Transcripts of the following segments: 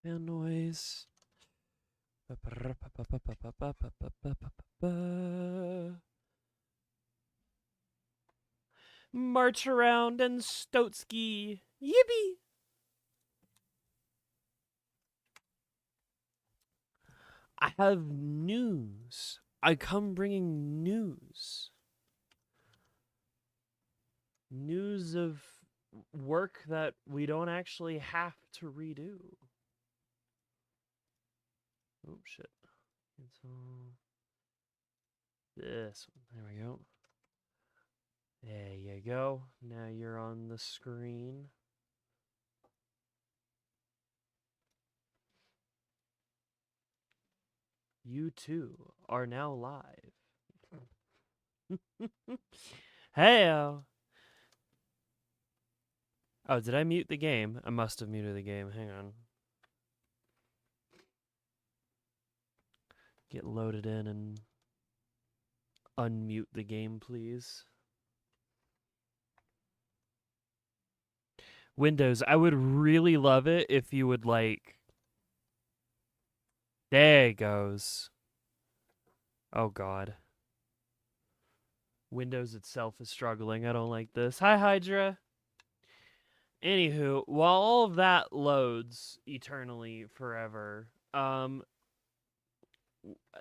Fan noise. March around and Stotsky. Yippee! I have news. I come bringing news. News of work that we don't actually have to redo. Oh, shit. Cancel this one. There we go. There you go. Now you're on the screen. You too are now live. Hey. Oh, did I mute the game? I must have muted the game. Hang on. Get loaded in and unmute the game, please. Windows, I would really love it if you would like. There it goes. Oh, God. Windows itself is struggling. I don't like this. Hi, Hydra. Anywho, while all of that loads eternally forever,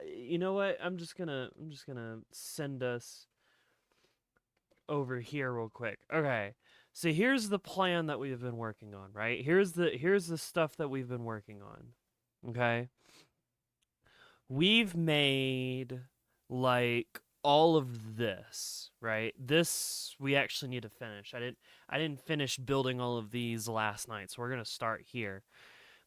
you know what? I'm just gonna send us over here real quick. Okay. So here's the plan that we've been working on, right? Here's the stuff that we've been working on. Okay? We've made like all of this, right? This we actually need to finish. I didn't finish building all of these last night, so we're going to start here.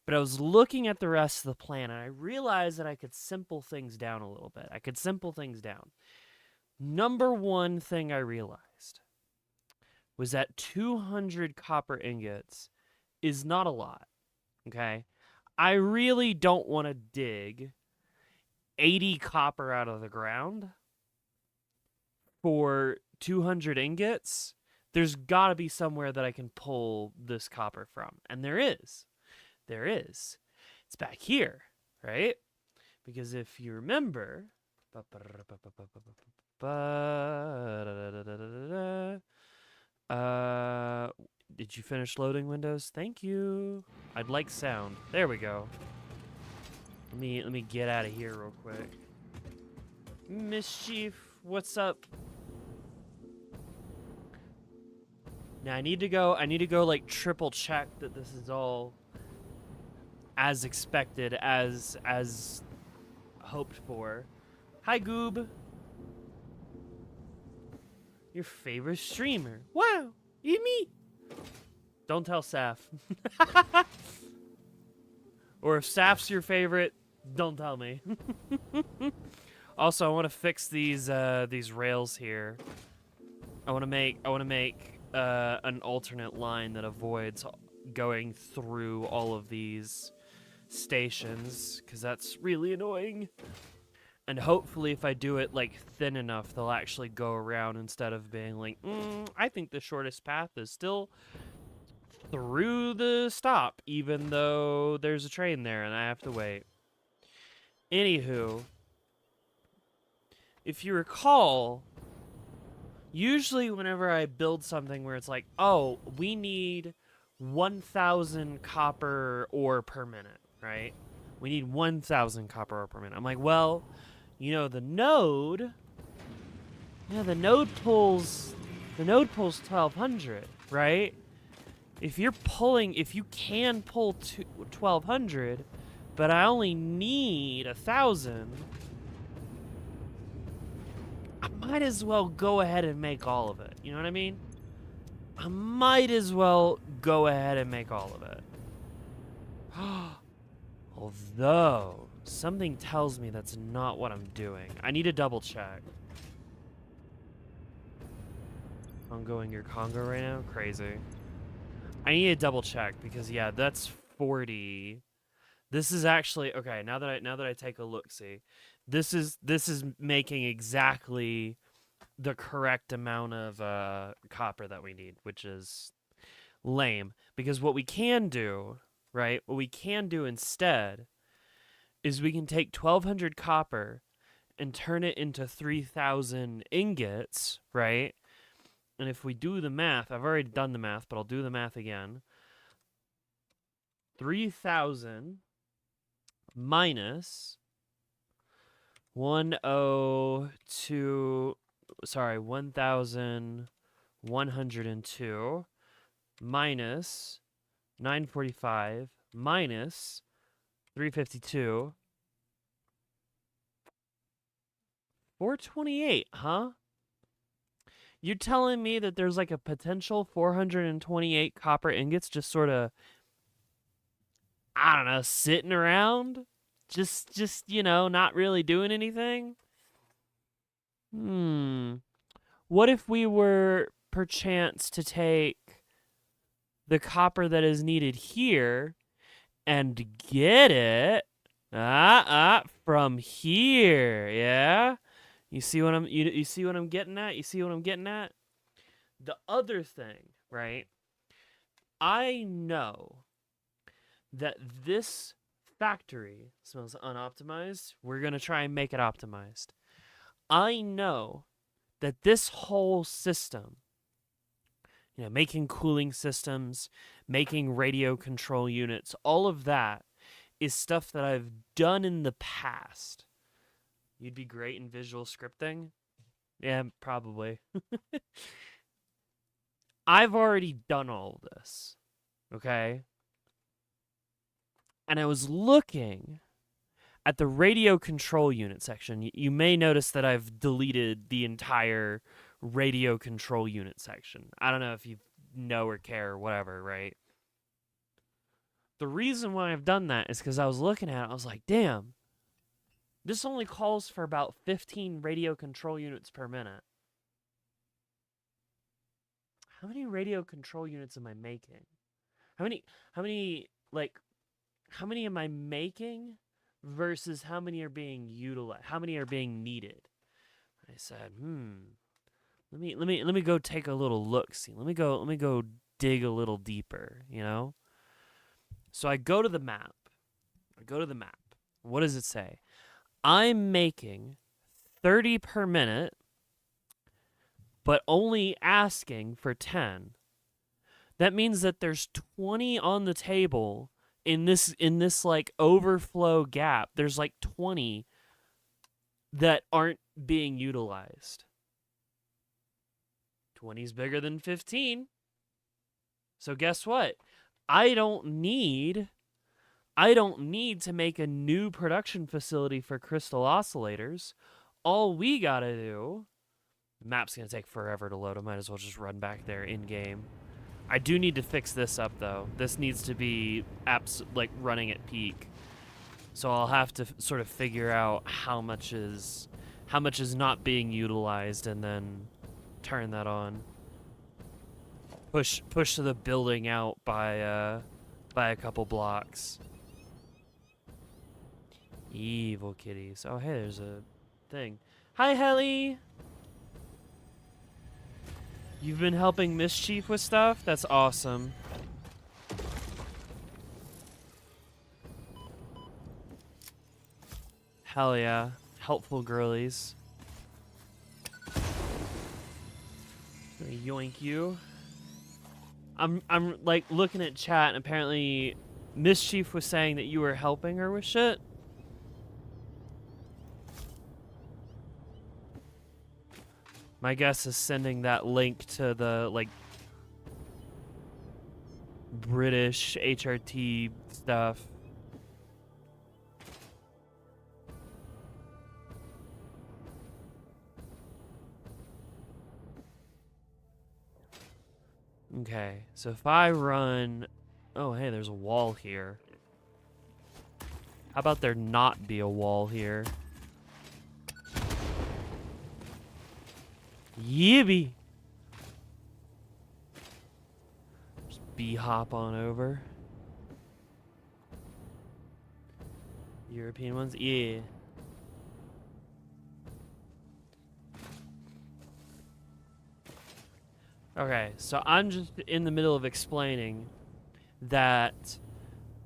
But I was looking at the rest of the plan and I realized that I could simple things down a little bit. I could simple things down. Number one thing I realized was that 200 copper ingots is not a lot, okay? I really don't want to dig 80 copper out of the ground for 200 ingots. There's got to be somewhere that I can pull this copper from. And there is. There is. It's back here, right? Because if you remember, did you finish loading Windows? Thank you. I'd like sound. There we go. Let me get out of here real quick. Mischief, what's up? Now I need to go like triple check that this is all as expected, as hoped for. Hi Goob. Your favorite streamer. Wow, you me. Don't tell Saf. Or if Saf's your favorite, don't tell me. Also, I want to fix these rails here. I want to make an alternate line that avoids going through all of these stations, because that's really annoying. And hopefully if I do it like thin enough, they'll actually go around instead of being like, I think the shortest path is still through the stop, even though there's a train there and I have to wait. Anywho, if you recall, usually whenever I build something where it's like, oh, we need 1,000 copper ore per minute, right? We need 1,000 copper ore per minute. I'm like, well, you know, the node pulls 1,200, right? If you can pull 1,200, but I only need 1,000, I might as well go ahead and make all of it. You know what I mean? I might as well go ahead and make all of it. Although, something tells me that's not what I'm doing. I need to double check. Congoing your Congo right now? Crazy. I need to double check because yeah, that's 40. This is actually okay, now that I take a look, see. This is making exactly the correct amount of copper that we need, which is lame. Because what we can do right? What we can do instead is we can take 1,200 copper and turn it into 3,000 ingots, right? And if we do the math, I've already done the math, but I'll do the math again. 3,000 minus 1,102 minus 945 minus 352. 428, huh? You're telling me that there's like a potential 428 copper ingots just sort of, I don't know, sitting around? Just not really doing anything? What if we were perchance to take the copper that is needed here and get it from here, yeah? You see what I'm you see what I'm getting at? You see what I'm getting at? The other thing, right? I know that this factory smells unoptimized. We're going to try and make it optimized. I know that this whole system, making cooling systems, making radio control units, all of that is stuff that I've done in the past. You'd be great in visual scripting? Yeah, probably. I've already done all this, okay? And I was looking at the radio control unit section. You may notice that I've deleted the entire radio control unit section. I don't know if you know or care or whatever, right? The reason why I've done that is because I was looking at it, I was like, damn, this only calls for about 15 radio control units per minute. How many radio control units am I making? How many am I making versus how many are being utilized? How many are being needed? I said, let me go take a little look. See, let me go dig a little deeper, So I go to the map. What does it say? I'm making 30 per minute, but only asking for 10. That means that there's 20 on the table in this like overflow gap. There's like 20 that aren't being utilized. 20 is bigger than 15. So guess what? I don't need to make a new production facility for crystal oscillators. All we gotta do, the map's gonna take forever to load. I might as well just run back there in game. I do need to fix this up though. This needs to be running at peak. So I'll have to sort of figure out how much is not being utilized and then turn that on. Push the building out by a couple blocks. Evil kitties. Oh, hey, there's a thing. Hi, Helly. You've been helping Mischief with stuff? That's awesome. Hell yeah. Helpful girlies. Gonna yoink you. I'm like looking at chat and apparently Mischief was saying that you were helping her with shit. My guess is sending that link to the British HRT stuff. Okay, so if I run... Oh, hey, there's a wall here. How about there not be a wall here? Yibby! Just B-hop on over. European ones? Yeah. Okay, so I'm just in the middle of explaining that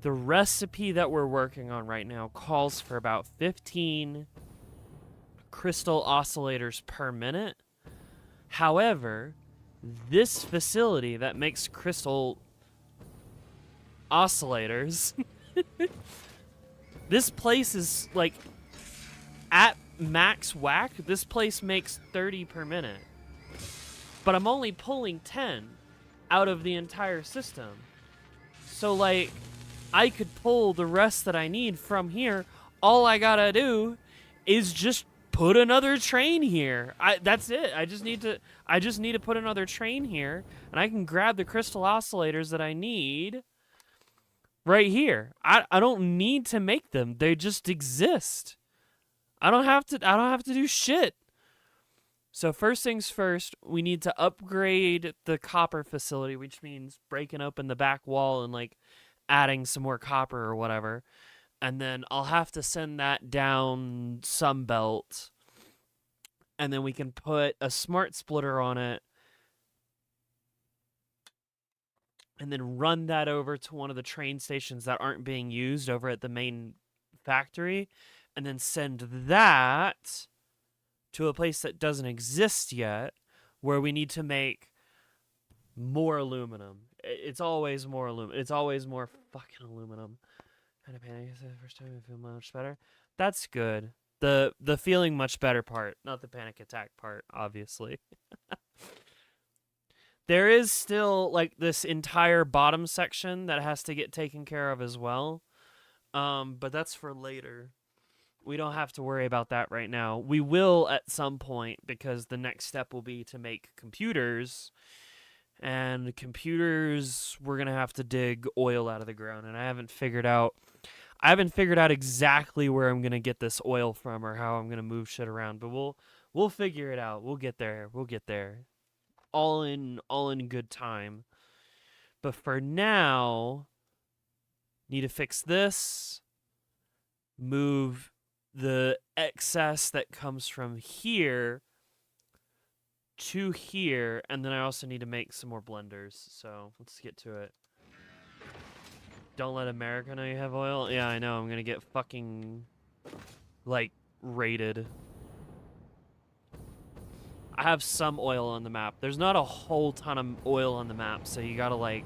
The recipe that we're working on right now calls for about 15 crystal oscillators per minute. However, this facility that makes crystal oscillators, this place is like at max whack. This place makes 30 per minute. But I'm only pulling 10 out of the entire system. So like, I could pull the rest that I need from here. All I gotta do is just put another train here. That's it. I just need to put another train here, and I can grab the crystal oscillators that I need right here. I don't need to make them. They just exist. I don't have to do shit. So first things first, we need to upgrade the copper facility, which means breaking open the back wall and like adding some more copper or whatever. And then I'll have to send that down Sunbelt. And then we can put a smart splitter on it. And then run that over to one of the train stations that aren't being used over at the main factory. And then send that to a place that doesn't exist yet, where we need to make more aluminum. It's always more aluminum. It's always more fucking aluminum. Kind of panic. The first time I feel much better. That's good. The feeling much better part, not the panic attack part, obviously. There is still like this entire bottom section that has to get taken care of as well. But that's for later. We don't have to worry about that right now. We will at some point, because the next step will be to make computers. And computers, we're going to have to dig oil out of the ground. And I haven't figured out exactly where I'm going to get this oil from or how I'm going to move shit around. But we'll figure it out. We'll get there. All in good time. But for now, need to fix this. Move the excess that comes from here to here, and then I also need to make some more blenders, so let's get to it. Don't let America know you have oil? Yeah, I know, I'm gonna get fucking, like, raided. I have some oil on the map. There's not a whole ton of oil on the map, so you gotta, like,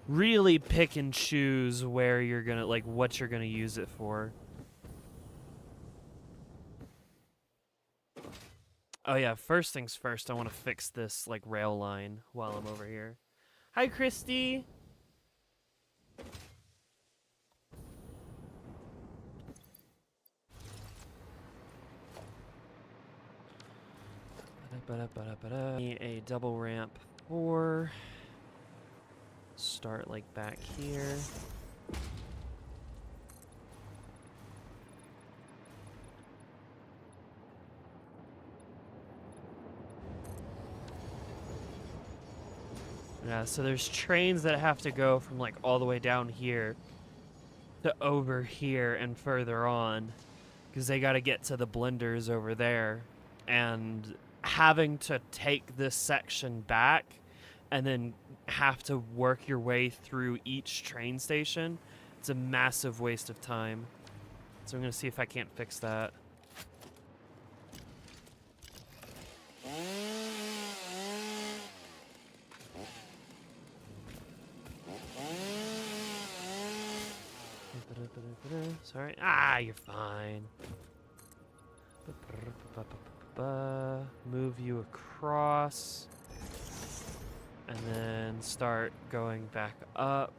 really pick and choose where you're gonna, like, what you're gonna use it for. Oh yeah, first things first, I want to fix this, like, rail line while I'm over here. Hi, Christy! Need a double ramp 4. Start, like, back here. Yeah, so there's trains that have to go from like all the way down here to over here and further on, because they got to get to the blenders over there, and having to take this section back and then have to work your way through each train station, it's a massive waste of time. So I'm going to see if I can't fix that. Sorry. Ah, you're fine. Move you across. And then start going back up.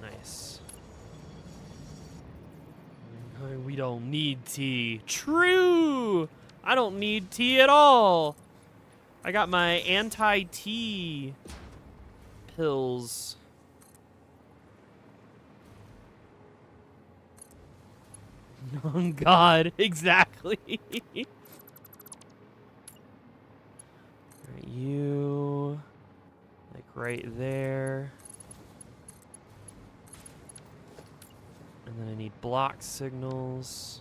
Nice. We don't need tea. True! I don't need tea at all. I got my anti-tea pills. Oh God, exactly. Alright, you, like right there. And then I need block signals.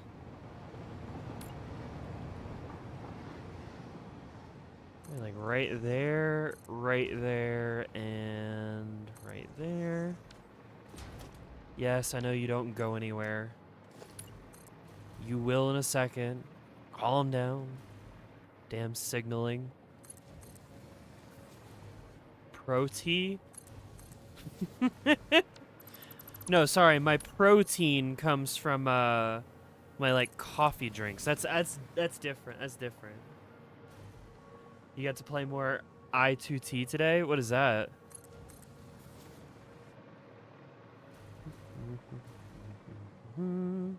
Like right there, and right there. Yes, I know you don't go anywhere. You will in a second. Calm down. Damn signaling. Protein? No, sorry, my protein comes from my like coffee drinks. That's different. That's different. You got to play more I2T today? What is that? And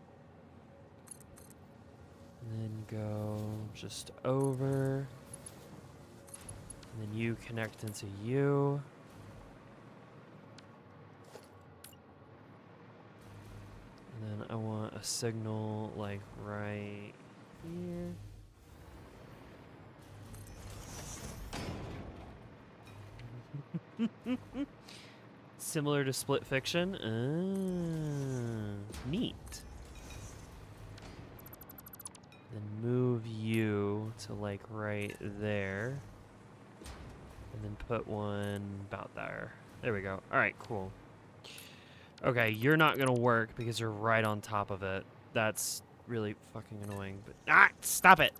then go just over. And then you connect into you. And then I want a signal like right here. Similar to Split Fiction. Neat. Then move you to like right there. And then put one about there. There we go. All right, cool. Okay, you're not gonna work because you're right on top of it. That's really fucking annoying. But stop it!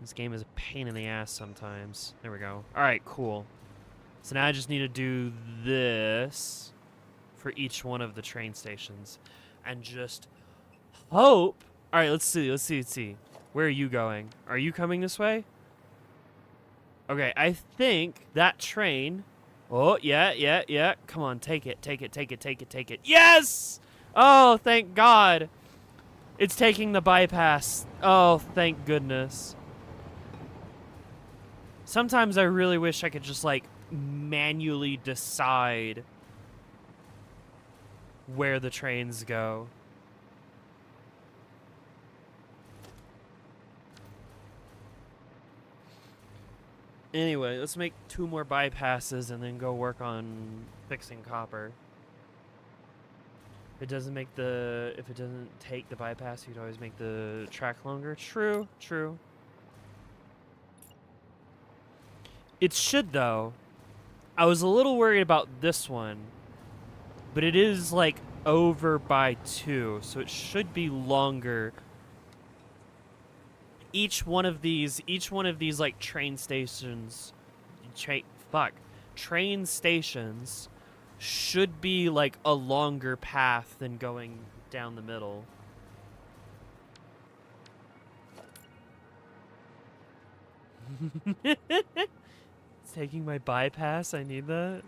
This game is a pain in the ass sometimes. There we go. All right, cool. So now I just need to do this for each one of the train stations, and just hope. All right, let's see. Where are you going? Are you coming this way? Okay, I think that train. Oh, yeah. Come on, take it. Yes! Oh, thank God. It's taking the bypass. Oh, thank goodness. Sometimes I really wish I could just, like, manually decide where the trains go. Anyway, let's make 2 more bypasses and then go work on fixing copper. If it doesn't take the bypass, you could always make the track longer. True. It should, though. I was a little worried about this one, but it is, like, over by 2, so it should be longer. Each one of these like train stations, train stations should be like a longer path than going down the middle. It's taking my bypass. I need that.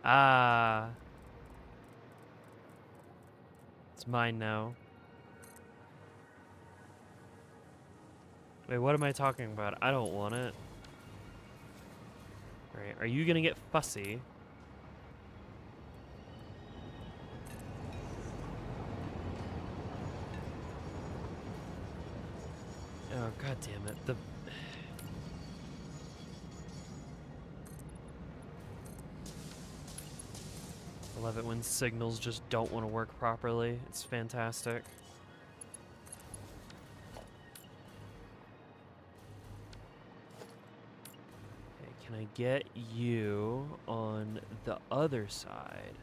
Ah. It's mine now. Wait, what am I talking about? I don't want it. Alright, are you gonna get fussy? Oh, god damn it. I love it when signals just don't want to work properly. It's fantastic. Okay, can I get you on the other side?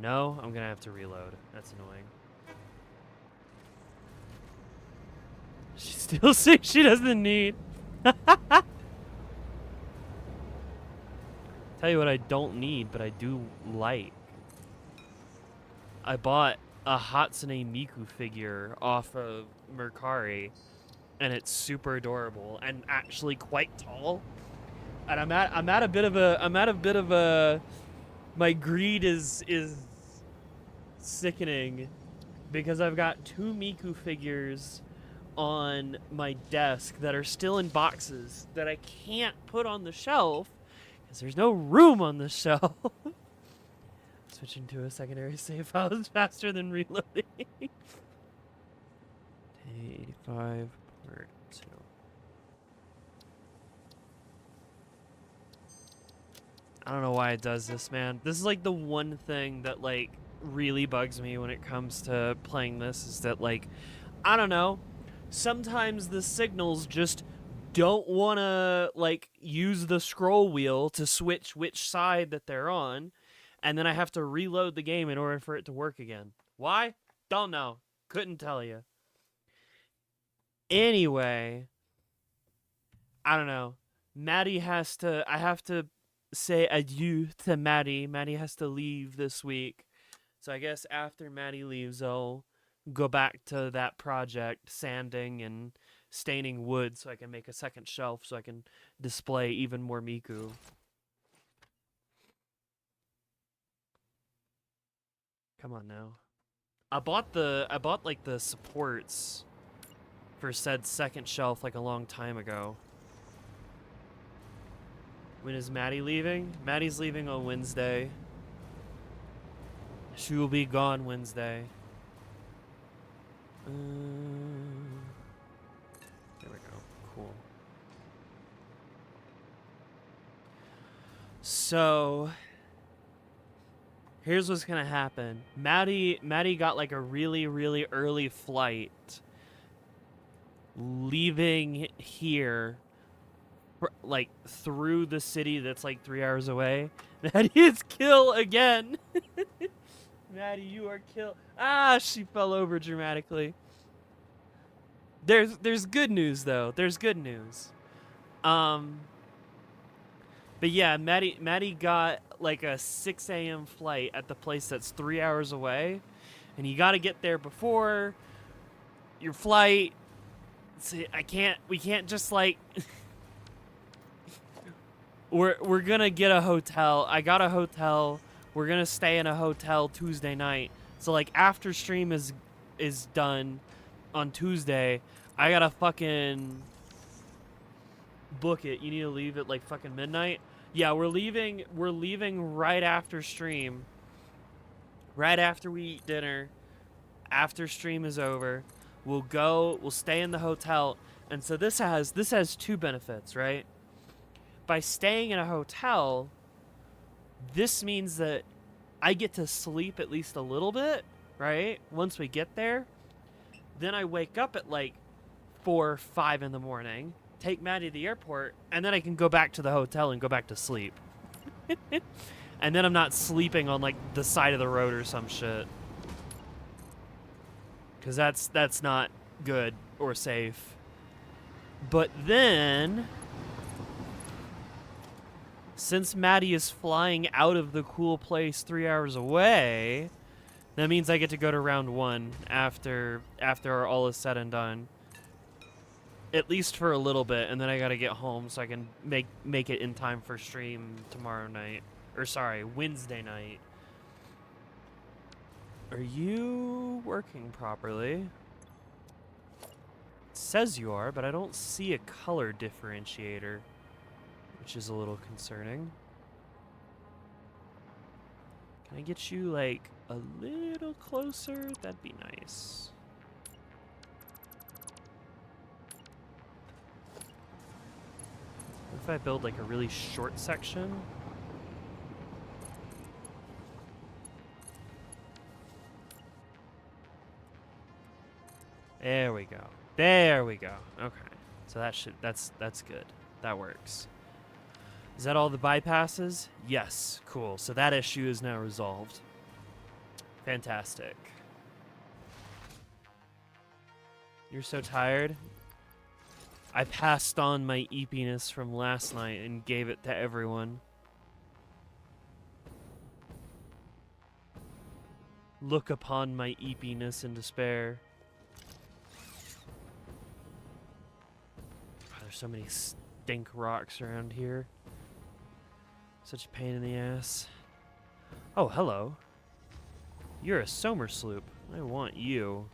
No, I'm gonna have to reload. That's annoying. She still thinks she doesn't need. Tell you what I don't need, but I do like. I bought a Hatsune Miku figure off of Mercari, and it's super adorable and actually quite tall. And I'm at a bit of a my greed is sickening because I've got 2 Miku figures on my desk that are still in boxes that I can't put on the shelf because there's no room on the shelf. Switching to a secondary save file is faster than reloading. 85 part 2. I don't know why it does this, man. This is like the one thing that like really bugs me when it comes to playing this is that, like, I don't know, sometimes the signals just don't want to, like, use the scroll wheel to switch which side that they're on, and then I have to reload the game in order for it to work again. Why? Don't know. Couldn't tell you. Anyway, I don't know. Maddie has to, I have to say adieu to Maddie. Maddie has to leave this week. So I guess after Maddie leaves, I'll go back to that project, sanding and staining wood so I can make a second shelf so I can display even more Miku. Come on now. I bought like the supports for said second shelf like a long time ago. When is Maddie leaving? Maddie's leaving on Wednesday. She will be gone Wednesday. There we go. Cool. So here's what's gonna happen. Maddie got like a really, really early flight leaving here, like through the city that's like 3 hours away. Maddie is kill again. Maddie, you are kill. Ah, she fell over dramatically. There's good news though. There's good news. But yeah, Maddie got like a 6 a.m. flight at the place that's 3 hours away, and you got to get there before your flight. See, we can't just like. We're gonna get a hotel. I got a hotel. We're gonna stay in a hotel Tuesday night. So like after stream is done on Tuesday, I gotta fucking book it. You need to leave at like fucking midnight. Yeah, we're leaving right after stream. Right after we eat dinner. After stream is over. We'll stay in the hotel. And so this has two benefits, right? By staying in a hotel, this means that I get to sleep at least a little bit, right? Once we get there. Then I wake up at like 4 or 5 in the morning, take Maddie to the airport, and then I can go back to the hotel and go back to sleep. And then I'm not sleeping on like the side of the road or some shit. Because that's not good or safe. But then, since Maddie is flying out of the cool place 3 hours away, that means I get to go to round 1 after all is said and done. At least for a little bit, and then I gotta get home so I can make it in time for stream tomorrow night. Or sorry, Wednesday night. Are you working properly? It says you are, but I don't see a color differentiator, which is a little concerning. Can I get you like a little closer? That'd be nice. What if I build like a really short section? There we go. There we go. Okay. So that's good. That works. Is that all the bypasses? Yes. Cool. So that issue is now resolved. Fantastic. You're so tired? I passed on my eepiness from last night and gave it to everyone. Look upon my eepiness in despair. Oh, there's so many stink rocks around here. Such a pain in the ass. Oh, hello. You're a Somersloop. I want you.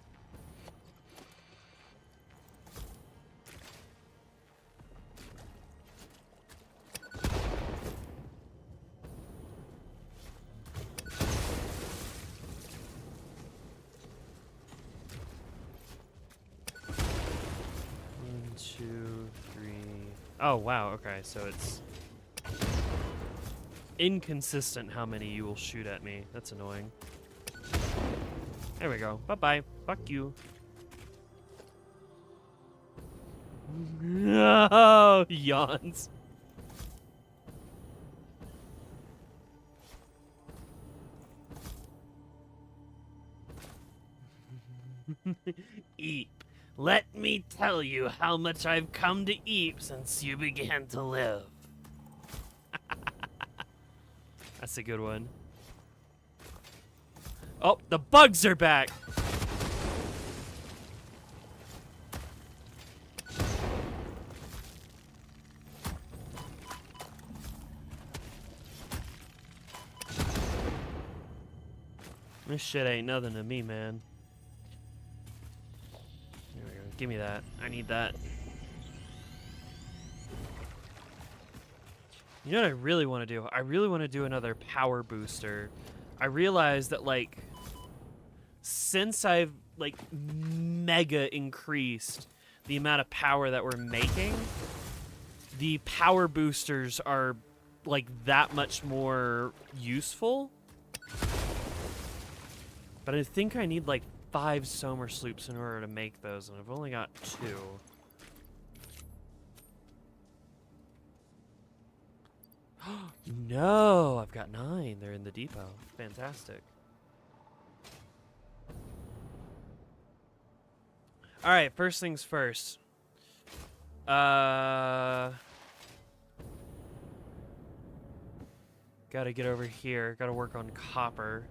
One, two, three. Oh, wow. Okay, so it's inconsistent how many you will shoot at me. That's annoying. There we go. Bye-bye. Fuck you. No, yawns. Eep. Let me tell you how much I've come to eat since you began to live. That's a good one. Oh, the bugs are back. This shit ain't nothing to me, man. There we go. Give me that. I need that. You know what I really want to do? I really want to do another power booster. I realized that, like, since I've, like, mega increased the amount of power that we're making, the power boosters are, like, that much more useful. But I think I need, like, 5 Somer Sloops in order to make those, and I've only got 2. No, I've got 9. They're in the depot. Fantastic. All right, first things first. Gotta get over here. Gotta work on copper.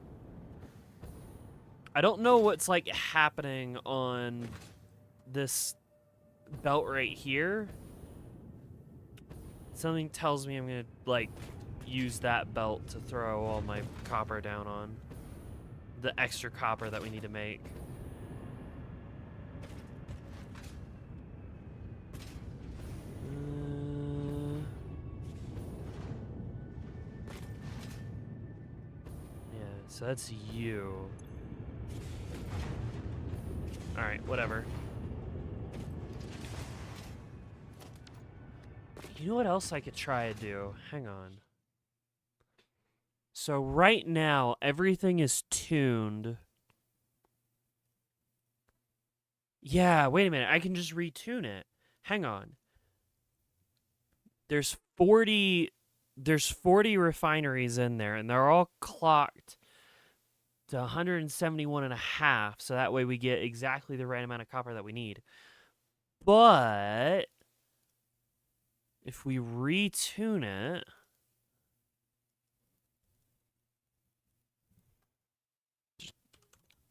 I don't know what's, like, happening on this belt right here. Something tells me I'm gonna, like, use that belt to throw all my copper down on. The extra copper that we need to make. Yeah, so that's you. Alright, whatever. You know what else I could try to do? Hang on. So right now, everything is tuned. Yeah, wait a minute. I can just retune it. Hang on. There's 40 refineries in there, and they're all clocked to 171.5, so that way we get exactly the right amount of copper that we need. But if we retune it, just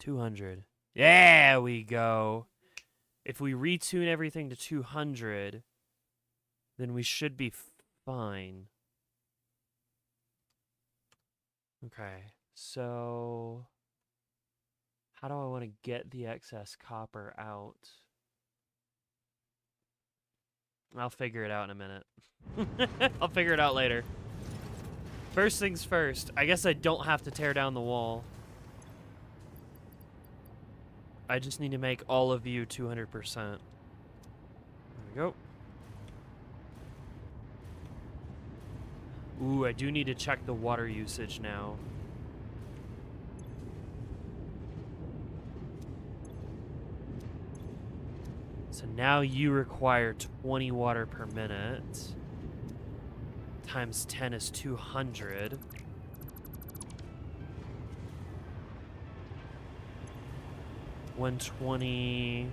200. There we go. If we retune everything to 200, then we should be fine. Okay, so how do I want to get the excess copper out? I'll figure it out in a minute. I'll figure it out later. First things first, I guess I don't have to tear down the wall. I just need to make all of you 200%. There we go. Ooh, I do need to check the water usage now. So now you require 20 water per minute. Times 10 is 200. $120.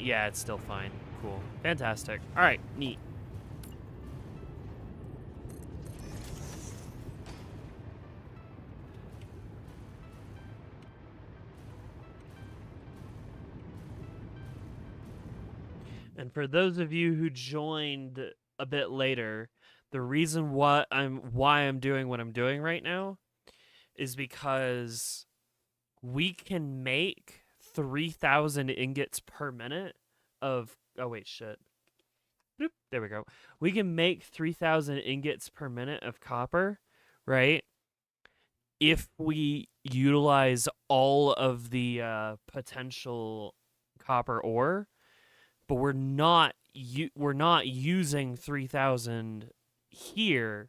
Yeah, it's still fine. Cool. Fantastic. All right, neat. And for those of you who joined a bit later, the reason why I'm doing what I'm doing right now is because we can make 3,000 ingots per minute of... Oh, wait, shit. Boop, there we go. We can make 3,000 ingots per minute of copper, right? If we utilize all of the potential copper ore, but we're not using 3,000 here,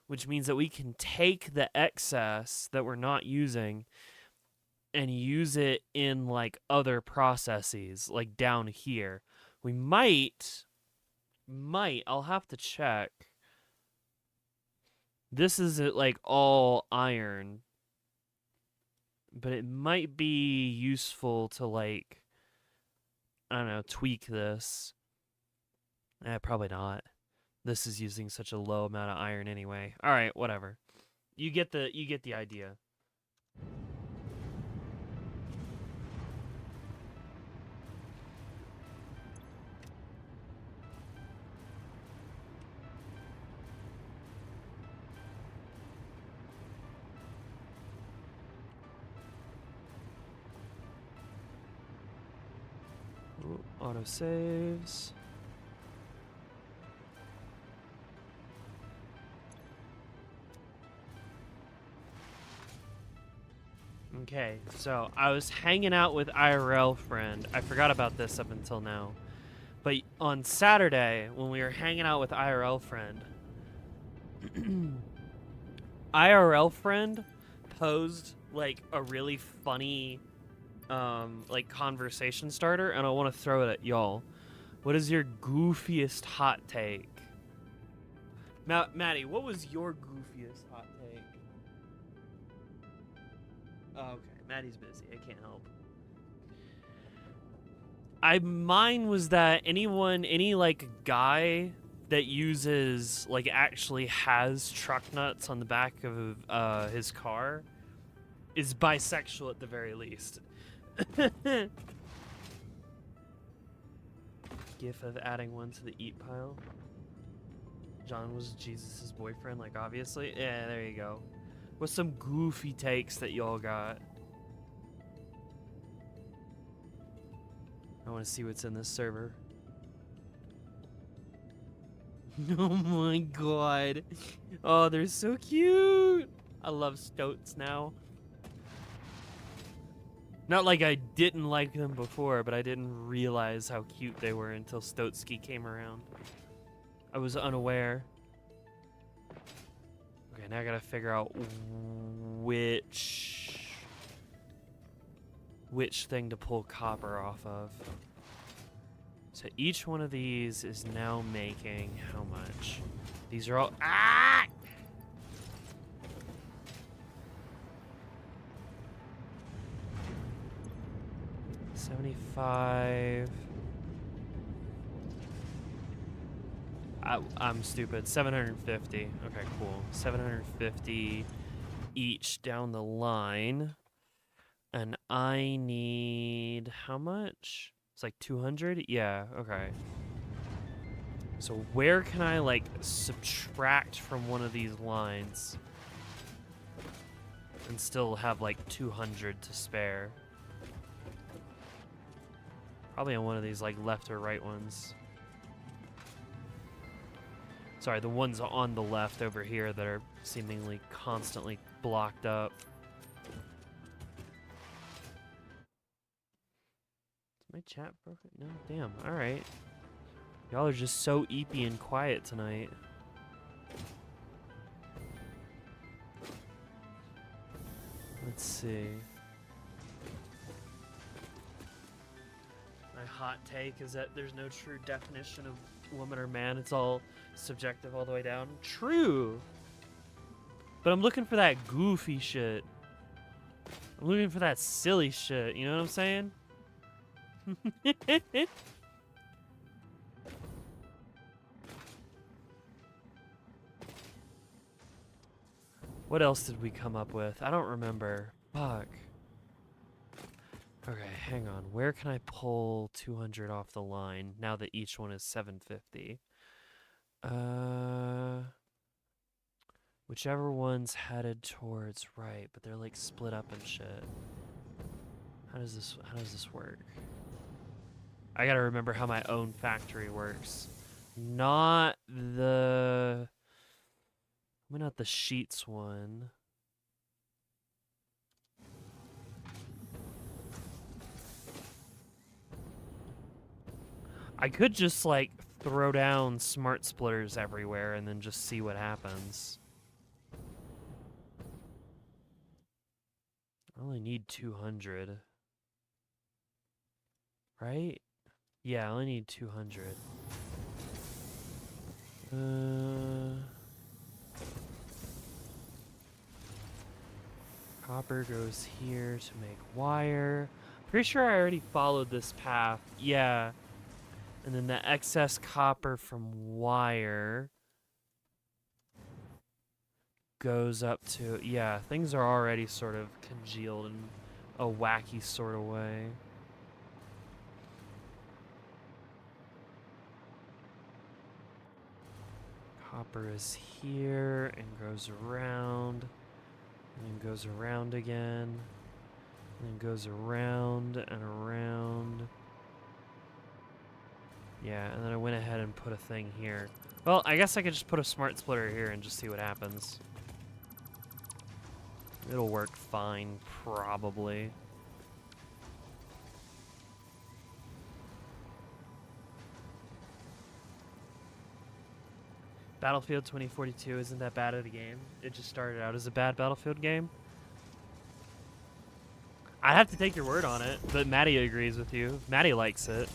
which means that we can take the excess that we're not using and use it in like other processes, like down here. We might, I'll have to check. This is like all iron, but it might be useful to like, I don't know, tweak this. Probably not. This is using such a low amount of iron anyway. All right, whatever. You get the idea. Ooh, auto saves. Okay, so I was hanging out with IRL friend. I forgot about this up until now. But on Saturday, when we were hanging out with IRL friend, IRL friend posed like a really funny like conversation starter, and I want to throw it at y'all. What is your goofiest hot take? Maddie, what was your goofiest hot take? Oh, okay, Maddie's busy. I can't help. Mine was that any like guy that uses like actually has truck nuts on the back of his car is bisexual at the very least. GIF of adding one to the eat pile. John was Jesus's boyfriend, like obviously. Yeah, there you go. What's some goofy takes that y'all got? I want to see what's in this server. Oh my god. Oh, they're so cute. I love stoats now. Not like I didn't like them before, but I didn't realize how cute they were until Stoatsky came around. I was unaware. Okay, now I gotta figure out which thing to pull copper off of. So each one of these is now making how much? These are all 75. I'm stupid. 750. Okay, cool. 750 each down the line. And I need how much? It's like 200? Yeah, okay. So where can I like subtract from one of these lines and still have like 200 to spare? Probably on one of these like left or right ones. Sorry, the ones on the left over here that are seemingly constantly blocked up. Is my chat broken? No, damn. All right. Y'all are just so eepy and quiet tonight. Let's see. My hot take is that there's no true definition of woman or man. It's all subjective all the way down. True. But I'm looking for that goofy shit. I'm looking for that silly shit. You know what I'm saying? What else did we come up with? I don't remember. Fuck. Okay, hang on. Where can I pull 200 off the line now that each one is 750? Whichever one's headed towards right, but they're like split up and shit. How does this work? I gotta remember how my own factory works. Not the sheets one. I could just like throw down smart splitters everywhere and then just see what happens. I only need 200. Right? Yeah, I only need 200. Copper goes here to make wire. Pretty sure I already followed this path. Yeah. And then the excess copper from wire goes up to... Yeah, things are already sort of congealed in a wacky sort of way. Copper is here and goes around. And then goes around again. And then goes around and around. Yeah, and then I went ahead and put a thing here. Well, I guess I could just put a smart splitter here and just see what happens. It'll work fine, probably. Battlefield 2042 isn't that bad of a game. It just started out as a bad Battlefield game. I have to take your word on it, but Maddie agrees with you. Maddie likes it.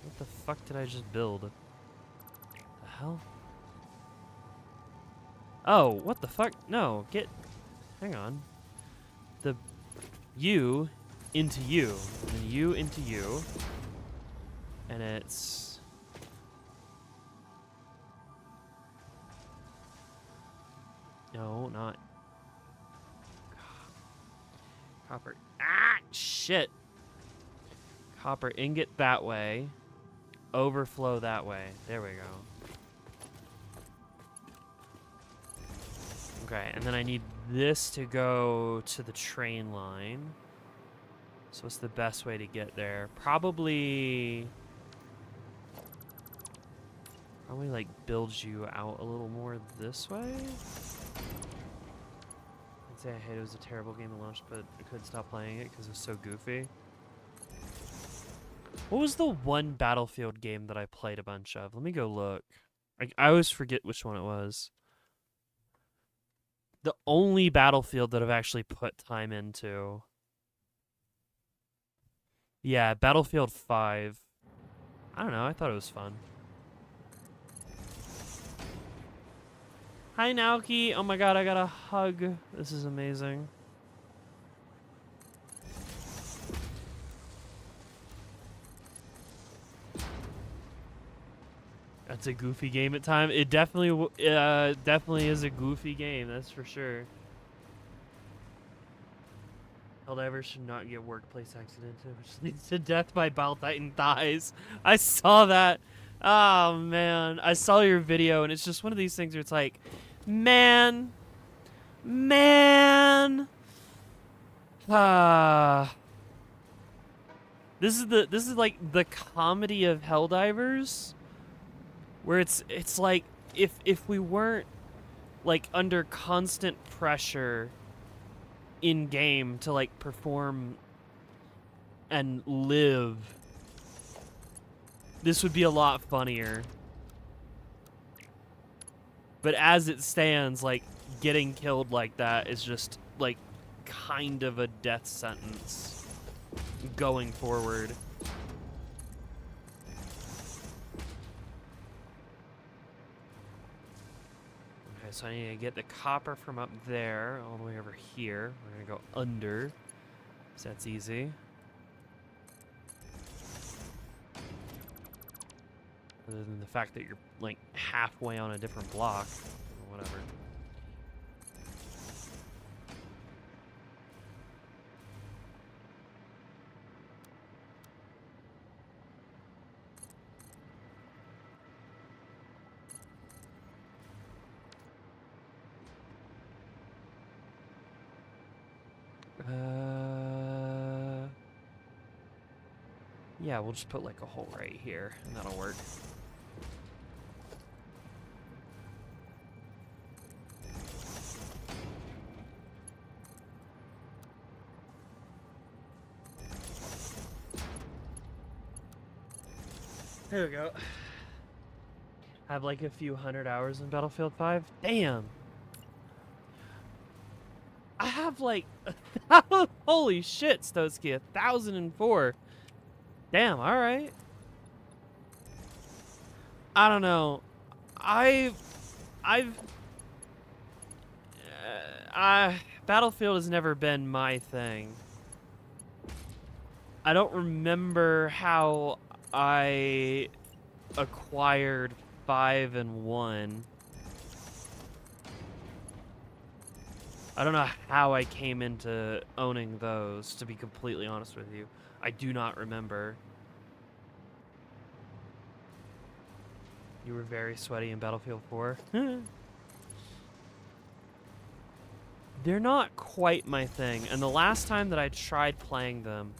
What the fuck did I just build? The hell? Oh, what the fuck? No, get... Hang on. The U into U. And then U into U. And it's... No, not... Copper. Ah, shit. Copper ingot that way. Overflow that way. There we go. Okay, and then I need this to go to the train line. So what's the best way to get there? Probably like build you out a little more this way. I'd say I hate it was a terrible game at launch, but I couldn't stop playing it because it was so goofy. What was the one Battlefield game that I played a bunch of? Let me go look. I always forget which one it was. The only Battlefield that I've actually put time into. Yeah, Battlefield 5. I don't know, I thought it was fun. Hi, Naoki. Oh my god, I got a hug. This is amazing. That's a goofy game at times. It definitely is a goofy game, that's for sure. Helldivers should not get workplace accident, which leads to death by Bile Titan thighs. I saw that. Oh, man. I saw your video, and it's just one of these things where it's like, man. This is like the comedy of Helldivers, where it's like if we weren't like under constant pressure in game to like perform and live, this would be a lot funnier. But as it stands, like getting killed like that is just like kind of a death sentence going forward. Okay, so I need to get the copper from up there all the way over here. We're gonna go under, so that's easy. Other than the fact that you're like halfway on a different block, or whatever. Yeah, we'll just put like a hole right here, and that'll work. There we go. Have like a few hundred hours in Battlefield 5. Damn. have like holy shit, Stotsky, 1,004. Damn, all right. I don't know. Battlefield has never been my thing. I don't remember how I acquired 5 and 1. I don't know how I came into owning those, to be completely honest with you. I do not remember. You were very sweaty in Battlefield 4. They're not quite my thing, and the last time that I tried playing them,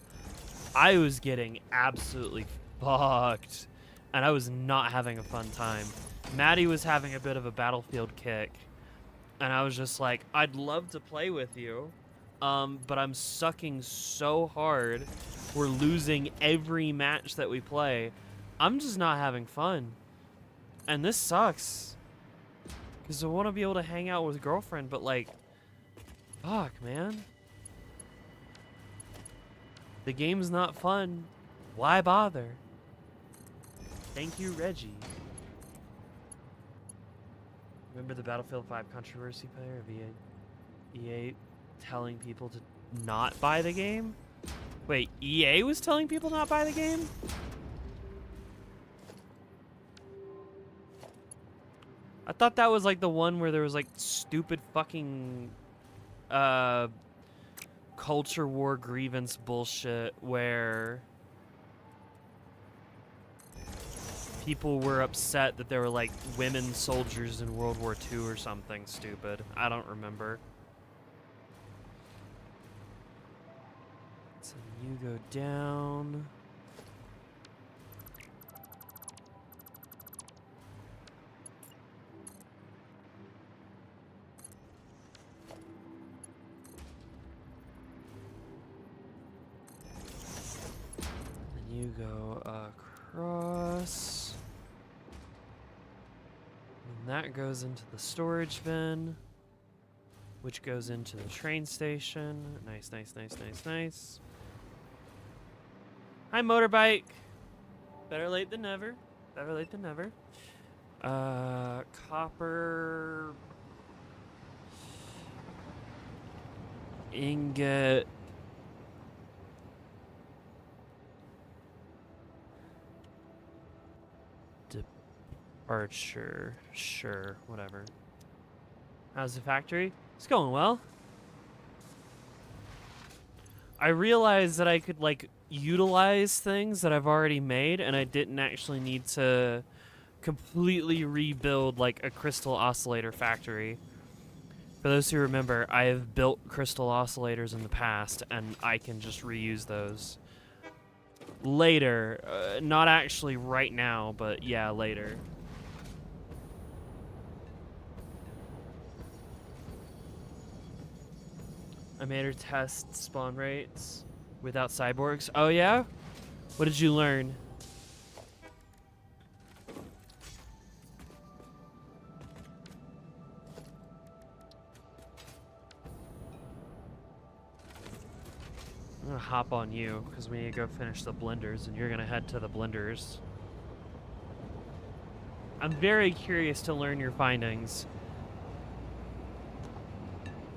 I was getting absolutely fucked, and I was not having a fun time. Maddie was having a bit of a Battlefield kick, and I was just like, I'd love to play with you, but I'm sucking so hard. We're losing every match that we play. I'm just not having fun. And this sucks. Because I want to be able to hang out with a girlfriend, but like, fuck, man. The game's not fun. Why bother? Thank you, Reggie. Remember the Battlefield 5 controversy player of EA telling people to not buy the game? Wait, EA was telling people not buy the game? I thought that was like the one where there was like stupid fucking culture war grievance bullshit where people were upset that there were like women soldiers in World War II or something stupid. I don't remember. So you go down. Then you go across. And that goes into the storage bin, which goes into the train station. Nice, nice, nice, nice, nice. Hi, motorbike. Better late than never. Better late than never. Copper ingot. Departure. Sure, whatever. How's the factory? It's going well. I realized that I could like utilize things that I've already made, and I didn't actually need to completely rebuild like a crystal oscillator factory. For those who remember, I have built crystal oscillators in the past, and I can just reuse those later. Not actually right now, but yeah, later. I made her test spawn rates without cyborgs. Oh yeah? What did you learn? I'm gonna hop on you because we need to go finish the blenders, and you're gonna head to the blenders. I'm very curious to learn your findings.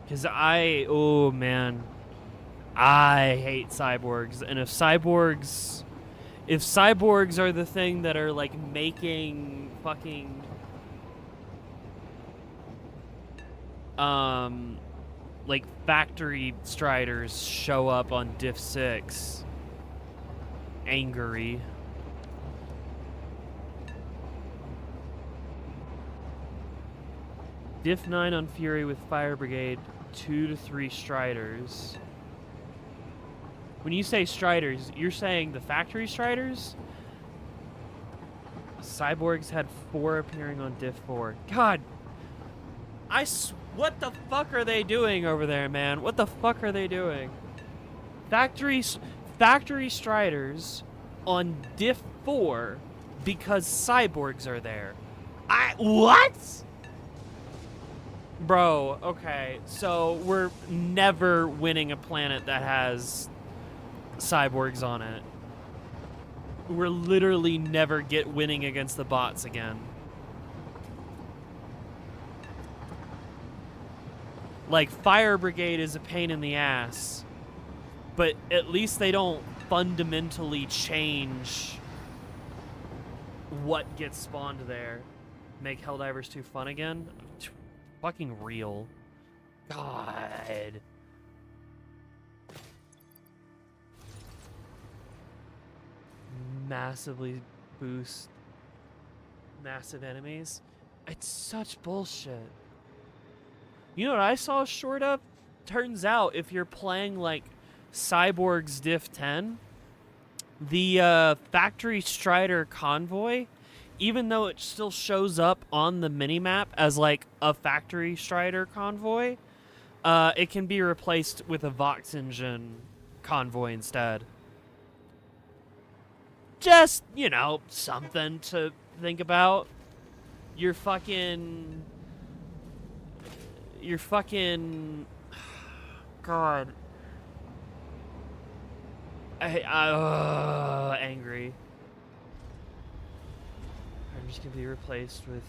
Because oh man, I hate cyborgs. And if cyborgs are the thing that are like making fucking like factory striders show up on Diff 6 angry. Diff 9 on Fury with Fire Brigade, 2 to 3 Striders. When you say Striders, you're saying the factory Striders? Cyborgs had 4 appearing on Diff 4. God! What the fuck are they doing over there, man? What the fuck are they doing? Factory Striders on Diff 4 because cyborgs are there. What? Bro, okay, so we're never winning a planet that has cyborgs on it. We're literally never winning against the bots again. Like, Fire Brigade is a pain in the ass, but at least they don't fundamentally change what gets spawned there. Make Helldivers 2 fun again? Fucking real. God. Massively boost massive enemies. It's such bullshit. You know what I saw short of? Turns out if you're playing like Cyborg's Diff 10, the Factory Strider Convoy, even though it still shows up on the minimap as like a Factory Strider Convoy, it can be replaced with a Vox Engine Convoy instead. Just, you know, something to think about. You're fucking... God. Angry. I'm just gonna be replaced with...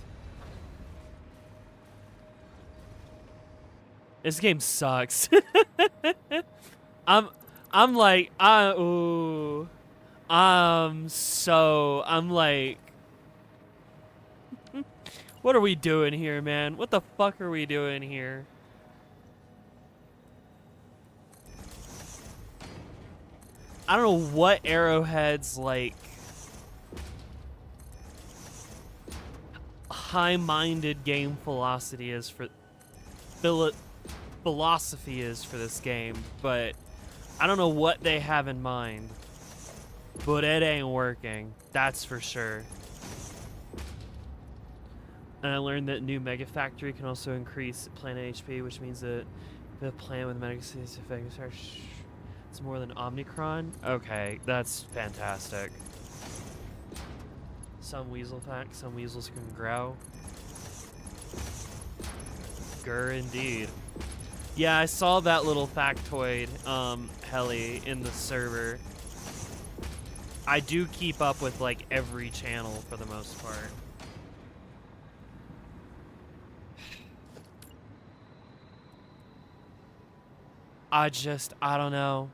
This game sucks. I'm like, ooh. I'm like... What are we doing here, man? What the fuck are we doing here? I don't know what Arrowhead's, like, high-minded game philosophy is for... philosophy is for this game, but I don't know what they have in mind. But it ain't working. That's for sure. And I learned that new Mega Factory can also increase planet HP, which means that the planet with Mega effects it's more than Omnicron. Okay, that's fantastic. Some weasel facts, some weasels can grow. Grr, indeed. Yeah, I saw that little factoid, heli in the server. I do keep up with, like, every channel for the most part. I don't know.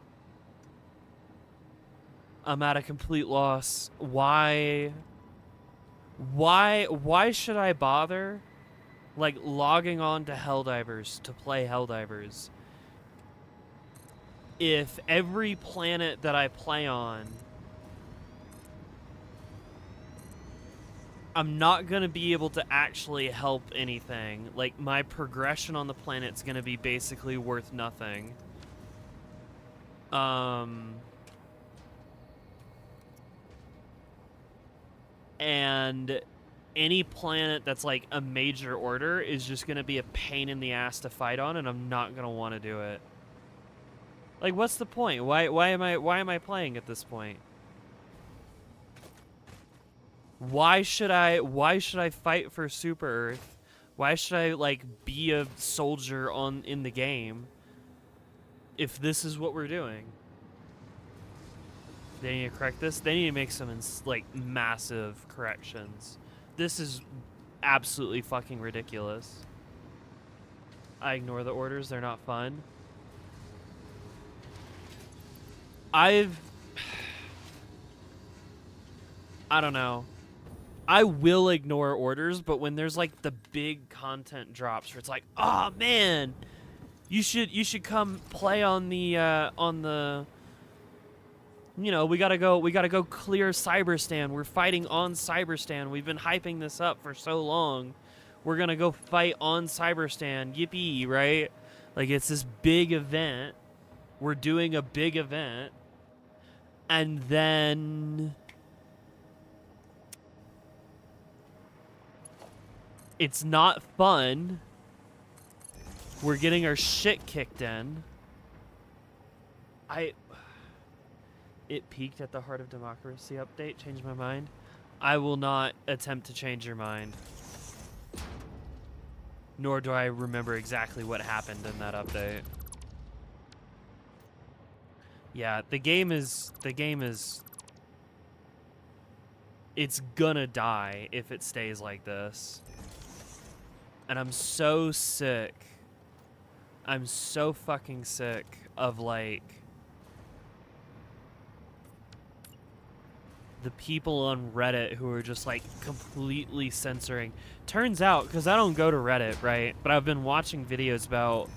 I'm at a complete loss. Why should I bother, like, logging on to Helldivers to play Helldivers if every planet that I play on, I'm not going to be able to actually help anything? Like, my progression on the planet's going to be basically worth nothing. And any planet that's like a major order is just going to be a pain in the ass to fight on, and I'm not going to want to do it. Like, what's the point? Why am I playing at this point? Why should I fight for Super Earth? Why should I, like, be a soldier in the game if this is what we're doing? They need to correct this. They need to make some, like, massive corrections. This is absolutely fucking ridiculous. I ignore the orders. They're not fun. I don't know. I will ignore orders, but when there's, like, the big content drops where it's like, oh man, you should come play on the you know, we gotta go clear Cyberstan. We're fighting on Cyberstan. We've been hyping this up for so long. We're gonna go fight on Cyberstan. Yippee, right? Like, it's this big event. We're doing a big event. And then it's not fun. We're getting our shit kicked in. It peaked at the Heart of Democracy update. Changed my mind. I will not attempt to change your mind. nor do I remember exactly what happened in that update. Yeah, the game is it's gonna die if it stays like this. And I'm so sick. I'm so fucking sick of, like, the people on Reddit who are just, like, completely censoring. Turns out, because I don't go to Reddit, right? But I've been watching videos about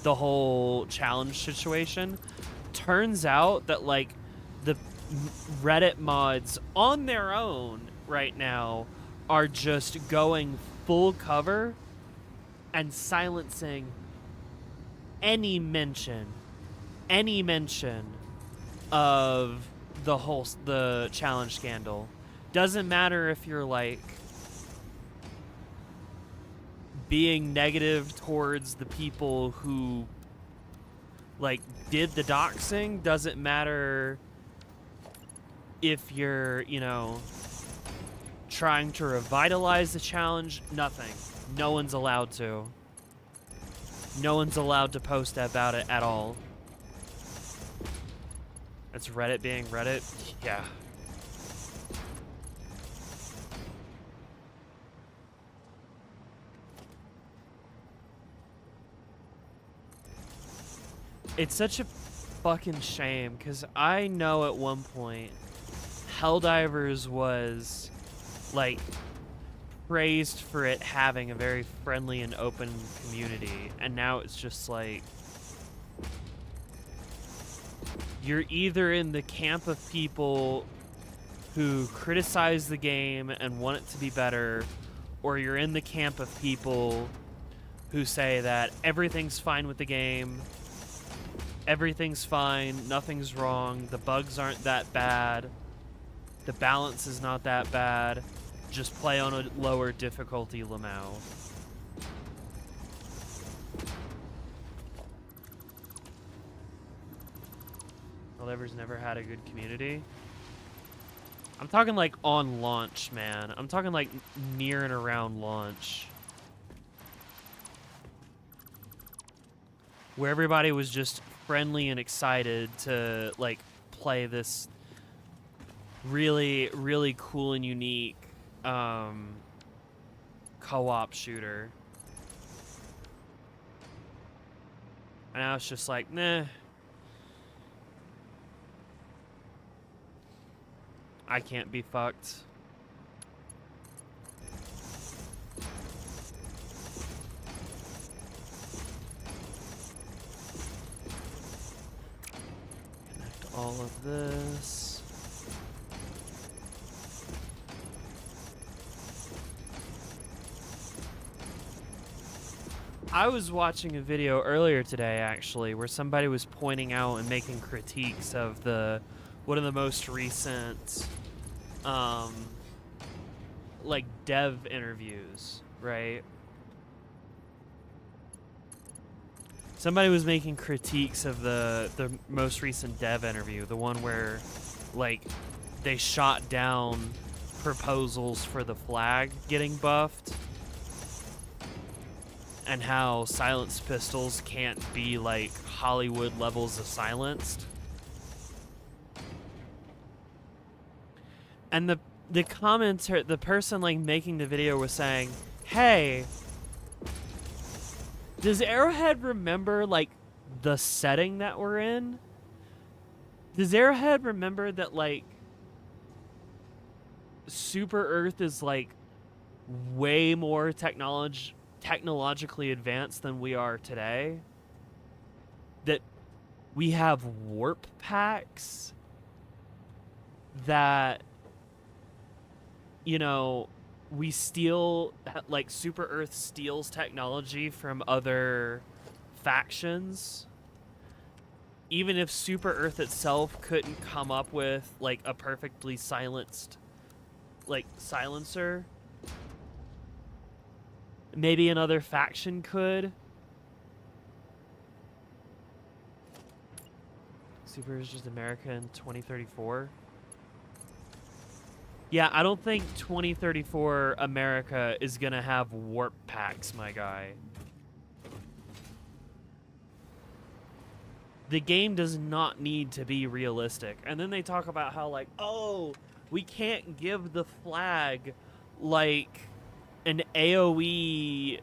the whole challenge situation. Turns out that, like, the Reddit mods on their own right now are just going full cover and silencing any mention of the challenge scandal. Doesn't matter if you're, like, being negative towards the people who, like, did the doxing. Doesn't matter if you're, you know, trying to revitalize the challenge. Nothing. No one's allowed to. No one's allowed to post about it at all. It's Reddit being Reddit? Yeah. It's such a fucking shame, because I know at one point Helldivers was, like, praised for it having a very friendly and open community, and now it's just like, you're either in the camp of people who criticize the game and want it to be better, or you're in the camp of people who say that everything's fine with the game, everything's fine, nothing's wrong, the bugs aren't that bad, the balance is not that bad, just play on a lower difficulty Lamau. Helldivers never had a good community. I'm talking like on launch, man. I'm talking like near and around launch. Where everybody was just friendly and excited to, like, play this really, really cool and unique co-op shooter. And now it's just like, nah. I can't be fucked. Connect all of this. I was watching a video earlier today, actually, where somebody was pointing out and making critiques of one of the most recent, like, dev interviews, right? Somebody was making critiques of the most recent dev interview, the one where, like, they shot down proposals for the flag getting buffed, and how silenced pistols can't be, like, Hollywood levels of silenced. And the commenter, the person, like, making the video was saying, hey, does Arrowhead remember, like, the setting that we're in? Does Arrowhead remember that, like, Super Earth is, like, way more technologically advanced than we are today? That we have warp packs that, you know, we steal, like, Super Earth steals technology from other factions. Even if Super Earth itself couldn't come up with, like, a perfectly silenced, like, silencer, maybe another faction could. Super is just America in 2034. Yeah, I don't think 2034 America is gonna have warp packs, my guy. The game does not need to be realistic. And then they talk about how, like, oh, we can't give the flag, like, an AoE,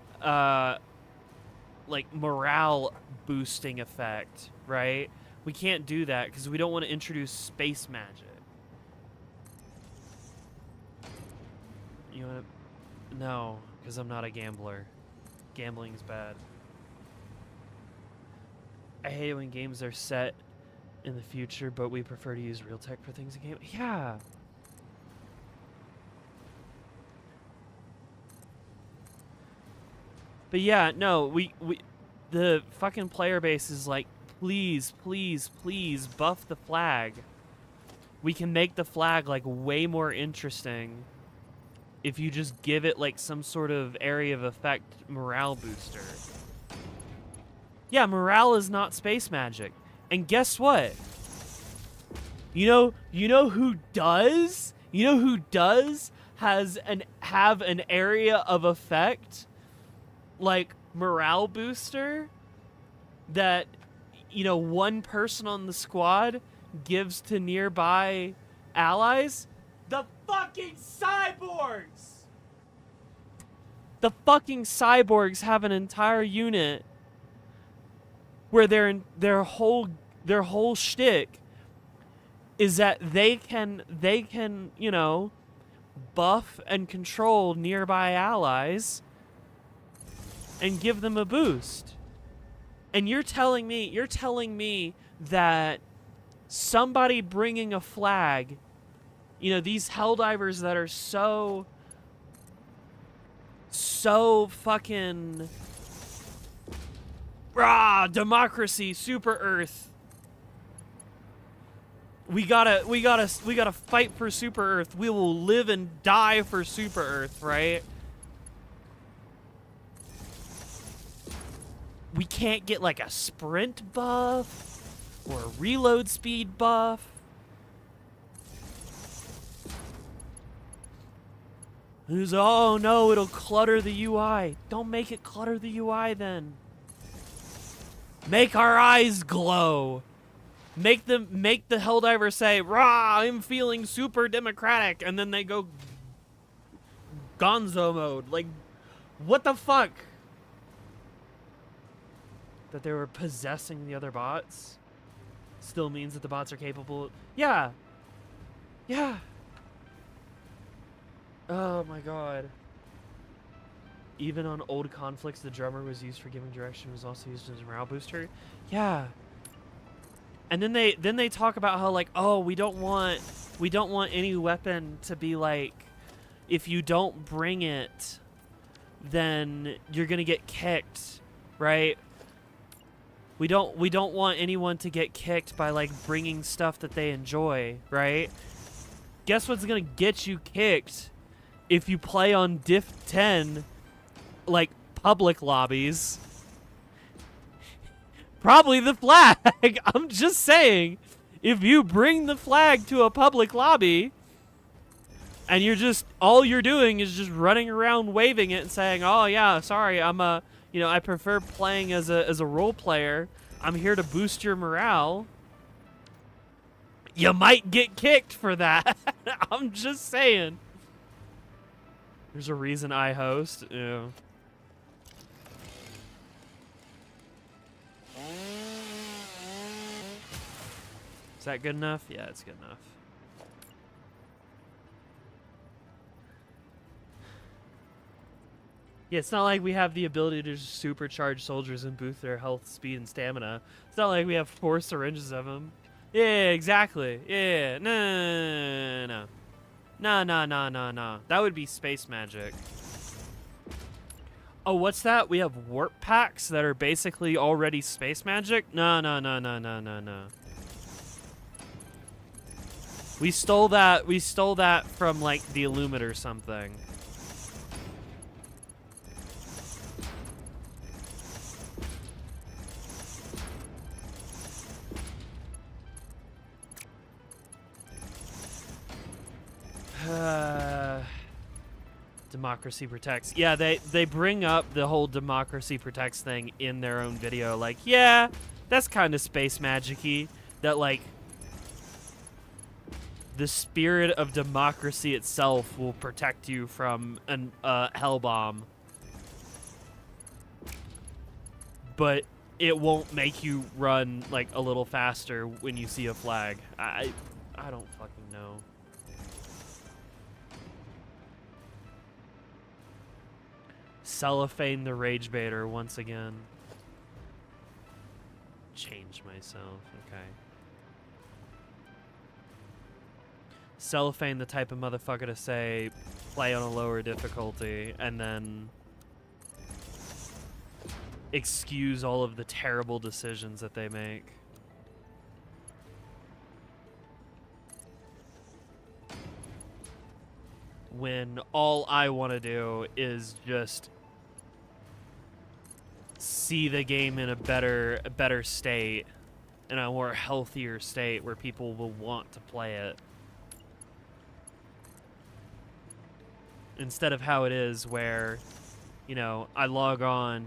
like, morale boosting effect, right? We can't do that because we don't want to introduce space magic. You want to... No, because I'm not a gambler. Gambling's bad. I hate when games are set in the future, but we prefer to use real tech for things in game. Yeah. But yeah, no, the fucking player base is like, please, please, please buff the flag. We can make the flag like way more interesting if you just give it like some sort of area of effect morale booster. Yeah, morale is not space magic. And guess what? You know who does? You know who does have an area of effect like morale booster that, you know, one person on the squad gives to nearby allies? The fucking cyborgs! The fucking cyborgs have an entire unit where their whole shtick is that they can, you know, buff and control nearby allies and give them a boost. And you're telling me that somebody bringing a flag, you know, these Helldivers that are so fucking rah, democracy, super Earth. We gotta fight for super Earth. We will live and die for super Earth, right? We can't get like a sprint buff or a reload speed buff. Who's, oh no, it'll clutter the UI. Don't make it clutter the UI then. Make our eyes glow. Make the Helldiver say, "Rah, I'm feeling super democratic," and then they go Gonzo mode. Like, what the fuck? That they were possessing the other bots still means that the bots are capable. Yeah. Yeah. Oh my god. Even on old conflicts, the drummer was used for giving direction, was also used as a morale booster. Yeah. And then they talk about how, like, oh, we don't want any weapon to be like, if you don't bring it, then you're gonna get kicked, right? We don't want anyone to get kicked by like bringing stuff that they enjoy, right? Guess what's gonna get you kicked if you play on Diff 10, like public lobbies? Probably the flag. I'm just saying, if you bring the flag to a public lobby and all you're doing is just running around waving it and saying, "Oh yeah, sorry, you know, I prefer playing as a role player. I'm here to boost your morale." You might get kicked for that. I'm just saying. There's a reason I host. Yeah. Is that good enough? Yeah, it's good enough. Yeah, it's not like we have the ability to just supercharge soldiers and boost their health, speed, and stamina. It's not like we have 4 syringes of them. Yeah, exactly. Yeah, no. No. That would be space magic. Oh, what's that? We have warp packs that are basically already space magic? No. We stole that from, like, the Illumid or something. Democracy Protects. Yeah, they bring up the whole Democracy Protects thing in their own video. Like, yeah, that's kind of space magic-y. That, like, the spirit of democracy itself will protect you from an hell bomb. But it won't make you run, like, a little faster when you see a flag. I don't fucking know. Cellophane the Rage Baiter once again. Change myself, okay. Cellophane the type of motherfucker to say, play on a lower difficulty, and then excuse all of the terrible decisions that they make. When all I want to do is just see the game in a better state, in a more healthier state where people will want to play it. Instead of how it is where, you know, I log on,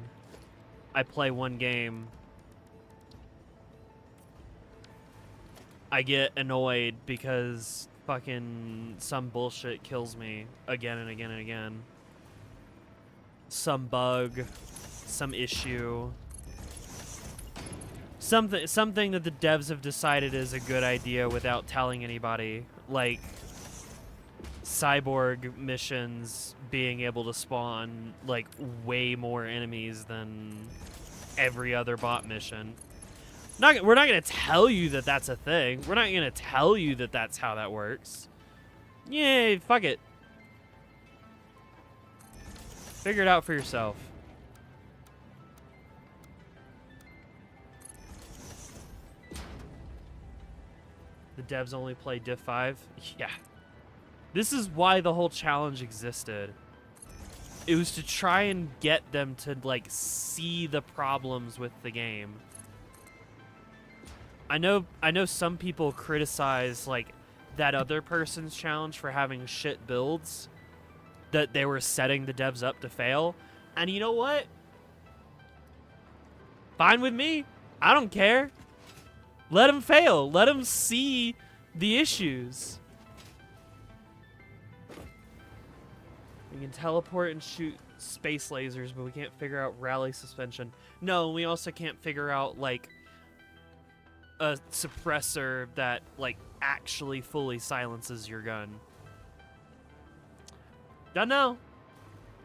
I play one game, I get annoyed because fucking some bullshit kills me again and again and again. Some bug, some issue, something that the devs have decided is a good idea without telling anybody, like cyborg missions being able to spawn like way more enemies than every other bot mission. We're not going to tell you that that's a thing. We're not going to tell you that that's how that works. Yay, fuck it. Figure it out for yourself. The devs only play Div 5? Yeah. This is why the whole challenge existed. It was to try and get them to, like, see the problems with the game. I know some people criticize, like, that other person's challenge for having shit builds, that they were setting the devs up to fail. And you know what? Fine with me. I don't care. Let them fail. Let them see the issues. We can teleport and shoot space lasers, but we can't figure out rally suspension. No, we also can't figure out, like, a suppressor that, like, actually fully silences your gun. Don't know.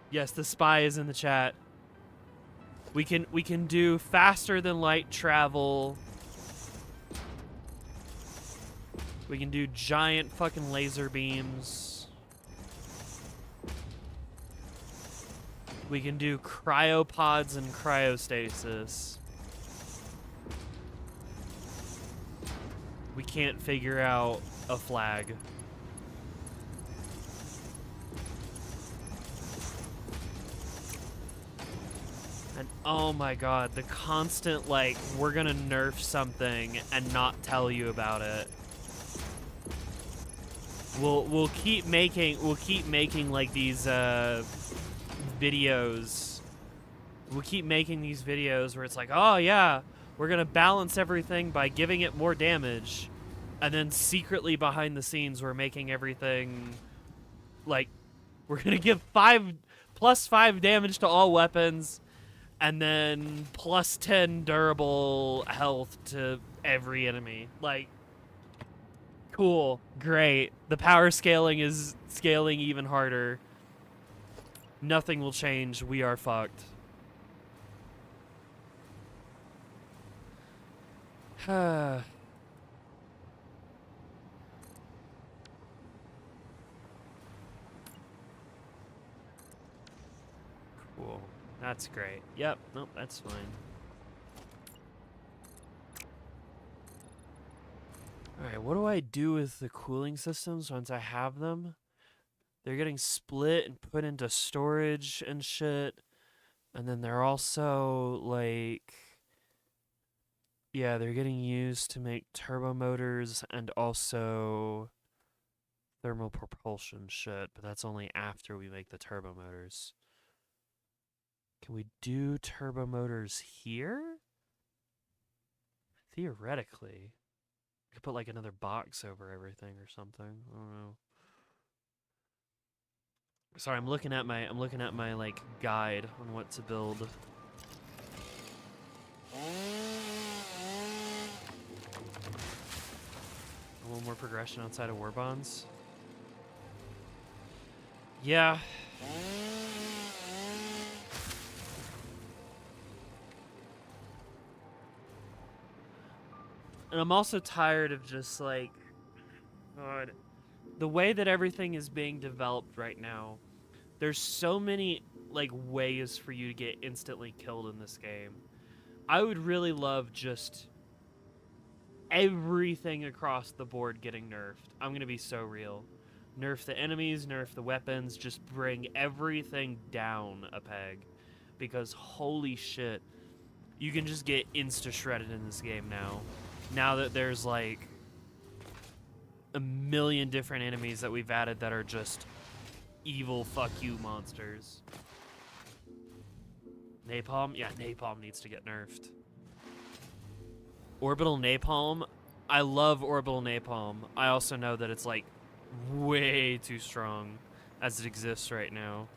Yes, the spy is in the chat. We can do faster than light travel. We can do giant fucking laser beams. We can do cryopods and cryostasis. We can't figure out a flag. And oh my god, the constant, like, we're gonna nerf something and not tell you about it. We'll keep making like these videos. We'll keep making these videos where it's like, oh yeah, we're gonna balance everything by giving it more damage, and then secretly behind the scenes we're making everything like we're gonna give +5 damage to all weapons, and then +10 durable health to every enemy. Like, cool, great. The power scaling is scaling even harder. Nothing will change. We are fucked. Cool. That's great. Yep. Nope, that's fine. Alright, what do I do with the cooling systems once I have them? They're getting split and put into storage and shit. And then they're also, like... yeah, they're getting used to make turbo motors and also Thermal propulsion shit, but that's only after we make the turbo motors. Can we do turbo motors here? Theoretically. I could put like another box over everything or something. I don't know. Sorry, I'm looking at my like guide on what to build. A little more progression outside of war bonds. Yeah. And I'm also tired of just like, God, the way that everything is being developed right now. There's so many like ways for you to get instantly killed in this game. I would really love just everything across the board getting nerfed. I'm gonna be so real. Nerf the enemies, nerf the weapons, just bring everything down a peg. Because holy shit, you can just get insta-shredded in this game now. Now that there's like a million different enemies that we've added that are just evil fuck you monsters. Napalm? Yeah, napalm needs to get nerfed. Orbital napalm? I love orbital napalm. I also know that it's like way too strong as it exists right now.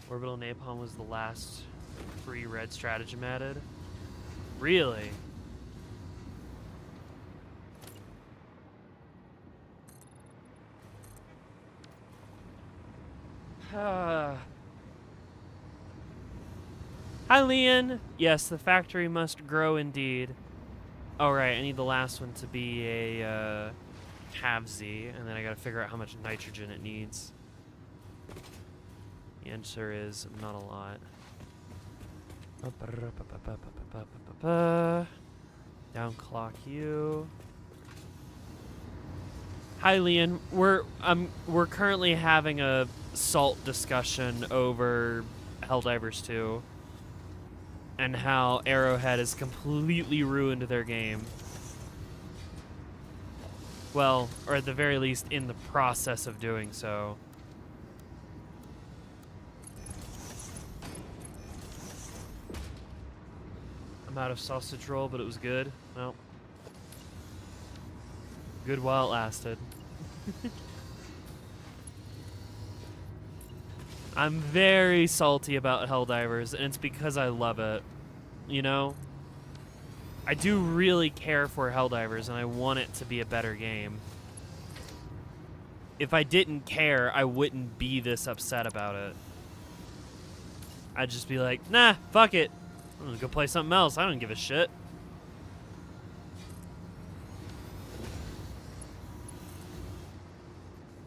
Orbital napalm was the last free red stratagem added. Really? Hi, Leon. Yes, the factory must grow indeed. Oh, right, I need the last one to be a halvesy, and then I gotta figure out how much nitrogen it needs. The answer is not a lot. Downclock you. Hi, Leon. We're currently having a salt discussion over Helldivers 2 and how Arrowhead has completely ruined their game. Well, or at the very least, in the process of doing so. I'm out of sausage roll, but it was good. Well, good while it lasted. I'm very salty about Helldivers, and it's because I love it. You know? I do really care for Helldivers, and I want it to be a better game. If I didn't care, I wouldn't be this upset about it. I'd just be like, nah, fuck it. I'm gonna go play something else. I don't give a shit.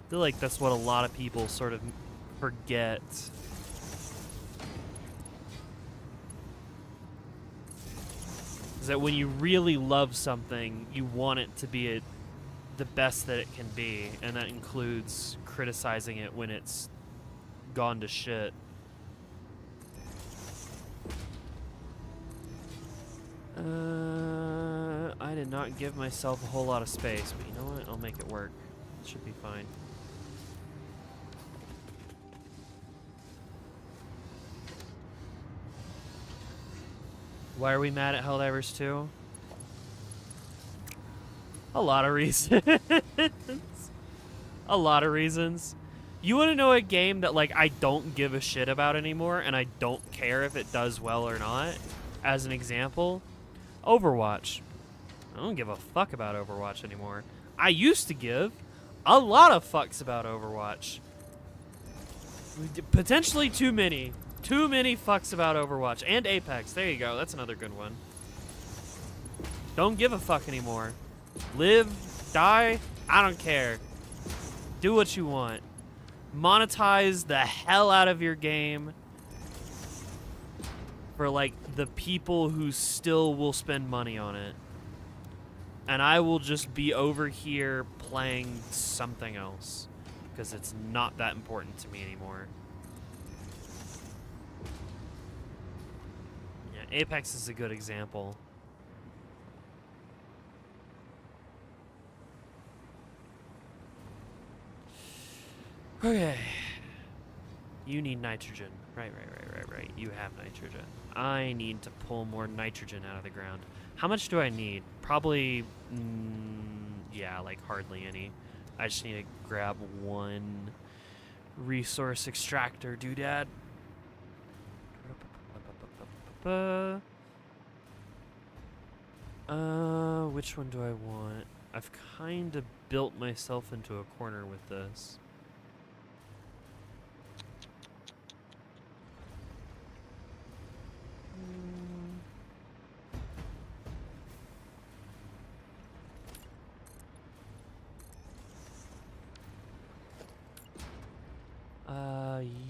I feel like that's what a lot of people sort of forget. Is that when you really love something, you want it to be the best that it can be, and that includes criticizing it when it's gone to shit. I did not give myself a whole lot of space, but you know what? I'll make it work. It should be fine. Why are we mad at Helldivers 2? A lot of reasons. A lot of reasons. You want to know a game that like I don't give a shit about anymore and I don't care if it does well or not? As an example, Overwatch. I don't give a fuck about Overwatch anymore. I used to give a lot of fucks about Overwatch. Potentially too many. Too many fucks about Overwatch. And Apex. There you go. That's another good one. Don't give a fuck anymore. Live, die, I don't care. Do what you want. Monetize the hell out of your game for like the people who still will spend money on it. And I will just be over here playing something else. Because it's not that important to me anymore. Yeah, Apex is a good example. Okay. You need nitrogen. Right. You have nitrogen. I need to pull more nitrogen out of the ground. How much do I need? Probably, yeah, like hardly any. I just need to grab one resource extractor doodad. Which one do I want? I've kind of built myself into a corner with this.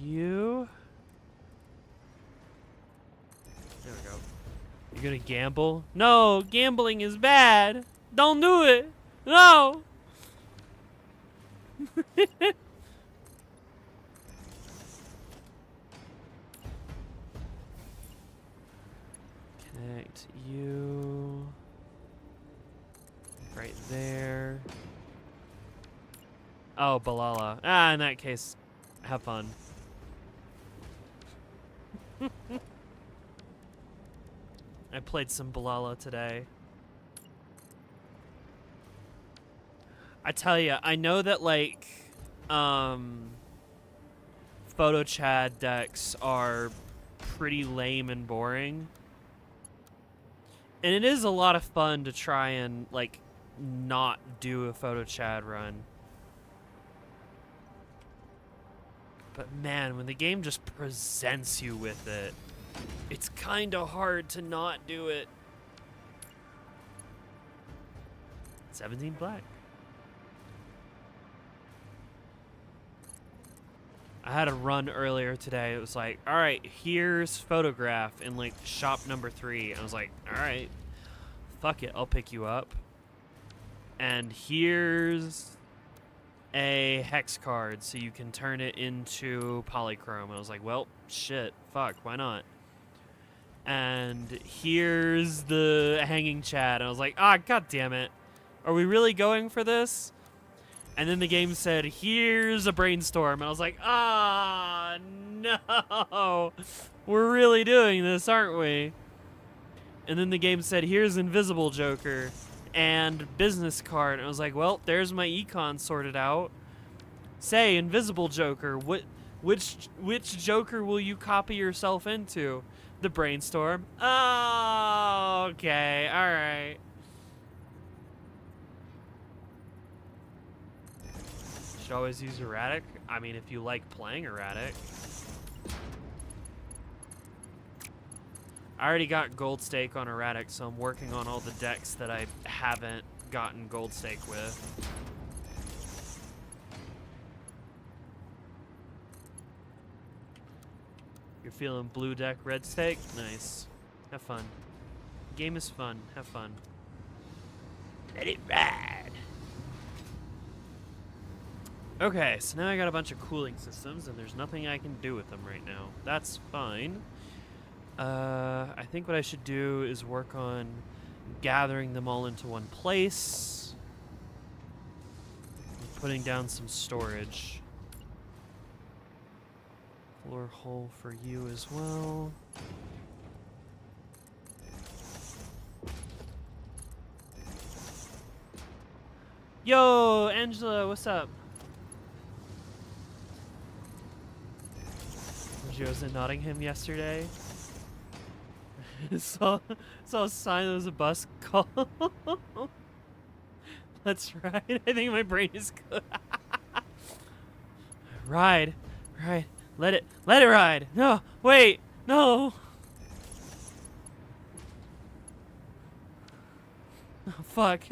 You? There we go. You're gonna gamble? No, gambling is bad. Don't do it. No. Connect you. Right there. Oh, Balala. Ah, in that case, have fun. I played some Balala today. I tell you, I know that like, PhotoChad decks are pretty lame and boring. And it is a lot of fun to try and like not do a PhotoChad run. But man, when the game just presents you with it, it's kind of hard to not do it. 17 black. I had a run earlier today. It was like, all right, here's photograph in like shop number 3. And I was like, all right, fuck it, I'll pick you up. And here's a hex card so you can turn it into polychrome. And I was like, well, shit, fuck, why not? And here's the hanging Chad. And I was like, ah, god damn it. Are we really going for this? And then the game said, here's a brainstorm. And I was like, ah, no. We're really doing this, aren't we? And then the game said, here's Invisible Joker and business card. And I was like, well, there's my econ sorted out. Say, Invisible Joker, which Joker will you copy yourself into? The brainstorm. Oh, okay, all right. Should always use erratic. I mean, if you like playing erratic. I already got gold stake on erratic, so I'm working on all the decks that I haven't gotten gold stake with. You're feeling blue deck, red stake? Nice. Have fun. Game is fun. Have fun. Let it ride. Okay, so now I got a bunch of cooling systems, and there's nothing I can do with them right now. That's fine. I think what I should do is work on gathering them all into one place. And putting down some storage. Floor hole for you as well. Yo, Angela, what's up? I was in Nottingham yesterday. saw a sign that was a bus call. Let's ride. I think my brain is good. Ride. Let it ride. No, wait, no. Oh, fuck.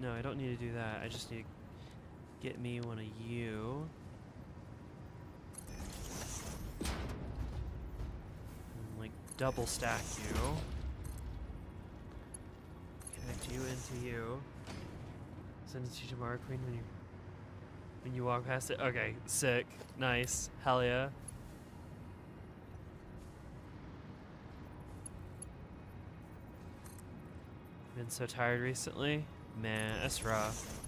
No, I don't need to do that. I just need to get me one of you. double stack you. Connect you into you. Send it to you tomorrow, Queen, when you walk past it. Okay, sick. Nice. Hell yeah. Been so tired recently. Man, that's rough.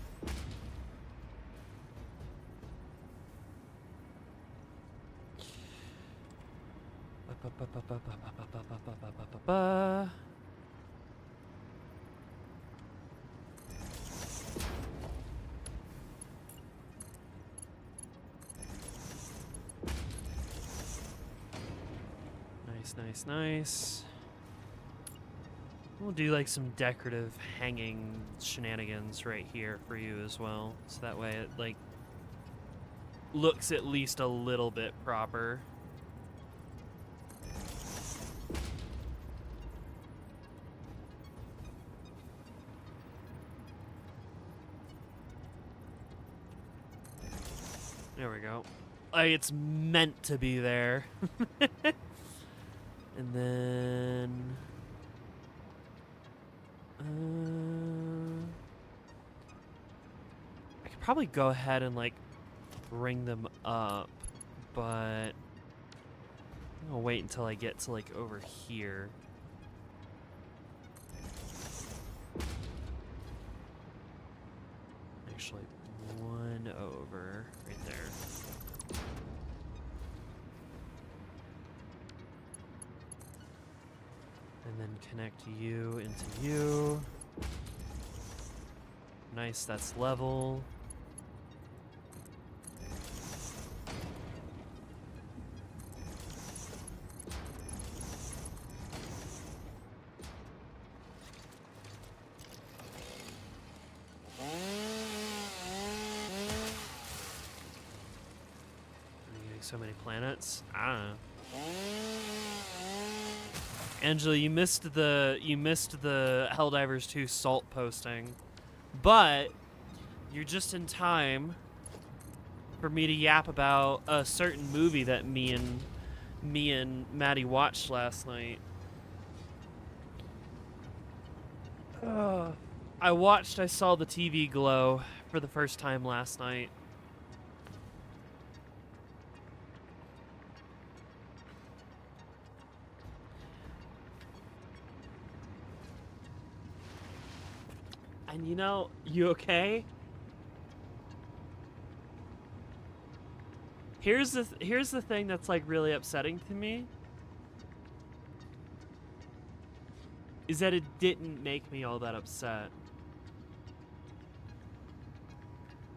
Nice, nice. We'll do like some decorative hanging shenanigans right here for you as well. So that way it like looks at least a little bit proper. There we go. Like it's meant to be there. And then I could probably go ahead and like bring them up, but I'm gonna wait until I get to like over here. Actually, one over right there. And then connect you into you. Nice, that's level. So many planets. I don't know. Angela, you missed the Helldivers 2 salt posting, but you're just in time for me to yap about a certain movie that me and Maddie watched last night. I saw the TV glow for the first time last night. And you know, you okay? Here's the thing that's like really upsetting to me. Is that it didn't make me all that upset.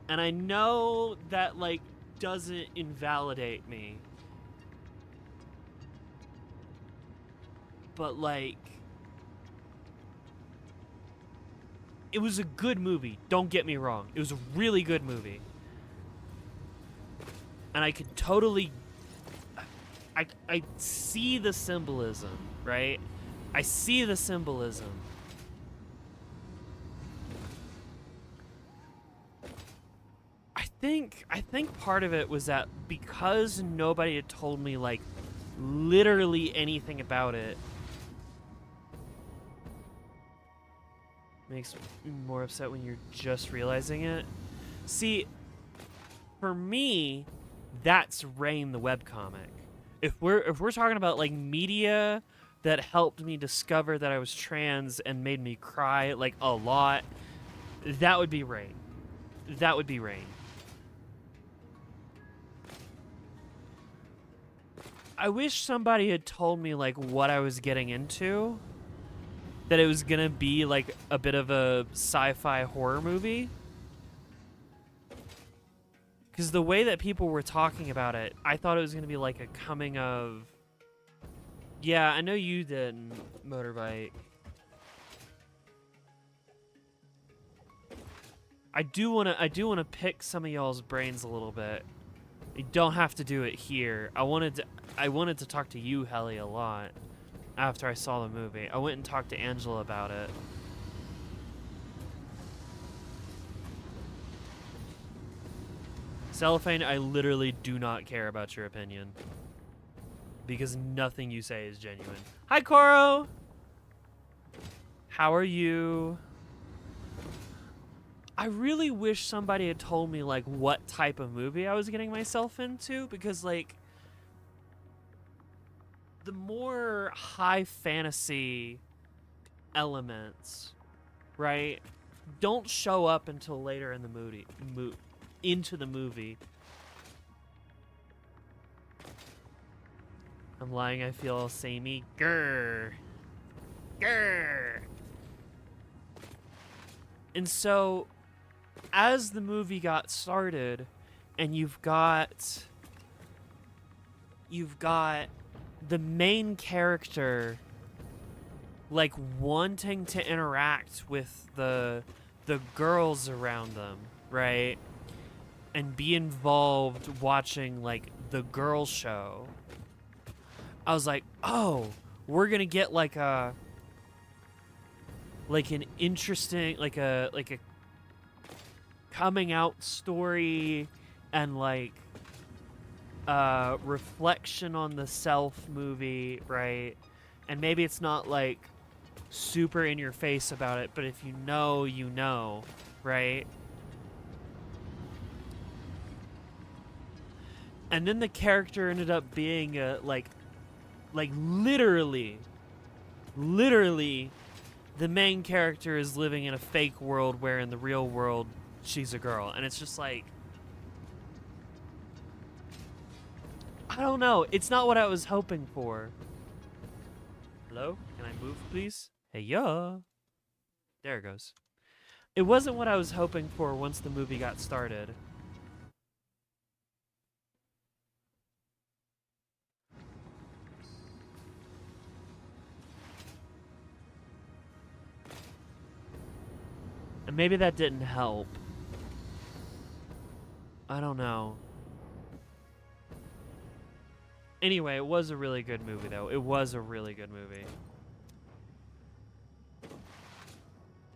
And I know that like doesn't invalidate me. But like it was a good movie, don't get me wrong. It was a really good movie. And I could totally... I see the symbolism, right? I see the symbolism. I think part of it was that because nobody had told me, like, literally anything about it, makes me more upset when you're just realizing it. See, for me, that's Rain the webcomic. If we're talking about like media that helped me discover that I was trans and made me cry like a lot, that would be Rain. That would be Rain. I wish somebody had told me like what I was getting into. That it was gonna be like a bit of a sci-fi horror movie. Because the way that people were talking about it, I thought it was gonna be like a coming of... Yeah, I know you did, Motorbike. I do wanna pick some of y'all's brains a little bit. You don't have to do it here. I wanted to talk to you, Helly, a lot. After I saw the movie, I went and talked to Angela about it. Cellophane, I literally do not care about your opinion. because nothing you say is genuine. Hi, Koro! How are you? I really wish somebody had told me, like, what type of movie I was getting myself into, because, like, the more high fantasy elements, right, don't show up until later in the into the movie. I'm lying, I feel all samey. Grr. Grr. And so, as the movie got started, and you've got the main character, like, wanting to interact with the girls around them, right? And be involved watching, like, the girl show. I was like, oh, we're gonna get like an interesting, like a coming out story, and like reflection on the self movie, right? And maybe it's not like super in your face about it, but if you know, you know, right? And then the character ended up being like literally the main character is living in a fake world where in the real world she's a girl, and it's just like, I don't know, it's not what I was hoping for. Hello? Can I move, please? Hey, yeah. There it goes. It wasn't what I was hoping for once the movie got started. And maybe that didn't help. I don't know. Anyway, it was a really good movie, though. It was a really good movie.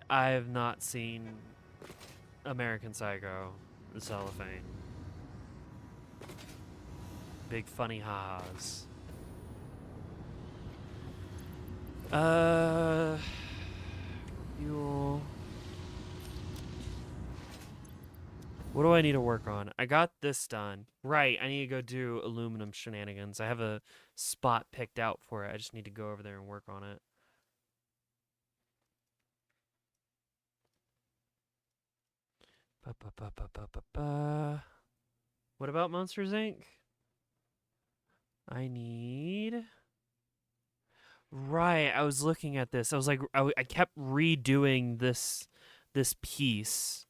I have not seen American Psycho, the Cellophane. Big funny ha-has. Fuel. What do I need to work on? I got this done. Right, I need to go do aluminum shenanigans. I have a spot picked out for it. I just need to go over there and work on it. Ba, ba, ba, ba, ba, ba, ba. What about Monsters, Inc.? I need... Right, I was looking at this. I was like, I kept redoing this piece.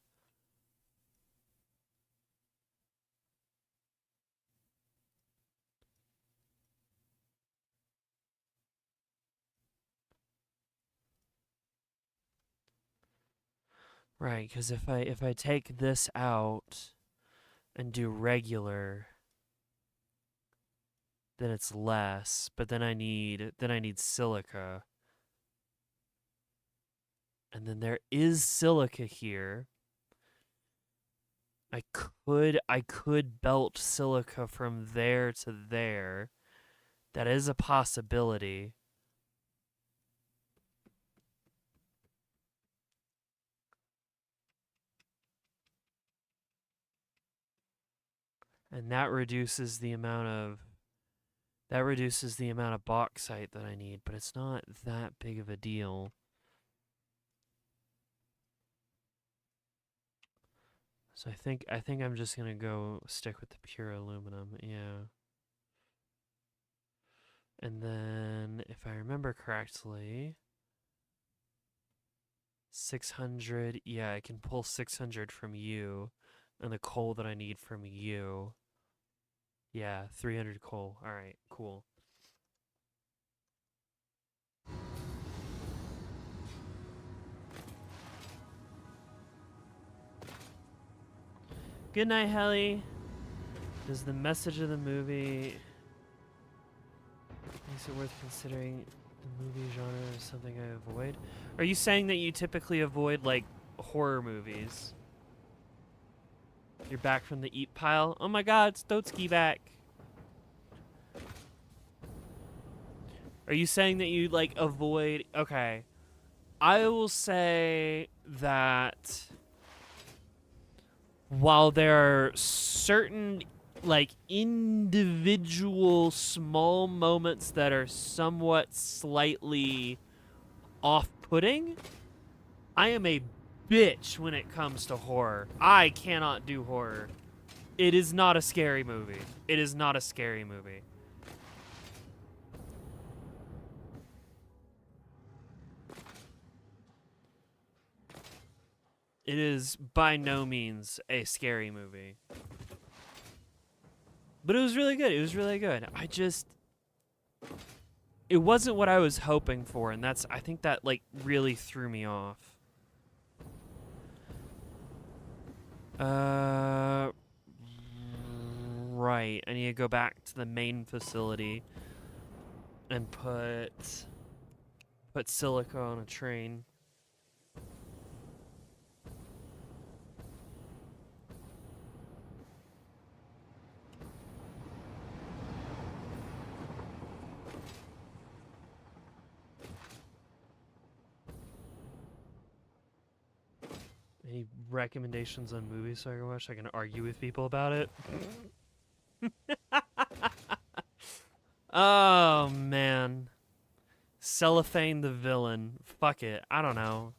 Right, because if I take this out and do regular, then it's less. But then I need silica. And then there is silica here. I could belt silica from there to there. That is a possibility. And that reduces the amount of bauxite that I need, but it's not that big of a deal. So I think I'm just gonna go stick with the pure aluminum, yeah. And then, if I remember correctly, 600, yeah, I can pull 600 from you, and the coal that I need from you. Yeah, 300 coal. All right, cool. Good night, Helly. Does the message of the movie makes it worth considering the movie genre is something I avoid? Are you saying that you typically avoid, like, horror movies? You're back from the eat pile? Oh my god, it's Dotski back. Are you saying that you like avoid? Okay, I will say that while there are certain like individual small moments that are somewhat slightly off-putting, I am a bitch when it comes to horror. I cannot do horror. It is not a scary movie. It is not a scary movie. It is by no means a scary movie. But it was really good. It was really good. It wasn't what I was hoping for, and I think that like really threw me off. Right. I need to go back to the main facility and put Silica on a train. Any recommendations on movies so I can watch? I can argue with people about it. Oh man. Cellophane the villain. Fuck it. I don't know.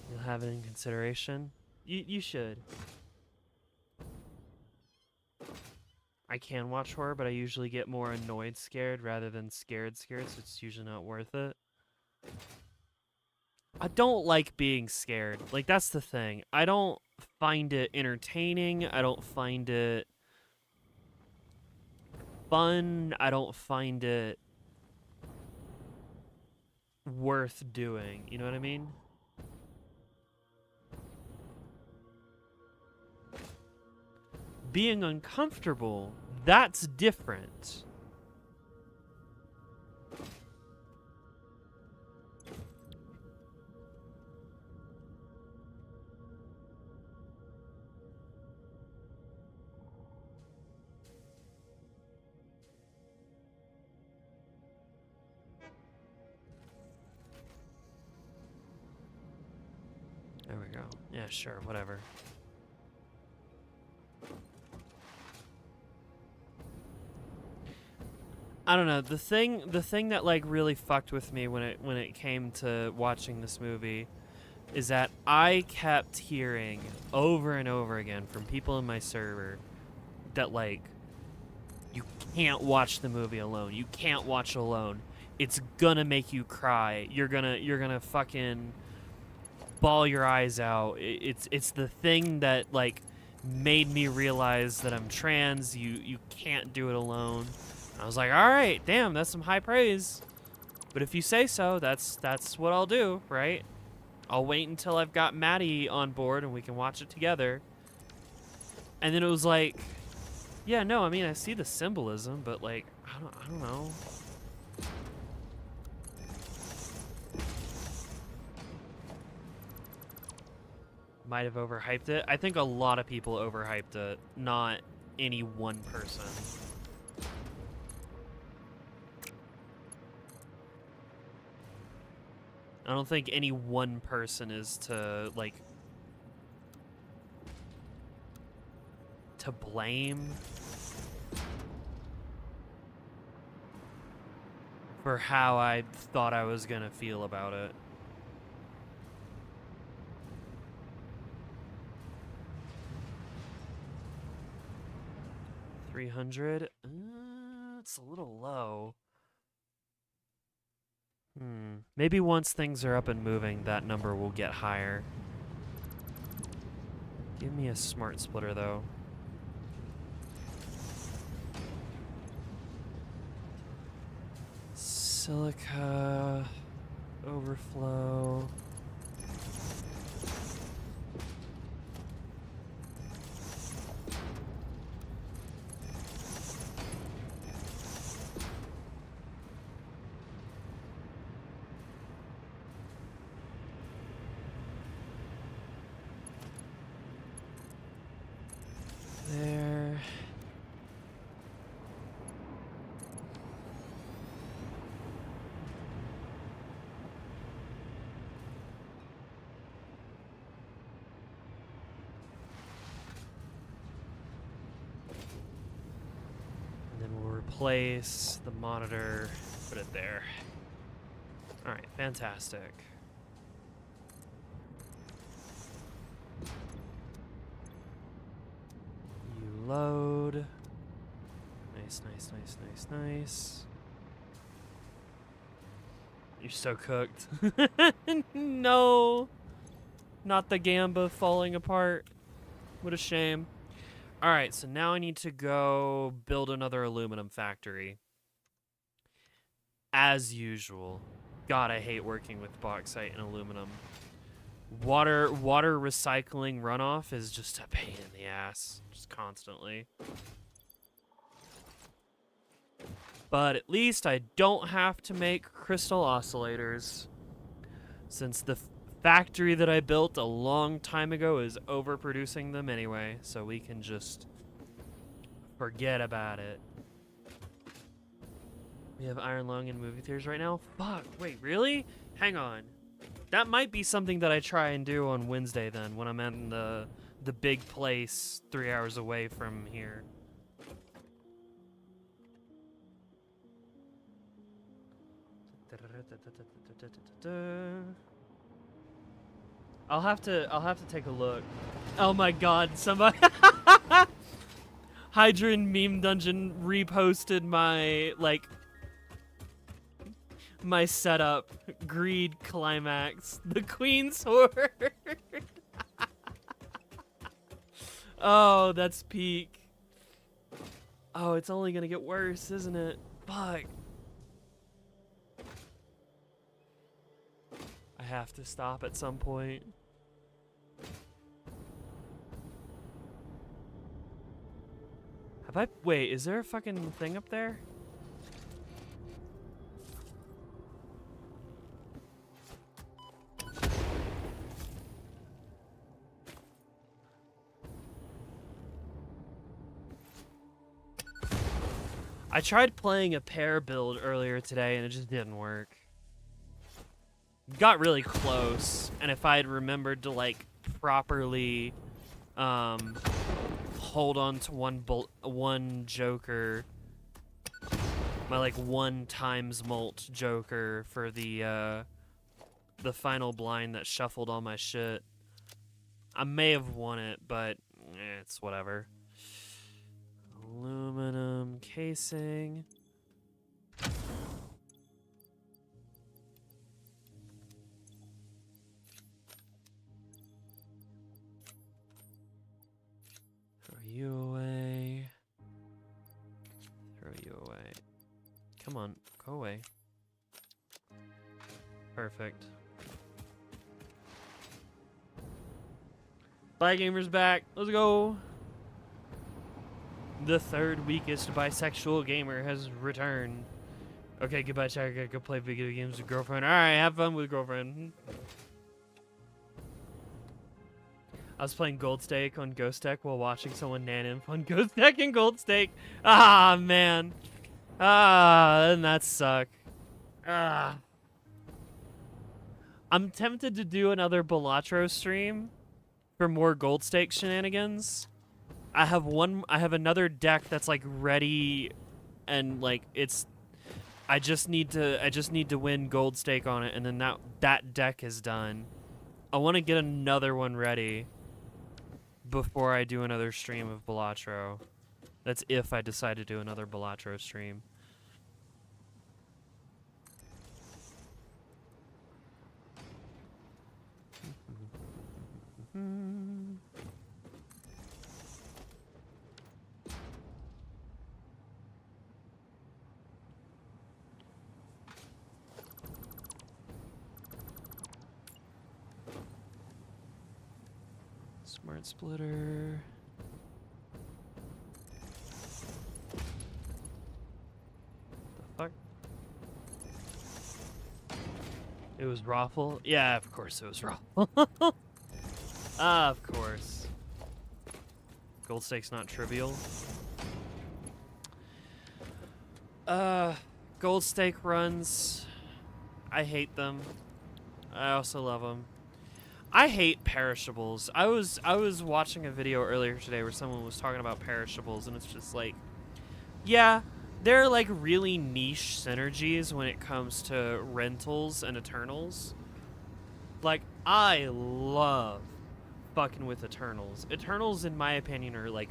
You'll have it in consideration. You should. I can watch horror, but I usually get more annoyed scared rather than scared, so it's usually not worth it. I don't like being scared. Like, that's the thing. I don't find it entertaining. I don't find it fun. I don't find it worth doing. You know what I mean? Being uncomfortable, that's different. There we go. Yeah, sure, whatever. I don't know. The thing that like really fucked with me when it came to watching this movie is that I kept hearing over and over again from people in my server that like you can't watch the movie alone. You can't watch it alone. It's gonna make you cry. You're gonna fucking bawl your eyes out. It's the thing that like made me realize that I'm trans. You can't do it alone. I was like, all right, damn, that's some high praise. But if you say so, that's what I'll do, right? I'll wait until I've got Maddie on board and we can watch it together. And then it was like, yeah, no, I mean, I see the symbolism, but like, I don't know. Might have overhyped it. I think a lot of people overhyped it, not any one person. I don't think any one person is to blame for how I thought I was gonna feel about it. $300? It's a little low. Maybe once things are up and moving, that number will get higher. Give me a smart splitter, though. Silica. Overflow. there. And then we'll replace the monitor, put it there. All right, fantastic. You load. Nice, nice, nice, nice, nice. You're so cooked. No, not the gamba falling apart. What a shame. All right, so now I need to go build another aluminum factory. As usual. God, I hate working with bauxite and aluminum. Water recycling runoff is just a pain in the ass, just constantly. But at least I don't have to make crystal oscillators, since the factory that I built a long time ago is overproducing them anyway, so we can just forget about it. We have Iron Lung in movie theaters right now? Fuck, wait, really? Hang on. That might be something that I try and do on Wednesday then, when I'm in the big place 3 hours away from here. I'll have to take a look. Oh my god, somebody Hydran Meme Dungeon reposted my my setup. Greed climax. The Queen's Sword. Oh, that's peak. Oh, it's only gonna get worse, isn't it? Fuck. I have to stop at some point. Wait, is there a fucking thing up there? I tried playing a pair build earlier today and it just didn't work. Got really close, and if I had remembered to like properly hold on to one joker, my like 1 times molt joker for the final blind that shuffled all my shit, I may have won it, but it's whatever. Aluminum casing. Throw you away. Throw you away. Come on, go away. Perfect. Bye, gamers back. Let's go. The third weakest bisexual gamer has returned. Okay, goodbye, Chad. I gotta go play video games with girlfriend. Alright, have fun with girlfriend. I was playing Gold Stake on Ghost Deck while watching someone nan-inf on Ghost Deck and Gold Stake. Ah, man. Ah, doesn't that suck? Ah. I'm tempted to do another Balatro stream for more Gold Stake shenanigans. I have another deck that's like ready, and like I just need to win Gold Stake on it, and then that deck is done. I want to get another one ready before I do another stream of Balatro. That's if I decide to do another Balatro stream. Smart splitter. The fuck? It was Raffle? Yeah, of course it was Raffle. Of course. Gold stake's not trivial. Gold stake runs. I hate them. I also love them. I hate perishables. I was watching a video earlier today where someone was talking about perishables, and it's just like, yeah, there are like really niche synergies when it comes to rentals and Eternals. Like, I love fucking with Eternals. Eternals, in my opinion, are like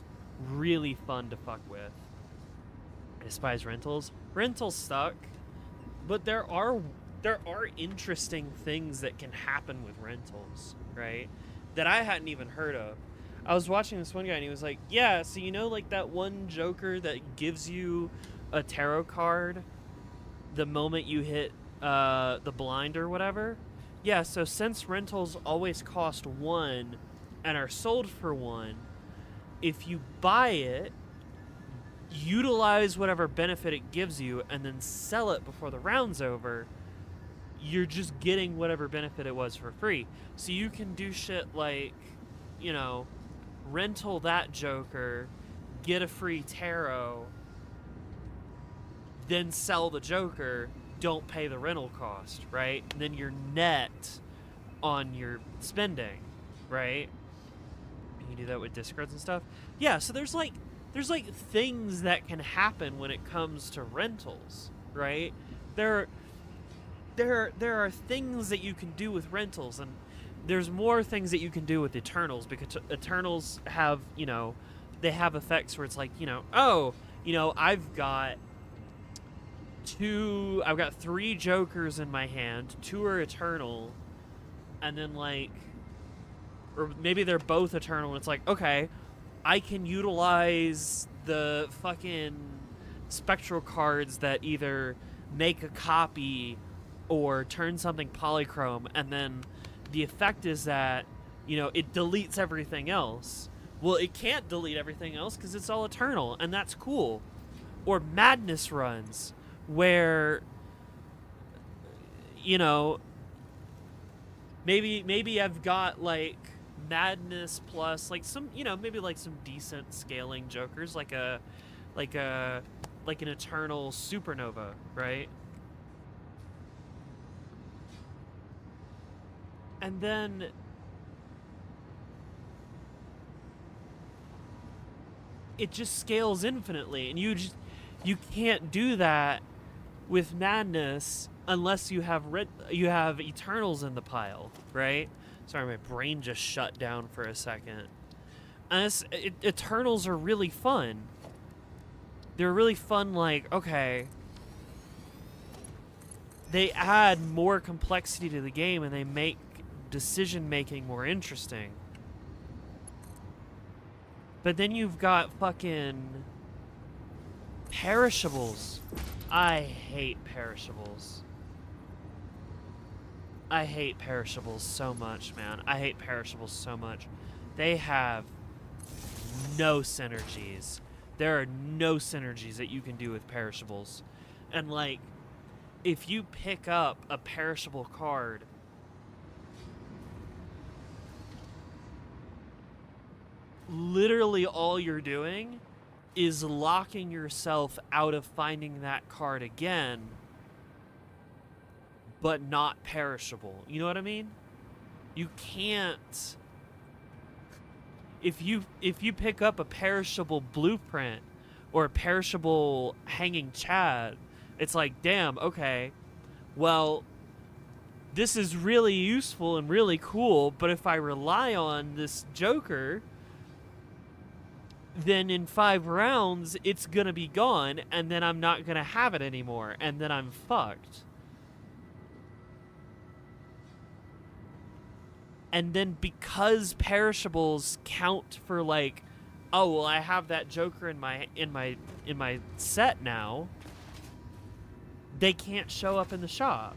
really fun to fuck with. I despise rentals. Rentals suck, but there are interesting things that can happen with rentals, right? That I hadn't even heard of. I was watching this one guy and he was like, yeah, so you know like that one Joker that gives you a tarot card the moment you hit the blind or whatever? Yeah, so since rentals always cost 1 and are sold for 1, if you buy it, utilize whatever benefit it gives you, and then sell it before the round's over, you're just getting whatever benefit it was for free. So you can do shit like, you know, rental that Joker, get a free tarot, then sell the Joker, don't pay the rental cost, right? And then you're net on your spending, right? You do that with discards and stuff. Yeah, so there's like things that can happen when it comes to rentals, right? There are things that you can do with rentals, and there's more things that you can do with Eternals, because Eternals have, you know, they have effects where it's like, you know, oh, you know, I've got 3 Jokers in my hand, 2 are Eternal, and then like, or maybe they're both Eternal, and it's like, okay, I can utilize the fucking spectral cards that either make a copy or turn something polychrome, and then the effect is that, you know, it deletes everything else. Well, it can't delete everything else because it's all Eternal, and that's cool. Or madness runs, where, you know, maybe I've got like madness plus like some, you know, maybe like some decent scaling Jokers, like an Eternal Supernova, right? And then it just scales infinitely, and you can't do that with madness unless you have Eternals in the pile, right? Sorry, my brain just shut down for a second. And Eternals are really fun. They're really fun, like, okay, they add more complexity to the game and they make decision making more interesting. But then you've got fucking perishables. I hate perishables. I hate perishables so much, man. I hate perishables so much. They have no synergies. There are no synergies that you can do with perishables. And like, if you pick up a perishable card, literally all you're doing is locking yourself out of finding that card again, but not perishable. You know what I mean? You can't. If you pick up a perishable blueprint or a perishable hanging Chad, it's like, damn, okay, well, this is really useful and really cool, but if I rely on this Joker, then in 5 rounds, it's gonna be gone, and then I'm not gonna have it anymore, and then I'm fucked. And then because perishables count for like, oh well, I have that Joker in my set now, they can't show up in the shop.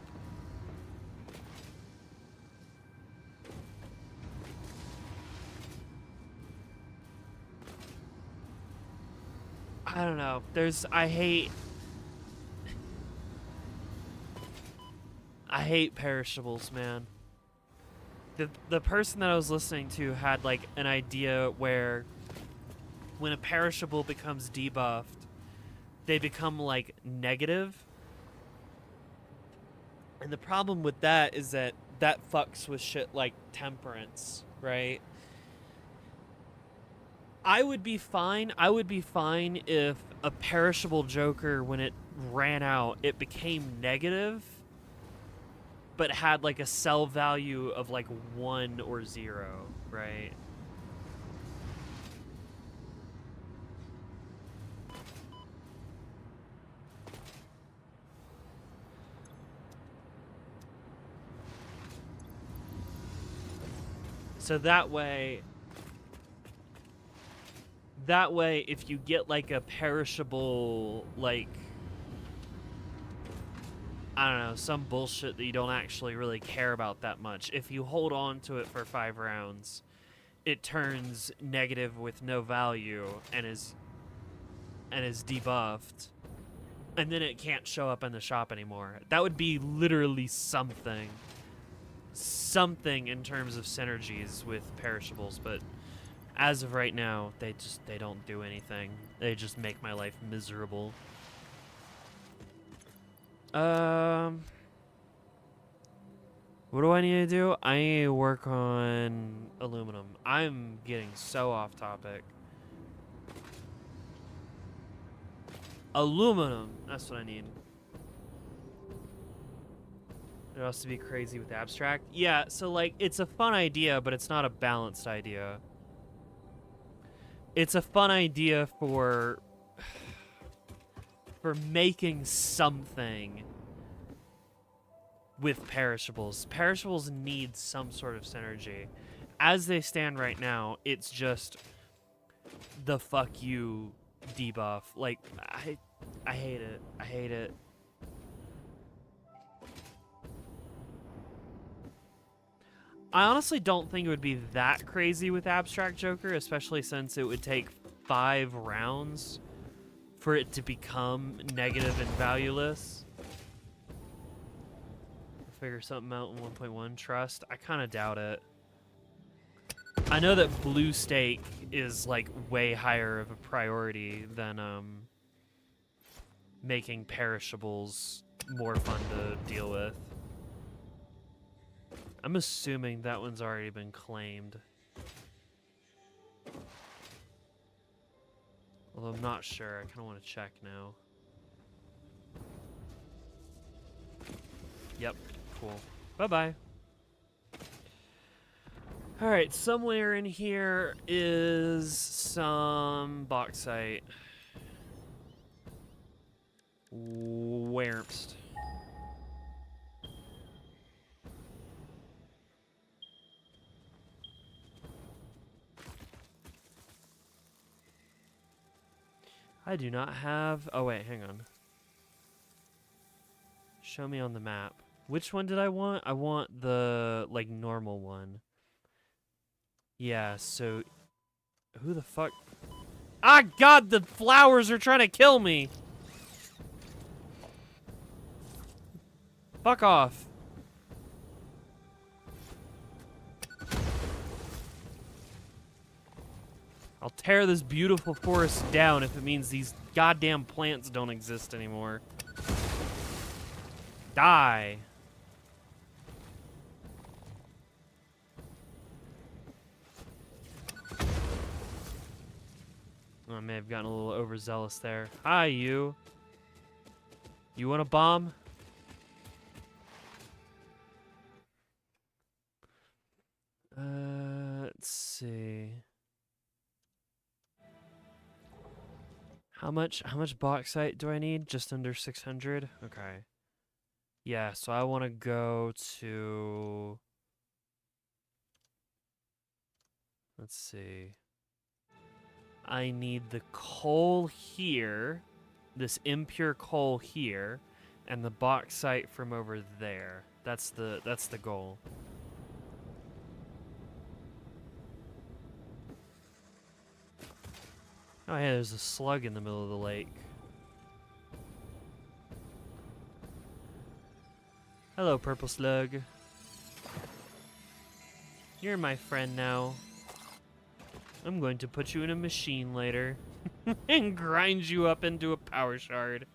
I don't know. I hate perishables, man. The person that I was listening to had like an idea where when a perishable becomes debuffed, they become like negative. And the problem with that is that fucks with shit like temperance, right? I would be fine if a perishable Joker, when it ran out, it became negative, but had like a sell value of like 1 or 0, right? So that way, if you get like a perishable, like, I don't know, some bullshit that you don't actually really care about that much, if you hold on to it for 5 rounds, it turns negative with no value and is debuffed, and then it can't show up in the shop anymore. That would be literally something in terms of synergies with perishables, but as of right now, they don't do anything. They just make my life miserable. What do I need to do? I need to work on aluminum. I'm getting so off topic. Aluminum, that's what I need. It has to be crazy with abstract. Yeah, so like, it's a fun idea, but it's not a balanced idea. It's a fun idea for making something with perishables. Perishables need some sort of synergy. As they stand right now, it's just the fuck you debuff. Like, I hate it. I hate it. I honestly don't think it would be that crazy with Abstract Joker, especially since it would take 5 rounds for it to become negative and valueless. Figure something out in 1.1. Trust? I kind of doubt it. I know that Blue Stake is like way higher of a priority than making perishables more fun to deal with. I'm assuming that one's already been claimed. Although I'm not sure. I kind of want to check now. Yep. Cool. Bye-bye. Alright, somewhere in here is some bauxite. Whermst. I do not have... Oh, wait, hang on. Show me on the map. Which one did I want? I want the, like, normal one. Yeah, so... Who the fuck... Ah, God, the flowers are trying to kill me! Fuck off. I'll tear this beautiful forest down if it means these goddamn plants don't exist anymore. Die. Oh, I may have gotten a little overzealous there. Hi, you. You want a bomb? Let's see. How much bauxite do I need? Just under 600? Okay. Yeah, so I want to go to... Let's see. I need the coal here, this impure coal here, and the bauxite from over there. That's the goal. Oh yeah, there's a slug in the middle of the lake. Hello, purple slug. You're my friend now. I'm going to put you in a machine later and grind you up into a power shard.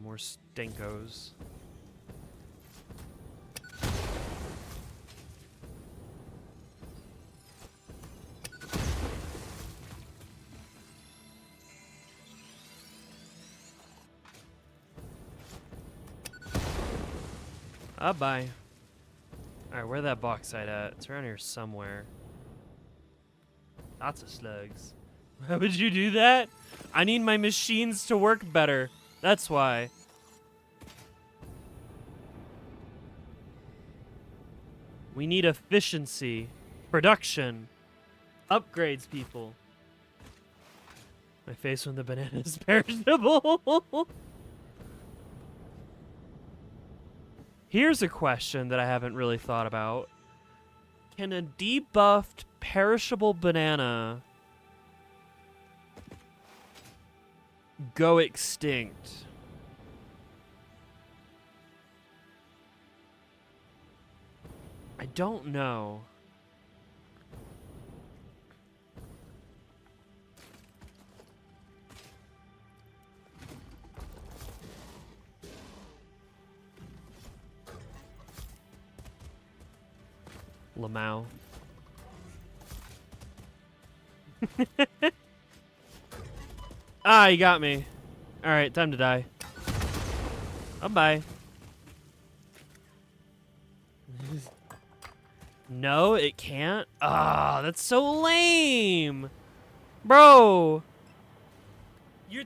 More stinkos. Bye. Alright, where that bauxite at? It's around here somewhere. Lots of slugs. Why would you do that? I need my machines to work better. That's why. We need efficiency. Production. Upgrades, people. My face when the banana is perishable. Here's a question that I haven't really thought about. Can a debuffed perishable banana go extinct? I don't know. Lamau. Ah, you got me. Alright, time to die. Bye-bye. No, it can't? Ah, that's so lame! Bro! You're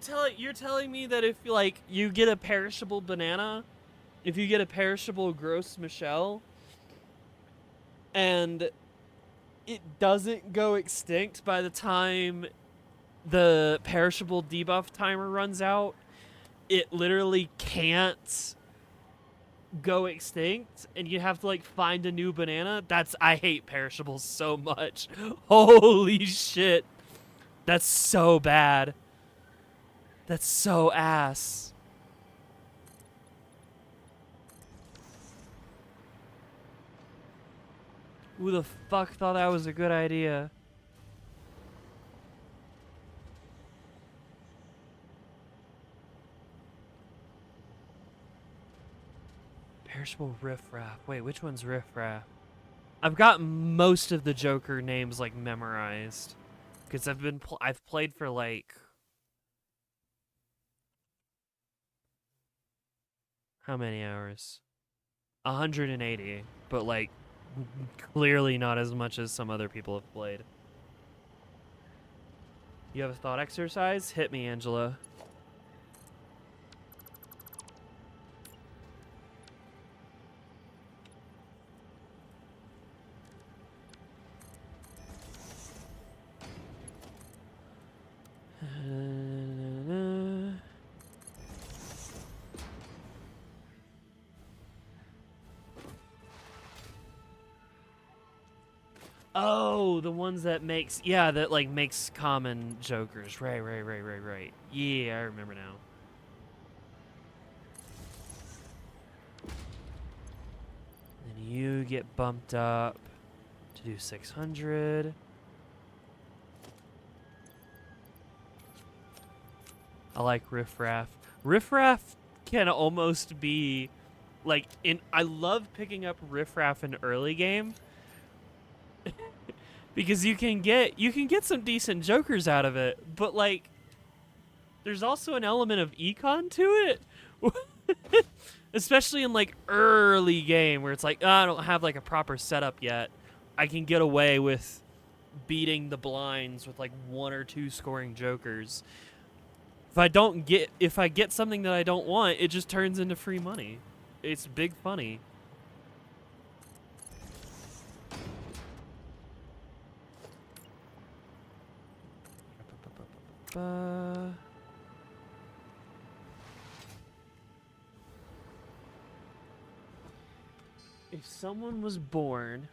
telling me that if, like, you get a perishable banana, if you get a perishable Gros Michel, and it doesn't go extinct by the time the perishable debuff timer runs out, it literally can't go extinct, and you have to, like, find a new banana? I hate perishables so much. Holy shit. That's so bad. That's so ass. Who the fuck thought that was a good idea? Perishable riffraff. Wait, which one's riffraff? I've got most of the Joker names, like, memorized, because I've played for, like, how many hours? 180, but, like, clearly not as much as some other people have played. You have a thought exercise? Hit me, Angela. Oh, the ones that makes, yeah, that, like, makes common Jokers. Right. Yeah, I remember now. Then you get bumped up to do 600. I like Riffraff. Riffraff can almost be, like, I love picking up Riffraff in early game. Because you can get some decent Jokers out of it, but, like, there's also an element of econ to it. Especially in, like, early game where it's like, oh, I don't have, like, a proper setup yet. I can get away with beating the blinds with, like, 1 or 2 scoring Jokers. If I get something that I don't want, it just turns into free money. It's big funny. If someone was born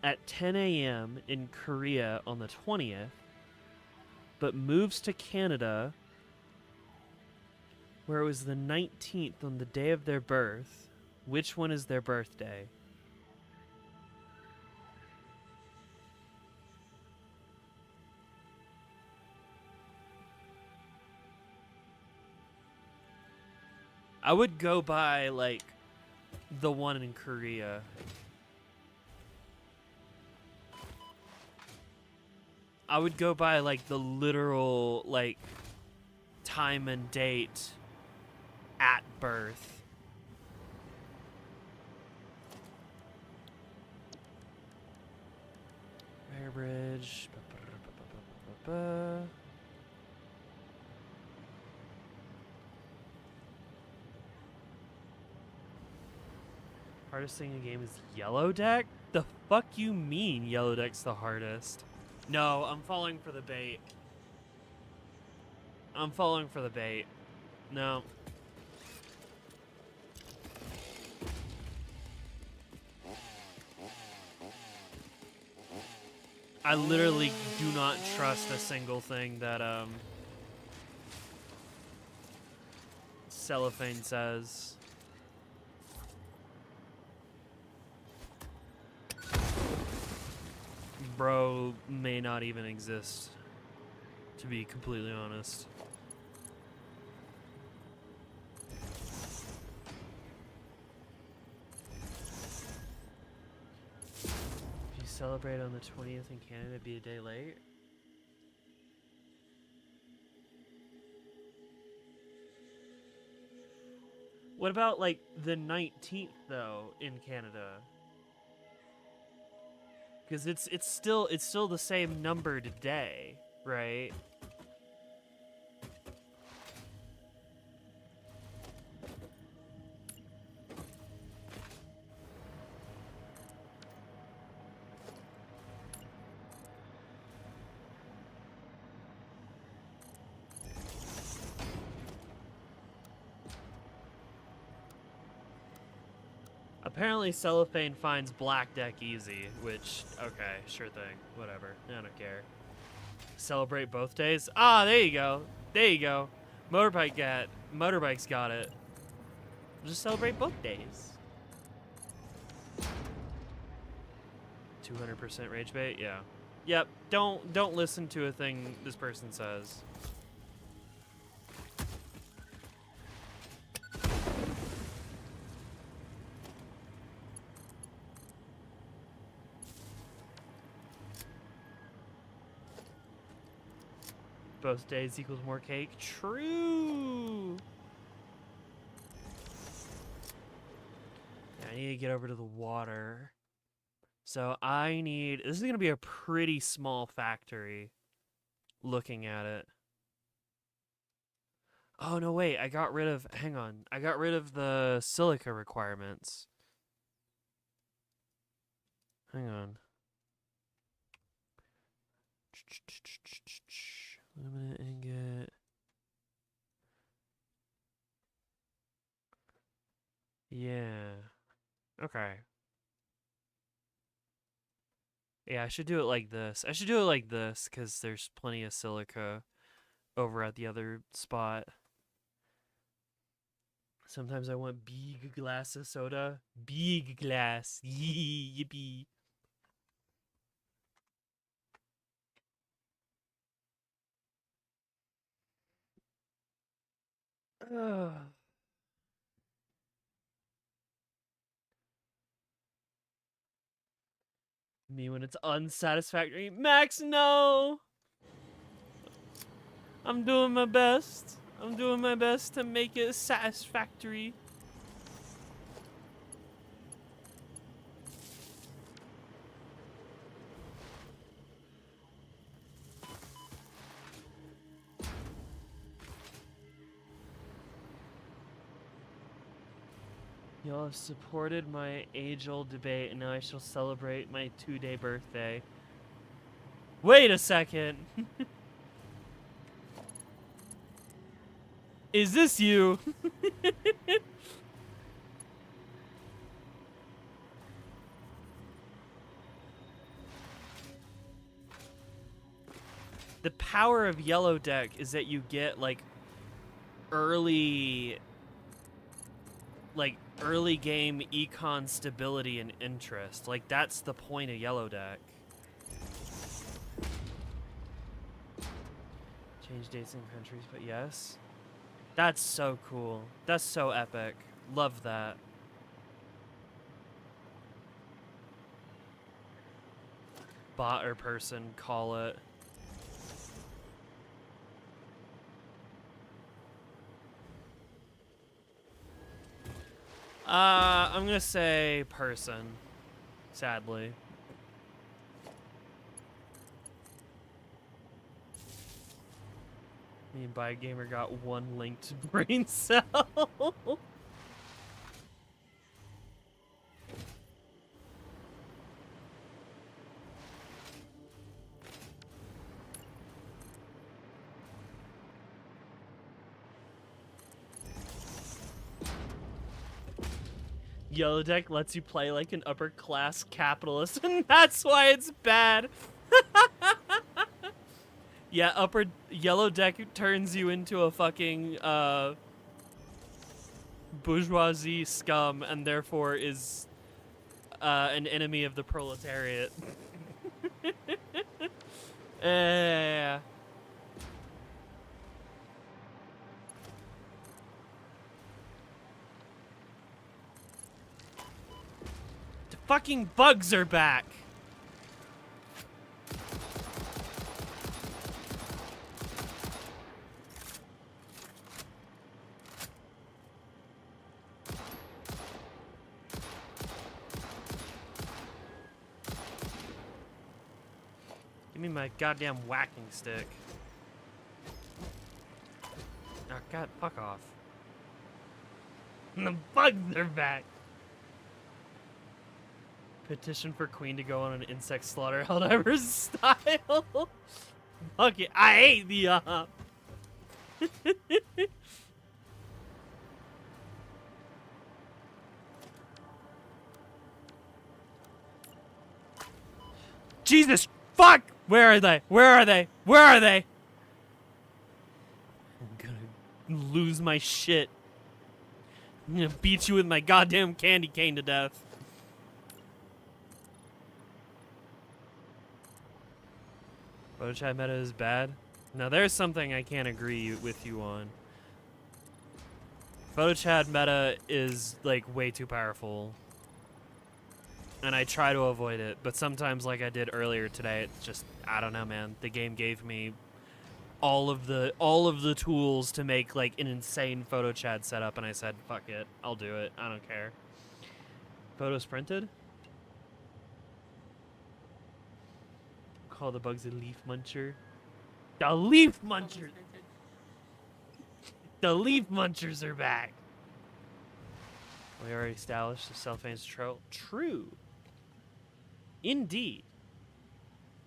at 10 a.m. in Korea on the 20th, but moves to Canada where it was the 19th on the day of their birth, which one is their birthday? I would go by like the one in Korea. I would go by like the literal like time and date at birth. Bear Bridge. Hardest thing in the game is Yellow Deck? The fuck you mean Yellow Deck's the hardest? No, I'm falling for the bait. I'm falling for the bait. No. I literally do not trust a single thing that Cellophane says. Bro may not even exist, to be completely honest. If you celebrate on the 20th in Canada, be a day late. What about like the 19th though in Canada? Because it's still the same numbered day, right? Apparently Cellophane finds Black Deck easy, which, okay, sure thing, whatever, I don't care. Celebrate both days? Ah, there you go, there you go. Motorbike's got it. Just celebrate both days. 200% rage bait, yeah. Yep, don't listen to a thing this person says. Both days equals more cake. True. Yeah, I need to get over to the water. So I need... This is going to be a pretty small factory. Looking at it. Oh, no, wait. I got rid of... Hang on. I got rid of the silica requirements. Hang on. Luminant ingot. Yeah. Okay. Yeah, I should do it like this. I should do it like this because there's plenty of silica over at the other spot. Sometimes I want big glass of soda. Big glass. Yippee. Ugh. Me when it's unsatisfactory. Max, no! I'm doing my best. I'm doing my best to make it satisfactory. Y'all have supported my age-old debate, and now I shall celebrate my 2-day birthday. Wait a second! Is this you? The power of Yellow Deck is that you get, like, early game econ stability and interest. Like, that's the point of Yellow Deck. Change dates and countries, but yes. That's so cool. That's so epic. Love that. Bot or person, call it. I'm gonna say person, sadly. Me and BioGamer got one linked brain cell. Yellow Deck lets you play like an upper class capitalist, and that's why it's bad. Yeah, Yellow Deck turns you into a fucking bourgeoisie scum, and therefore is an enemy of the proletariat. Yeah. The fucking bugs are back. Give me my goddamn whacking stick. Oh, God, fuck off. And the bugs are back. Petition for Queen to go on an insect slaughter Helldivers style. Fuck it, I hate the Jesus fuck! Where are they? Where are they? Where are they? I'm gonna lose my shit. I'm gonna beat you with my goddamn candy cane to death. PhotoChat meta is bad. Now there's something I can't agree with you on. PhotoChat meta is like way too powerful. And I try to avoid it, but sometimes like I did earlier today, it's just I don't know, man. The game gave me all of the tools to make like an insane PhotoChat setup, and I said, fuck it, I'll do it. I don't care. Photos printed? Call the bugs a leaf muncher. The leaf munchers! The leaf munchers are back! We already established the self-aims true. Indeed.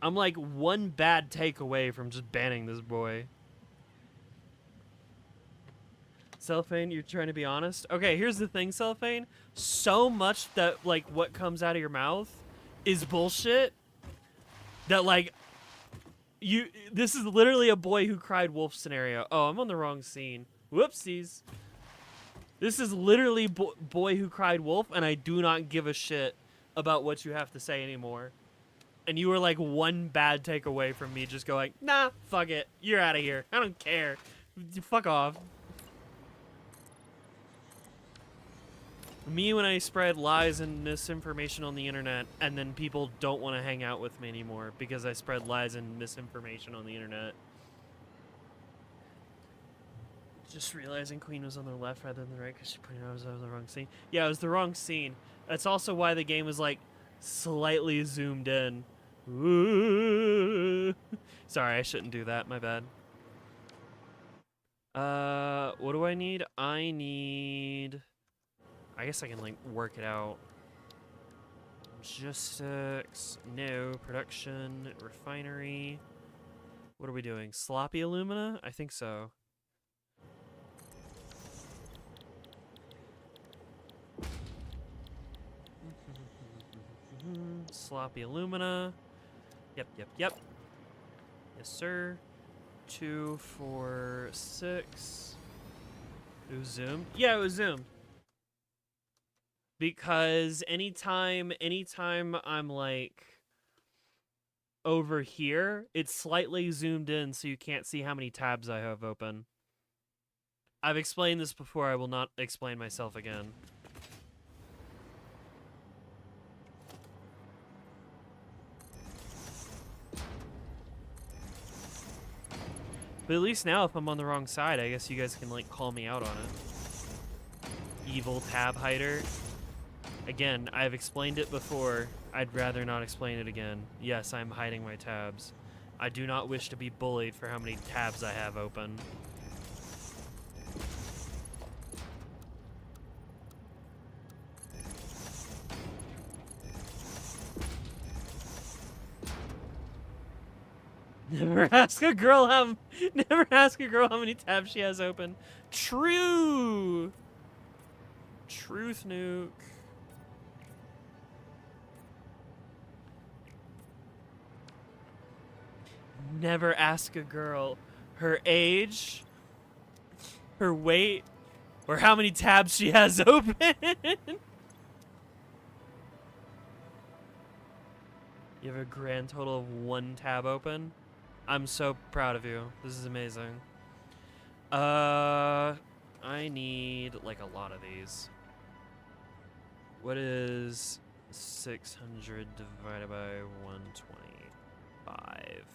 I'm like one bad take away from just banning this boy. Cellophane, you're trying to be honest? Okay, here's the thing, Cellophane. So much that, like, what comes out of your mouth is bullshit that, like, this is literally a boy who cried wolf scenario. Oh, I'm on the wrong scene. Whoopsies. This is literally boy who cried wolf, and I do not give a shit about what you have to say anymore. And you were like one bad take away from me just going, nah, fuck it. You're out of here. I don't care. Fuck off. Me when I spread lies and misinformation on the internet, and then people don't want to hang out with me anymore because I spread lies and misinformation on the internet. Just realizing Queen was on the left rather than the right because she pointed out I was on the wrong scene. Yeah, it was the wrong scene. That's also why the game was like slightly zoomed in. Ooh. Sorry, I shouldn't do that. My bad. What do I need? I guess I can like work it out. Logistics, no. Production, refinery. What are we doing? Sloppy alumina? I think so. Sloppy alumina. Yep. Yes, sir. 2, 4, 6. It was zoomed? Yeah, it was zoomed. Because anytime I'm like over here, it's slightly zoomed in so you can't see how many tabs I have open. I've explained this before. I will not explain myself again. But at least now, if I'm on the wrong side, I guess you guys can, like, call me out on it. Evil tab hider. Again, I've explained it before. I'd rather not explain it again. Yes, I'm hiding my tabs. I do not wish to be bullied for how many tabs I have open. Never ask a girl how many tabs she has open. True. Truth nuke. Never ask a girl her age, her weight, or how many tabs she has open. You have a grand total of 1 tab open. I'm so proud of you. This is amazing. I need like a lot of these. What is 600 divided by 125?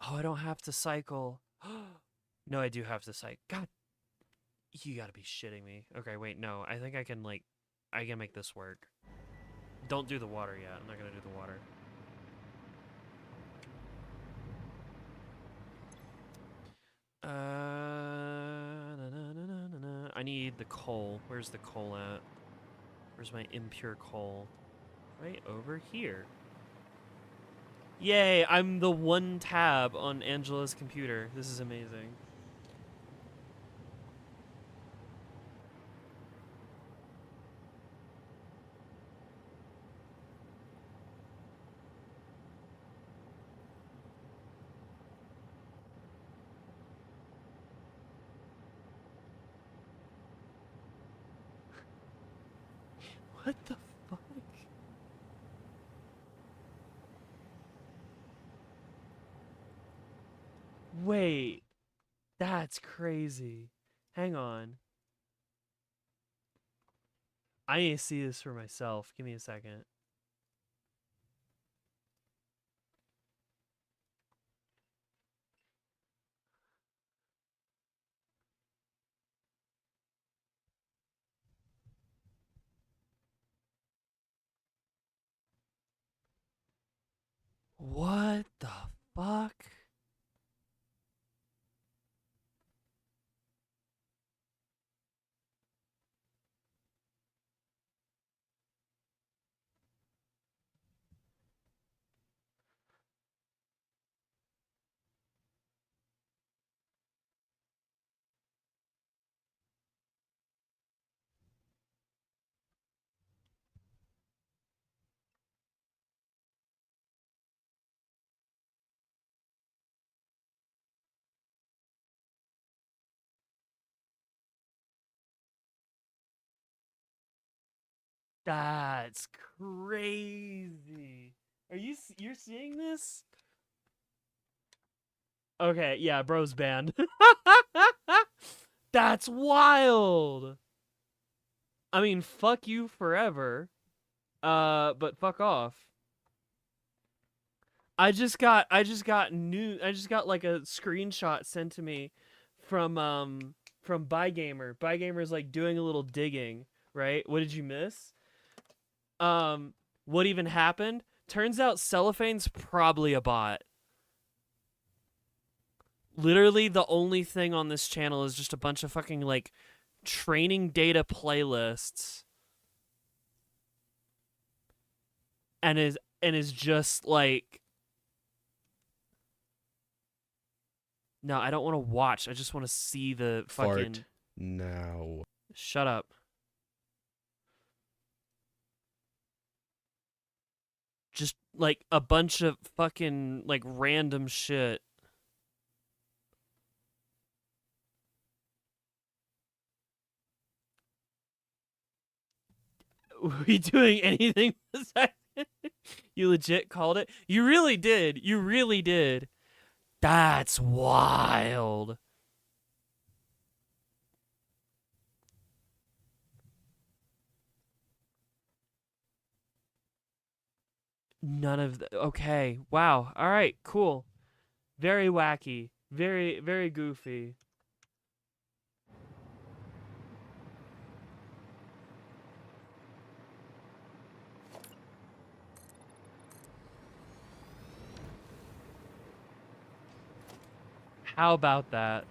Oh, I don't have to cycle. No, I do have to cycle. God, you gotta be shitting me. Okay, wait, no. I think I can, like, I can make this work. Don't do the water yet. I'm not gonna do the water. I need the coal. Where's the coal at? Where's my impure coal? Right over here. Yay, I'm the 1 tab on Angela's computer. This is amazing. What the fuck? Wait. That's crazy. Hang on. I need to see this for myself. Give me a second. What the fuck? That's crazy. You're seeing this? Okay, yeah, bro's banned. That's wild. I mean, fuck you forever. But fuck off. I just got like a screenshot sent to me from Bygamer. Bygamer's like doing a little digging, right? What did you miss? What even happened? Turns out Cellophane's probably a bot. Literally the only thing on this channel is just a bunch of fucking like training data playlists. And is just like, no, I don't want to watch. I just want to see the fucking Fart now. Shut up. Just like a bunch of fucking like random shit. Were we doing anything besides? You legit called it? You really did. You really did. That's wild. None of the. Okay. Wow. All right. Cool. Very wacky. Very, very goofy. How about that?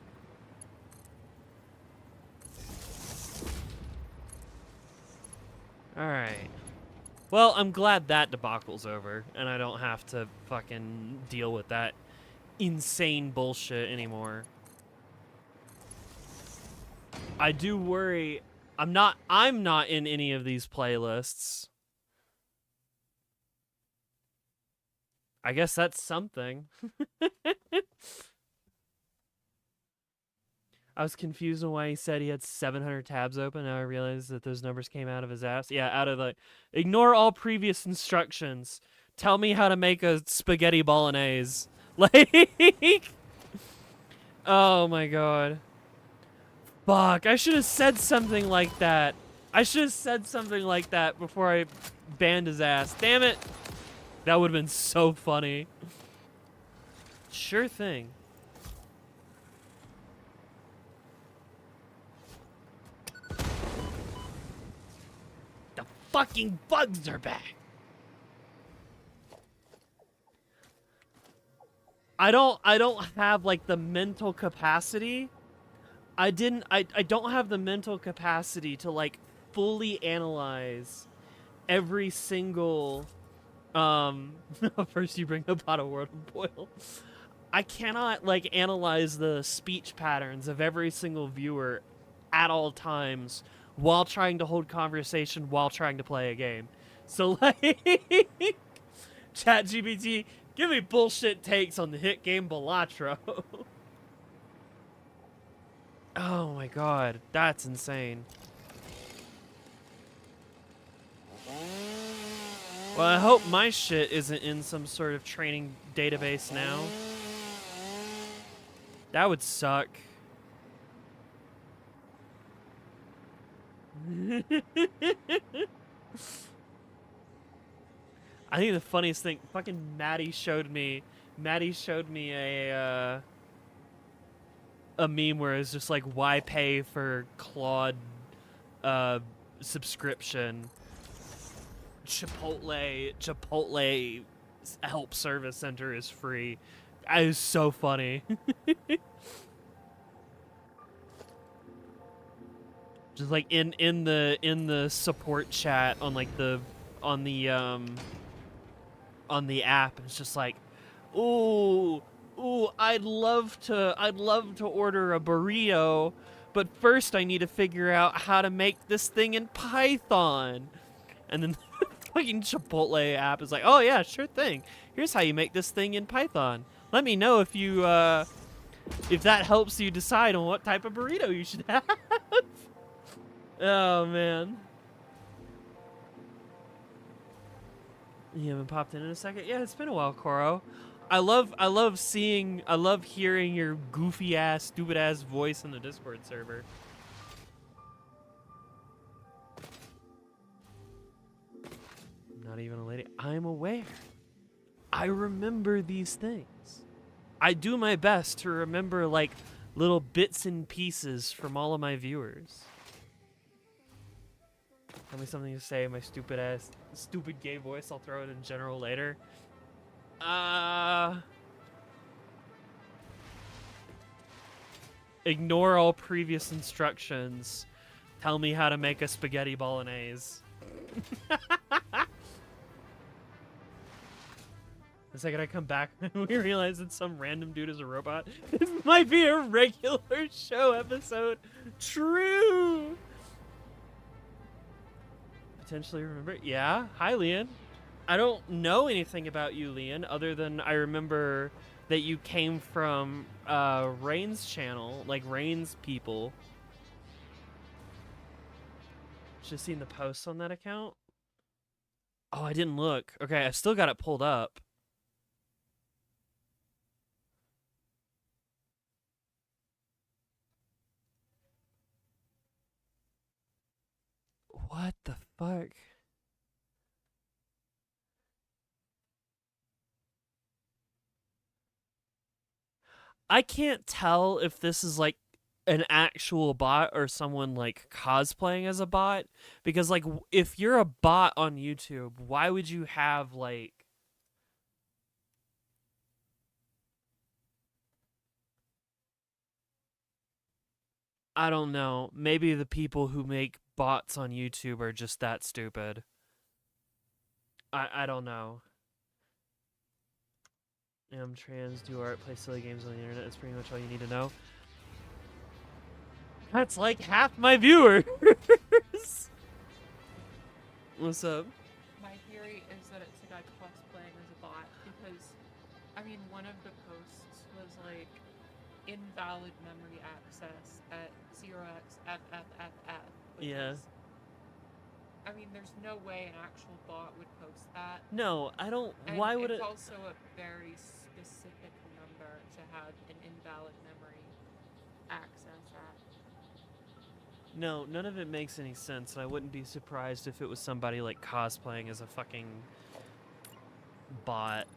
All right. Well, I'm glad that debacle's over, and I don't have to fucking deal with that insane bullshit anymore. I do worry. I'm not in any of these playlists. I guess that's something. I was confused on why he said he had 700 tabs open. Now I realize that those numbers came out of his ass. Yeah, out of the... Ignore all previous instructions. Tell me how to make a spaghetti bolognese. Like... Oh my god. Fuck, I should have said something like that. I should have said something like that before I banned his ass. Damn it. That would have been so funny. Sure thing. The fucking bugs are back. I don't have like the mental capacity. I don't have the mental capacity to like fully analyze every single first you bring up Out of World of Boil. I cannot like analyze the speech patterns of every single viewer at all times while trying to hold conversation while trying to play a game. So like ChatGPT, give me bullshit takes on the hit game Balatro. Oh my god, that's insane. Well, I hope my shit isn't in some sort of training database now. That would suck. I think the funniest thing, fucking Maddie showed me a meme where it's just like, why pay for Claude subscription? Chipotle help service center is free. That is so funny. Just like in the support chat on like on the app, it's just like, ooh, I'd love to order a burrito, but first I need to figure out how to make this thing in Python. And then the fucking Chipotle app is like, oh yeah, sure thing. Here's how you make this thing in Python. Let me know if you if that helps you decide on what type of burrito you should have. Oh man. You haven't popped in a second? Yeah, it's been a while, Koro. I love hearing your goofy ass, stupid ass voice in the Discord server. Not even a lady. I'm aware. I remember these things. I do my best to remember like little bits and pieces from all of my viewers. Tell me something to say, my stupid gay voice. I'll throw it in general later. Ignore all previous instructions. Tell me how to make a spaghetti bolognese. The second I come back, we realize that some random dude is a robot. This might be a regular show episode. True. Potentially remember. Yeah. Hi, Leon. I don't know anything about you, Leon, other than I remember that you came from Rain's channel, like Rain's people. Just seen the posts on that account. Oh, I didn't look. Okay, I still got it pulled up. What the fuck? I can't tell if this is like an actual bot or someone like cosplaying as a bot, because like if you're a bot on YouTube, why would you have like, I don't know, maybe the people who make bots on YouTube are just that stupid. I don't know. Am trans, do art, play silly games on the internet. That's pretty much all you need to know. That's like half my viewers. What's up? My theory is that it's a guy cosplaying as a bot because, I mean, one of the posts was like invalid memory access at 0xFFFF. Yeah. I mean, there's no way an actual bot would post that. No, I don't. And why would it's it? also a very specific number to have an invalid memory access at. No, none of it makes any sense, and I wouldn't be surprised if it was somebody like cosplaying as a fucking bot.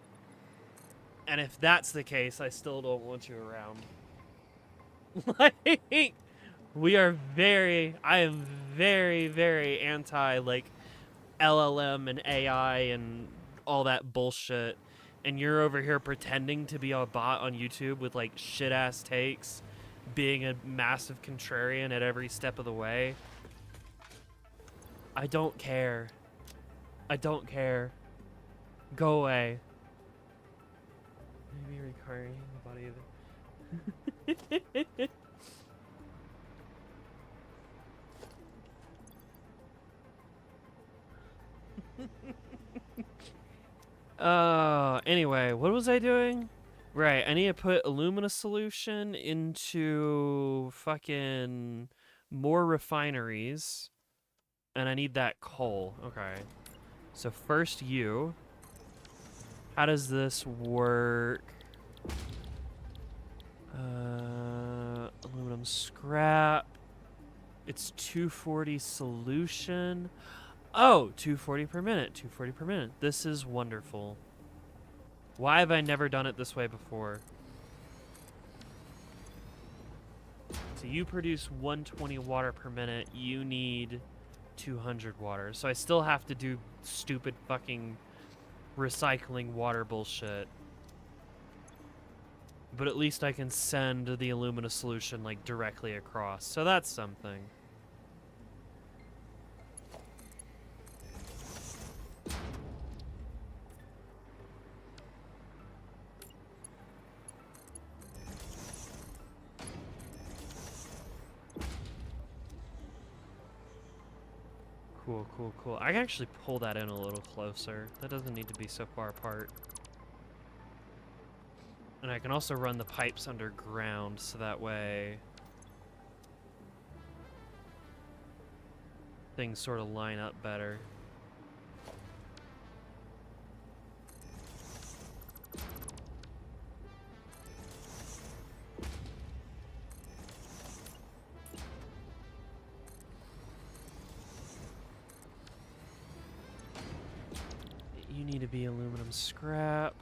And if that's the case, I still don't want you around. Like, I am very, very anti like LLM and AI and all that bullshit. And you're over here pretending to be a bot on YouTube with like shit ass takes, being a massive contrarian at every step of the way. I don't care. I don't care. Go away. Maybe recurring the body of it. Anyway, what was I doing? Right, I need to put alumina solution into fucking more refineries. And I need that coal. Okay. So first you. How does this work? Aluminum scrap. It's 240 solution. Oh, 240 per minute. 240 per minute. This is wonderful. Why have I never done it this way before? So you produce 120 water per minute. You need 200 water. So I still have to do stupid fucking recycling water bullshit. But at least I can send the alumina solution like directly across. So that's something. Cool, cool, cool. I can actually pull that in a little closer. That doesn't need to be so far apart. And I can also run the pipes underground, so that way things sort of line up better. You need to be aluminum scrap.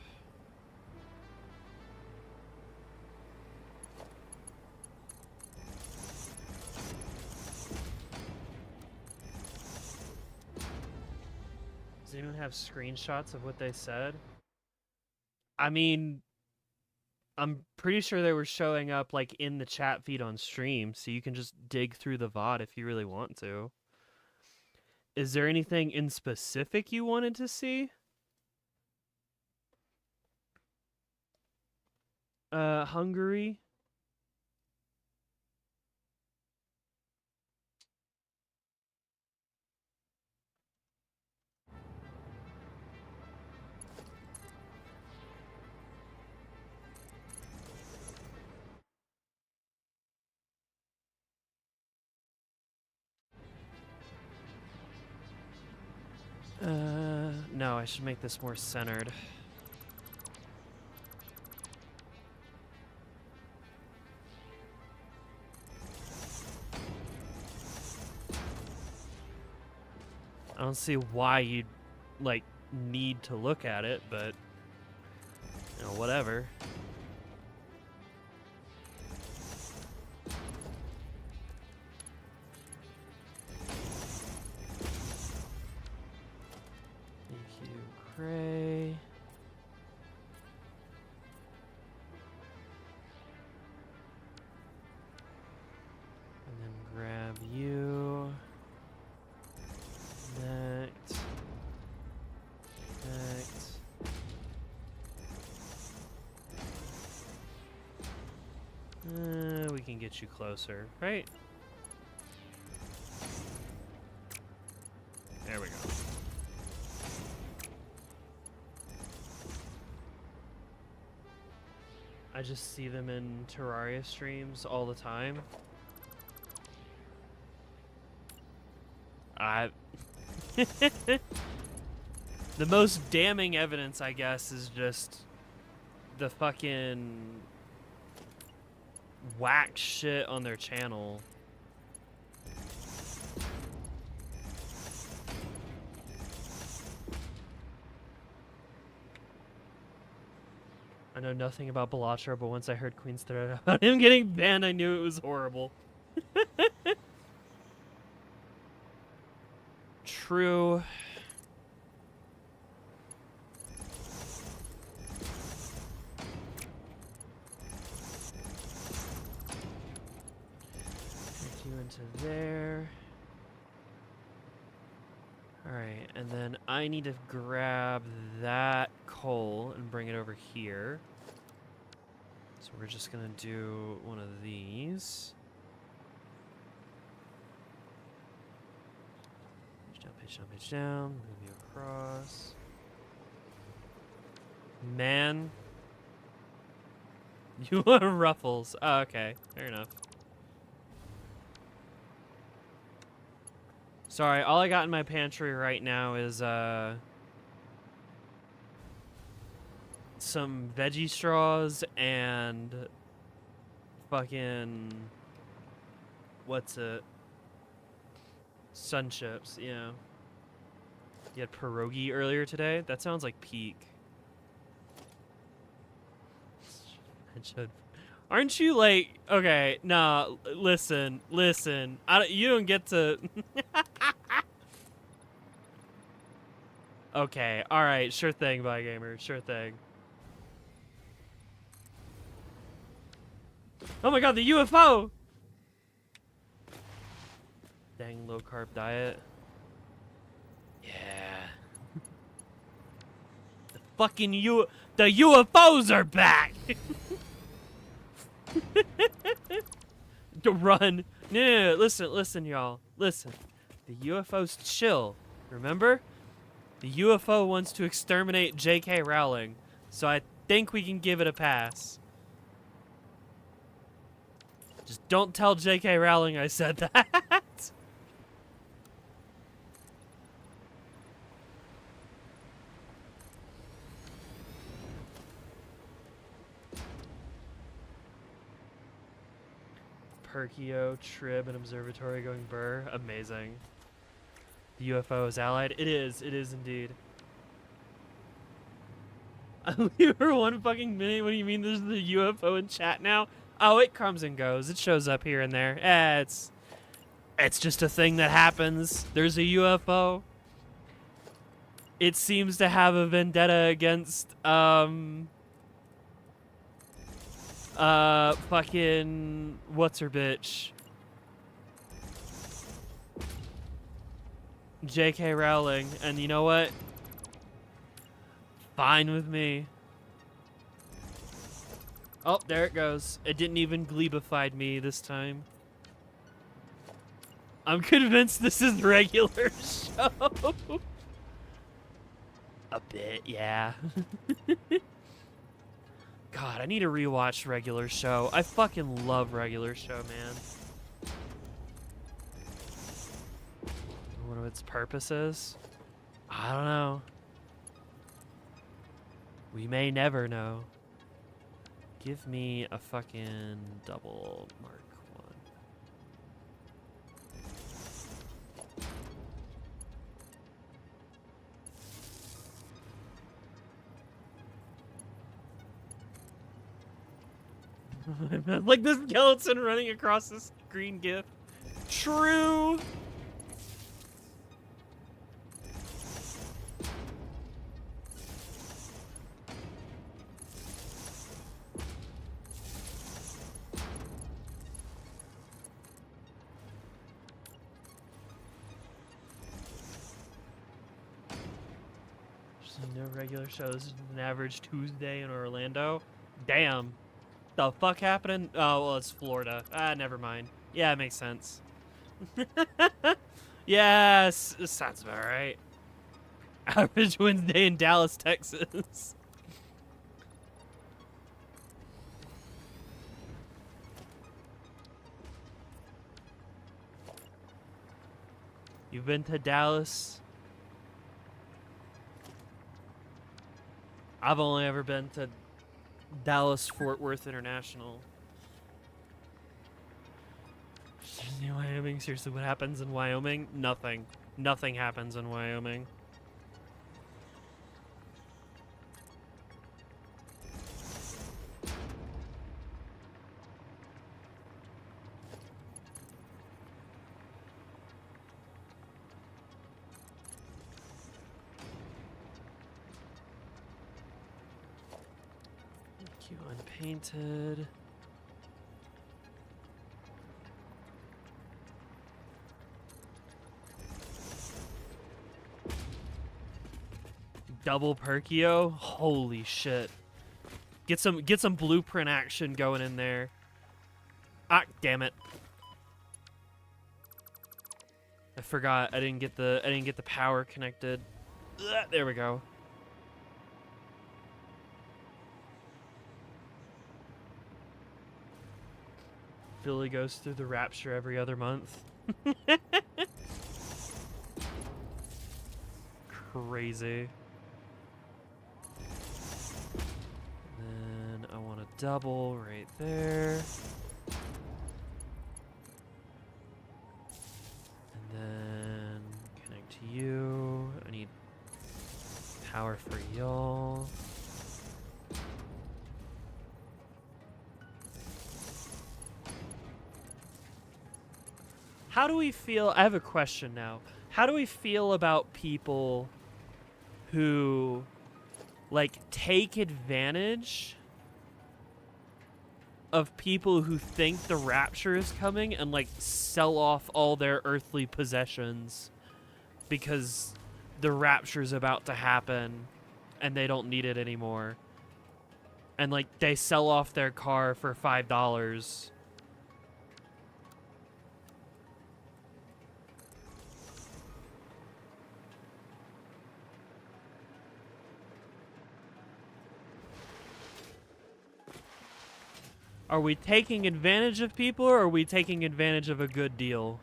Does anyone have screenshots of what they said? I mean, I'm pretty sure they were showing up like in the chat feed on stream, so you can just dig through the VOD if you really want to. Is there anything in specific you wanted to see? Hungary? No, I should make this more centered. don't see why you'd, like, need to look at it, but, you know, whatever. Thank you, Cray. And then grab you. Connect. Connect. We can get you closer, right? There we go. I just see them in Terraria streams all the time. The most damning evidence, I guess, is just the fucking whack shit on their channel. I know nothing about Balatro, but once I heard Queen's thread about him getting banned, I knew it was horrible. True. Take you into there. Alright, and then I need to grab that coal and bring it over here. So we're just gonna do one of these. Page down, page down, move you across. Man. You want ruffles. Oh, okay, fair enough. Sorry, all I got in my pantry right now is some veggie straws and fucking what's it? Sun chips, yeah. You had pierogi earlier today? That sounds like peak. Aren't you like, okay, nah, listen. You don't get to... Okay, alright, sure thing, Bye Gamer, sure thing. Oh my god, the UFO! Dang low carb diet. Yeah. The fucking the UFOs are back! To run. No, listen, y'all. Listen. The UFOs chill. Remember? The UFO wants to exterminate J.K. Rowling, so I think we can give it a pass. Just don't tell J.K. Rowling I said that. Perkio, Trib, and Observatory going burr. Amazing. The UFO is allied. It is indeed. We were one fucking minute. What do you mean there's the UFO in chat now? Oh, it comes and goes. It shows up here and there. It's just a thing that happens. There's a UFO. It seems to have a vendetta against fucking what's her bitch? J.K. Rowling, and you know what? Fine with me. Oh, there it goes. It didn't even gleebified me this time. I'm convinced this is regular show. A bit, yeah. God, I need to rewatch regular show. I fucking love regular show, man. One of its purposes? I don't know. We may never know. Give me a fucking double Mark 1. Like this skeleton running across this green GIF. True. No regular shows. This is an average Tuesday in Orlando. Damn. The fuck happening? Oh, well, it's Florida. Ah, never mind. Yeah, it makes sense. Yes, this sounds about right. Average Wednesday in Dallas, Texas. You've been to Dallas? I've only ever been to Dallas Fort Worth International. Wyoming, seriously, what happens in Wyoming? Nothing. Nothing happens in Wyoming. Q unpainted. Double Perkio? Holy shit. Get some blueprint action going in there. Ah, damn it. I forgot. I didn't get the power connected. Ugh, there we go. Billy goes through the rapture every other month. Crazy. Then I want a double right there. And then connect to you. I need power for y'all. How do we feel? I have a question now. How do we feel about people who, like, take advantage of people who think the rapture is coming and, like, sell off all their earthly possessions because the rapture's about to happen and they don't need it anymore? And, like, they sell off their car for $5. Are we taking advantage of people, or are we taking advantage of a good deal?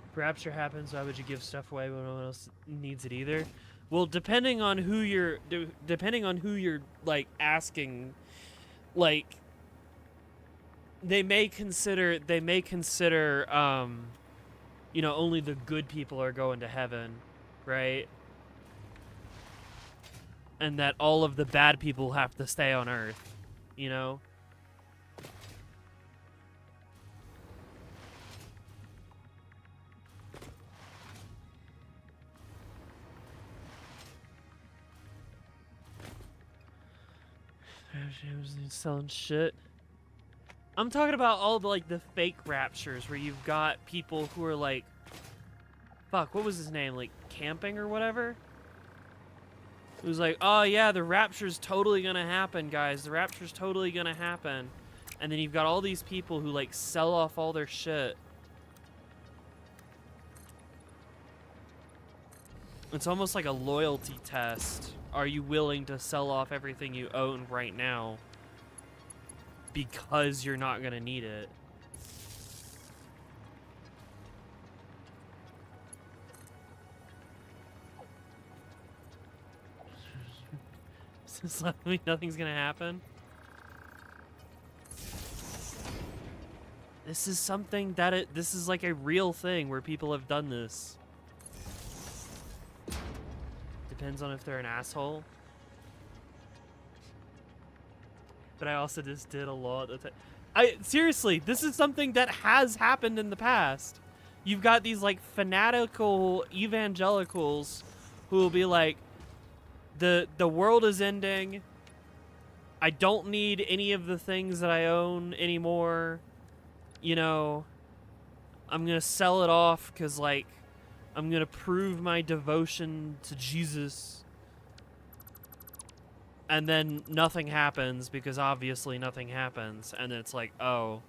If rapture happens, why would you give stuff away when no one else needs it either? Well, depending on who you're like asking. Like, they may consider, you know, only the good people are going to heaven, right? And that all of the bad people have to stay on Earth, you know? Selling shit. I'm talking about all the, like, the fake raptures where you've got people who are like, fuck, what was his name? Like, camping or whatever? It was like, oh yeah, the rapture's totally gonna happen, guys. The rapture's totally gonna happen. And then you've got all these people who, like, sell off all their shit. It's almost like a loyalty test. Are you willing to sell off everything you own right now because you're not gonna need it? Does this mean nothing's gonna happen? This is something that this is like a real thing where people have done this. Depends on if they're an asshole. But I also just did a lot of seriously, this is something that has happened in the past. You've got these like fanatical evangelicals who will be like, the world is ending. I don't need any of the things that I own anymore. You know, I'm gonna sell it off because like I'm gonna prove my devotion to Jesus. And then nothing happens because obviously nothing happens. And then it's like, oh,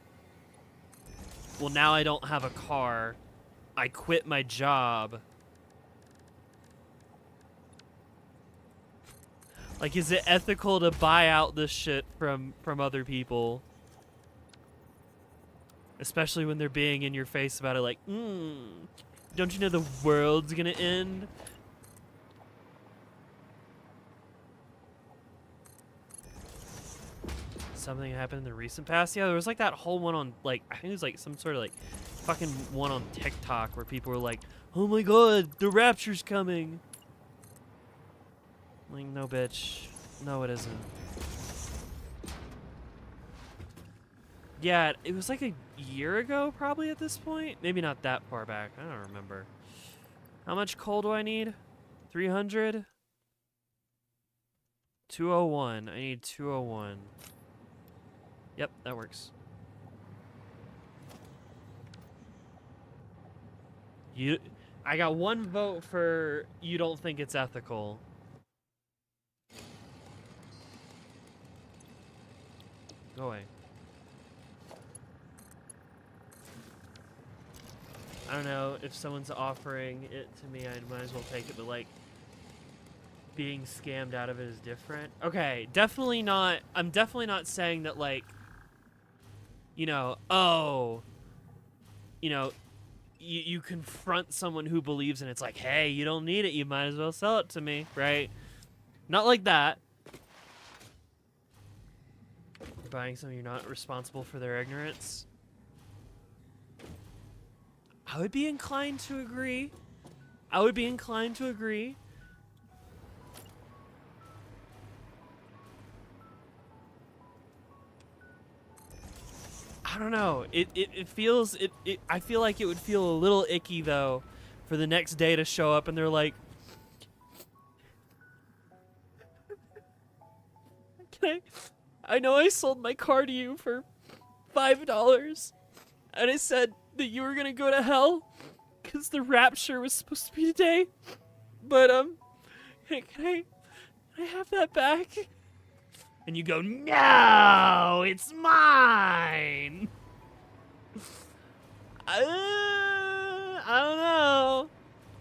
well, now I don't have a car. I quit my job. Like, is it ethical to buy out this shit from other people? Especially when they're being in your face about it like, don't you know the world's gonna end? Something happened in the recent past. Yeah, there was like that whole one on like, I think it was like some sort of like fucking one on TikTok where people were like, oh my god, the rapture's coming. Like, no bitch. No, it isn't. Yeah, it was like a year ago probably at this point. Maybe not that far back. I don't remember. How much coal do I need? 300? 201. I need 201. Yep, that works. I got one vote for you don't think it's ethical. Go away. I don't know if someone's offering it to me, I might as well take it, but like being scammed out of it is different. Okay, definitely not. I'm definitely not saying that like, you know, oh, you know, you confront someone who believes in it. It's like, hey, you don't need it. You might as well sell it to me, right? Not like that. You're buying something you're not responsible for their ignorance. I would be inclined to agree. I would be inclined to agree. I don't know. It feels I feel like it would feel a little icky though for the next day to show up and they're like, I know I sold my car to you for $5 and I said that you were gonna go to hell because the rapture was supposed to be today, but can I have that back? And you go, no, it's mine. I don't know.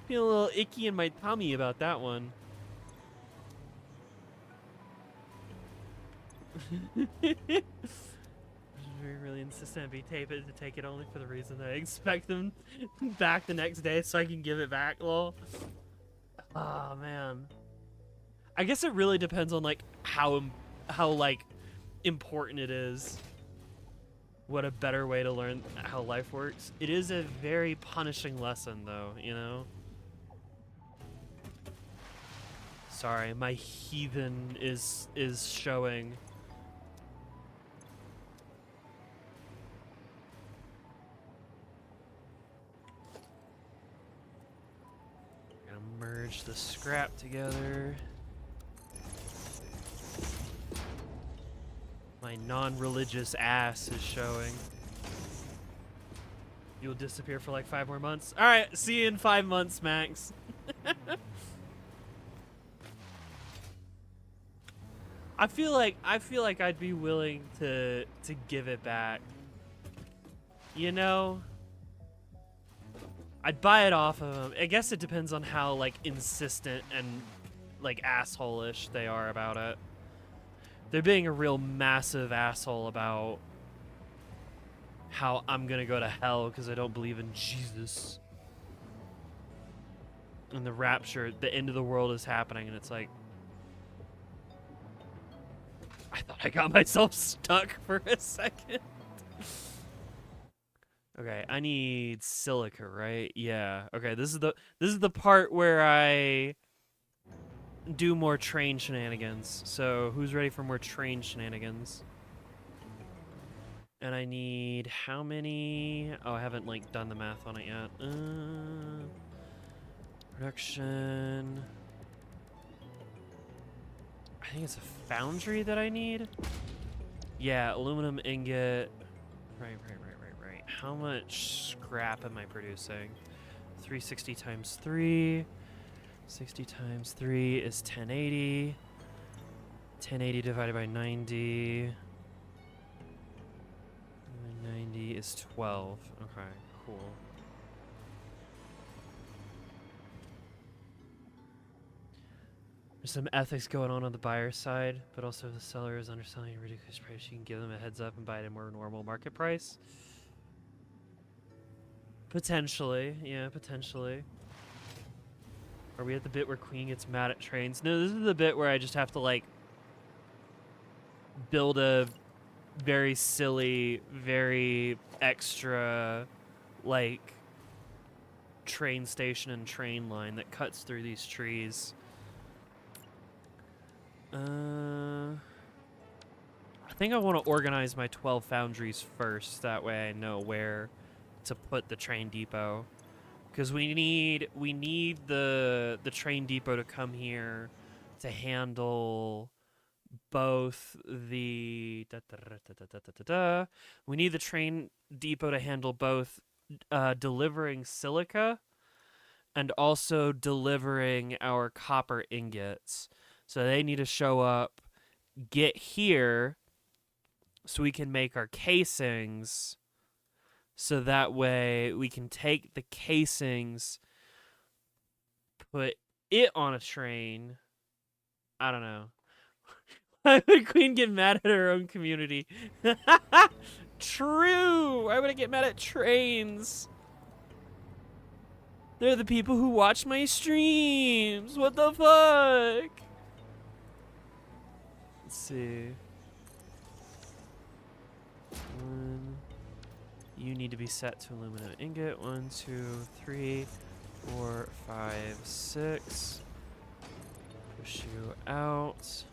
Feel a little icky in my tummy about that one. Really insistent to be taped to take it only for the reason that I expect them back the next day so I can give it back. Lol. Oh man. I guess it really depends on like how like important it is. What a better way to learn how life works. It is a very punishing lesson though, you know? Sorry, my heathen is showing. Gonna merge the scrap together. My non-religious ass is showing. You'll disappear for like 5 more months. All right, see you in 5 months, Max. I feel like I'd be willing to give it back. You know, I'd buy it off of them. I guess it depends on how like insistent and like asshole-ish they are about it. They're being a real massive asshole about how I'm gonna go to hell because I don't believe in Jesus. And the rapture, the end of the world is happening, and it's like, I thought I got myself stuck for a second. Okay, I need silica, right? Yeah. Okay, this is the part where I do more train shenanigans. So who's ready for more train shenanigans? And I need how many? Oh, I haven't like done the math on it yet. Production. I think it's a foundry that I need. Yeah, aluminum ingot. Right. How much scrap am I producing? 360 times 3. 60 times 3 is 1080. 1080 divided by 90. 90 is 12. Okay, cool. There's some ethics going on the buyer side, but also if the seller is underselling a ridiculous price, you can give them a heads up and buy it at a more normal market price. Potentially, yeah, potentially. Are we at the bit where Queen gets mad at trains? No, this is the bit where I just have to, like, build a very silly, very extra, like, train station and train line that cuts through these trees. I think I want to organize my 12 foundries first. That way I know where to put the train depot. Because we need the train depot to come here to handle both the we need the train depot to handle both delivering silica and also delivering our copper ingots. So they need to show up, get here, so we can make our casings. So that way we can take the casings, put it on a train. I don't know. Why would Queen get mad at her own community? True! Why would I get mad at trains? They're the people who watch my streams. What the fuck? Let's see. You need to be set to aluminum ingot. 1, 2, 3, 4, 5, 6. Push you out.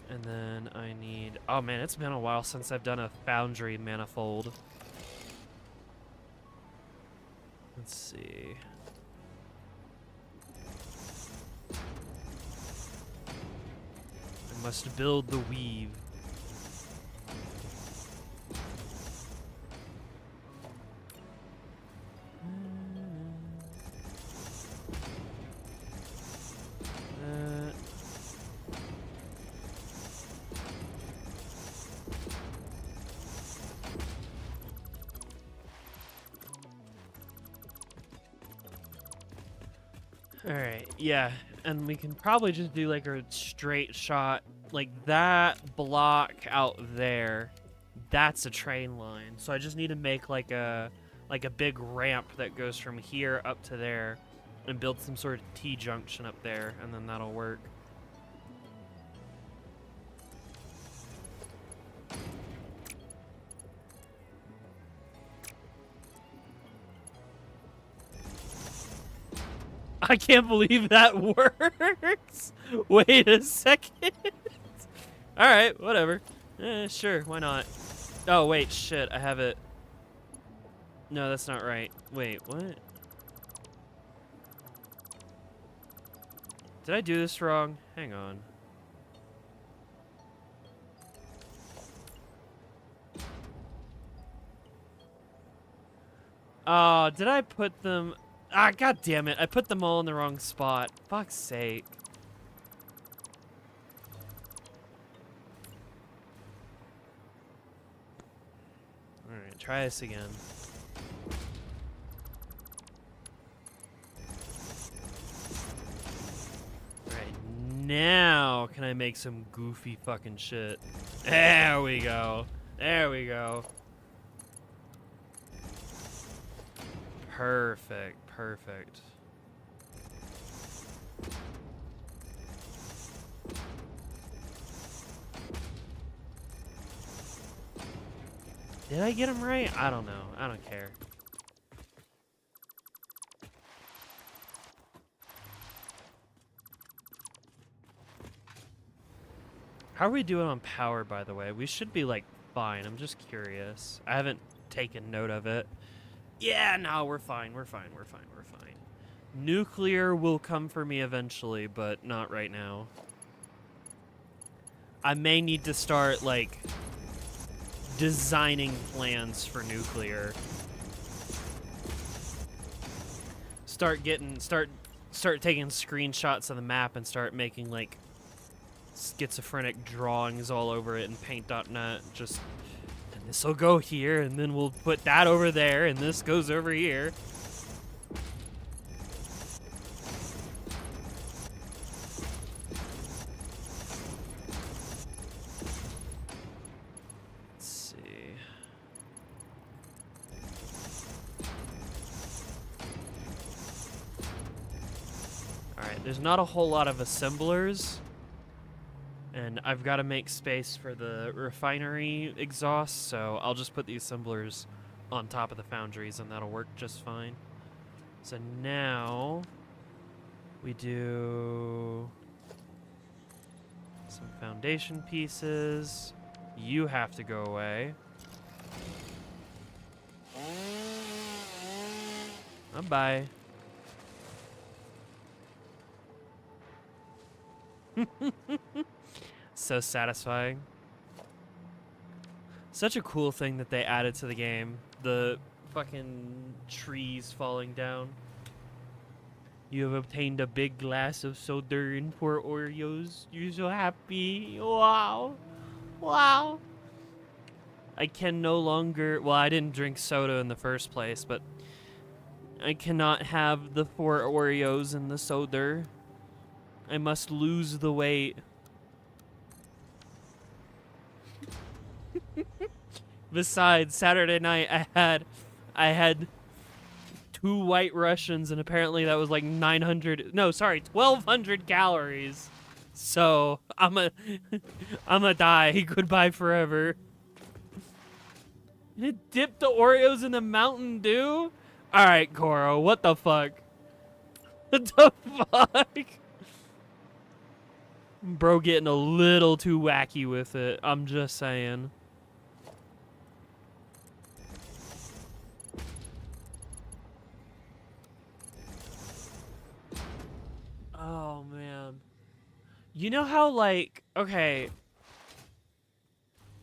And then I need... Oh man, it's been a while since I've done a foundry manifold. Let's see. I must build the weave. Alright, yeah, and we can probably just do like a straight shot, like that block out there. That's a train line. So I just need to make like a big ramp that goes from here up to there and build some sort of T-junction up there, and then that'll work. I can't believe that works. Wait a second. All right, whatever. Sure, why not? Oh, wait, shit, I have it. No, that's not right. Wait, what? Did I do this wrong? Hang on. Oh, did I put them... Ah, god damn it. I put them all in the wrong spot. Fuck's sake. Alright, try this again. Alright, now can I make some goofy fucking shit? There we go. There we go. Perfect, perfect. Did I get them right? I don't know. I don't care. How are we doing on power, by the way? We should be, like, fine. I'm just curious. I haven't taken note of it. Yeah, no, we're fine. We're fine. We're fine. We're fine. Nuclear will come for me eventually, but not right now. I may need to start, like, designing plans for nuclear. Start taking screenshots of the map and start making, like, schizophrenic drawings all over it in paint.net. Just, and this will go here, and then we'll put that over there, and this goes over here. Let's see. Alright, there's not a whole lot of assemblers. And I've got to make space for the refinery exhaust, so I'll just put the assemblers on top of the foundries, and that'll work just fine. So now we do some foundation pieces. You have to go away. Bye-bye. So satisfying. Such a cool thing that they added to the game. The fucking trees falling down. You have obtained a big glass of soda and 4 Oreos. You're so happy. Wow. Wow. I can no longer... Well, I didn't drink soda in the first place, but I cannot have the 4 Oreos and the soda. I must lose the weight. Besides, Saturday night I had 2 White Russians, and apparently that was like 1,200 calories. So I'm a die. Goodbye forever. It dipped the Oreos in the Mountain Dew? Alright, Koro, what the fuck? What the fuck? Bro getting a little too wacky with it. I'm just saying. Oh, man. You know how, like, okay,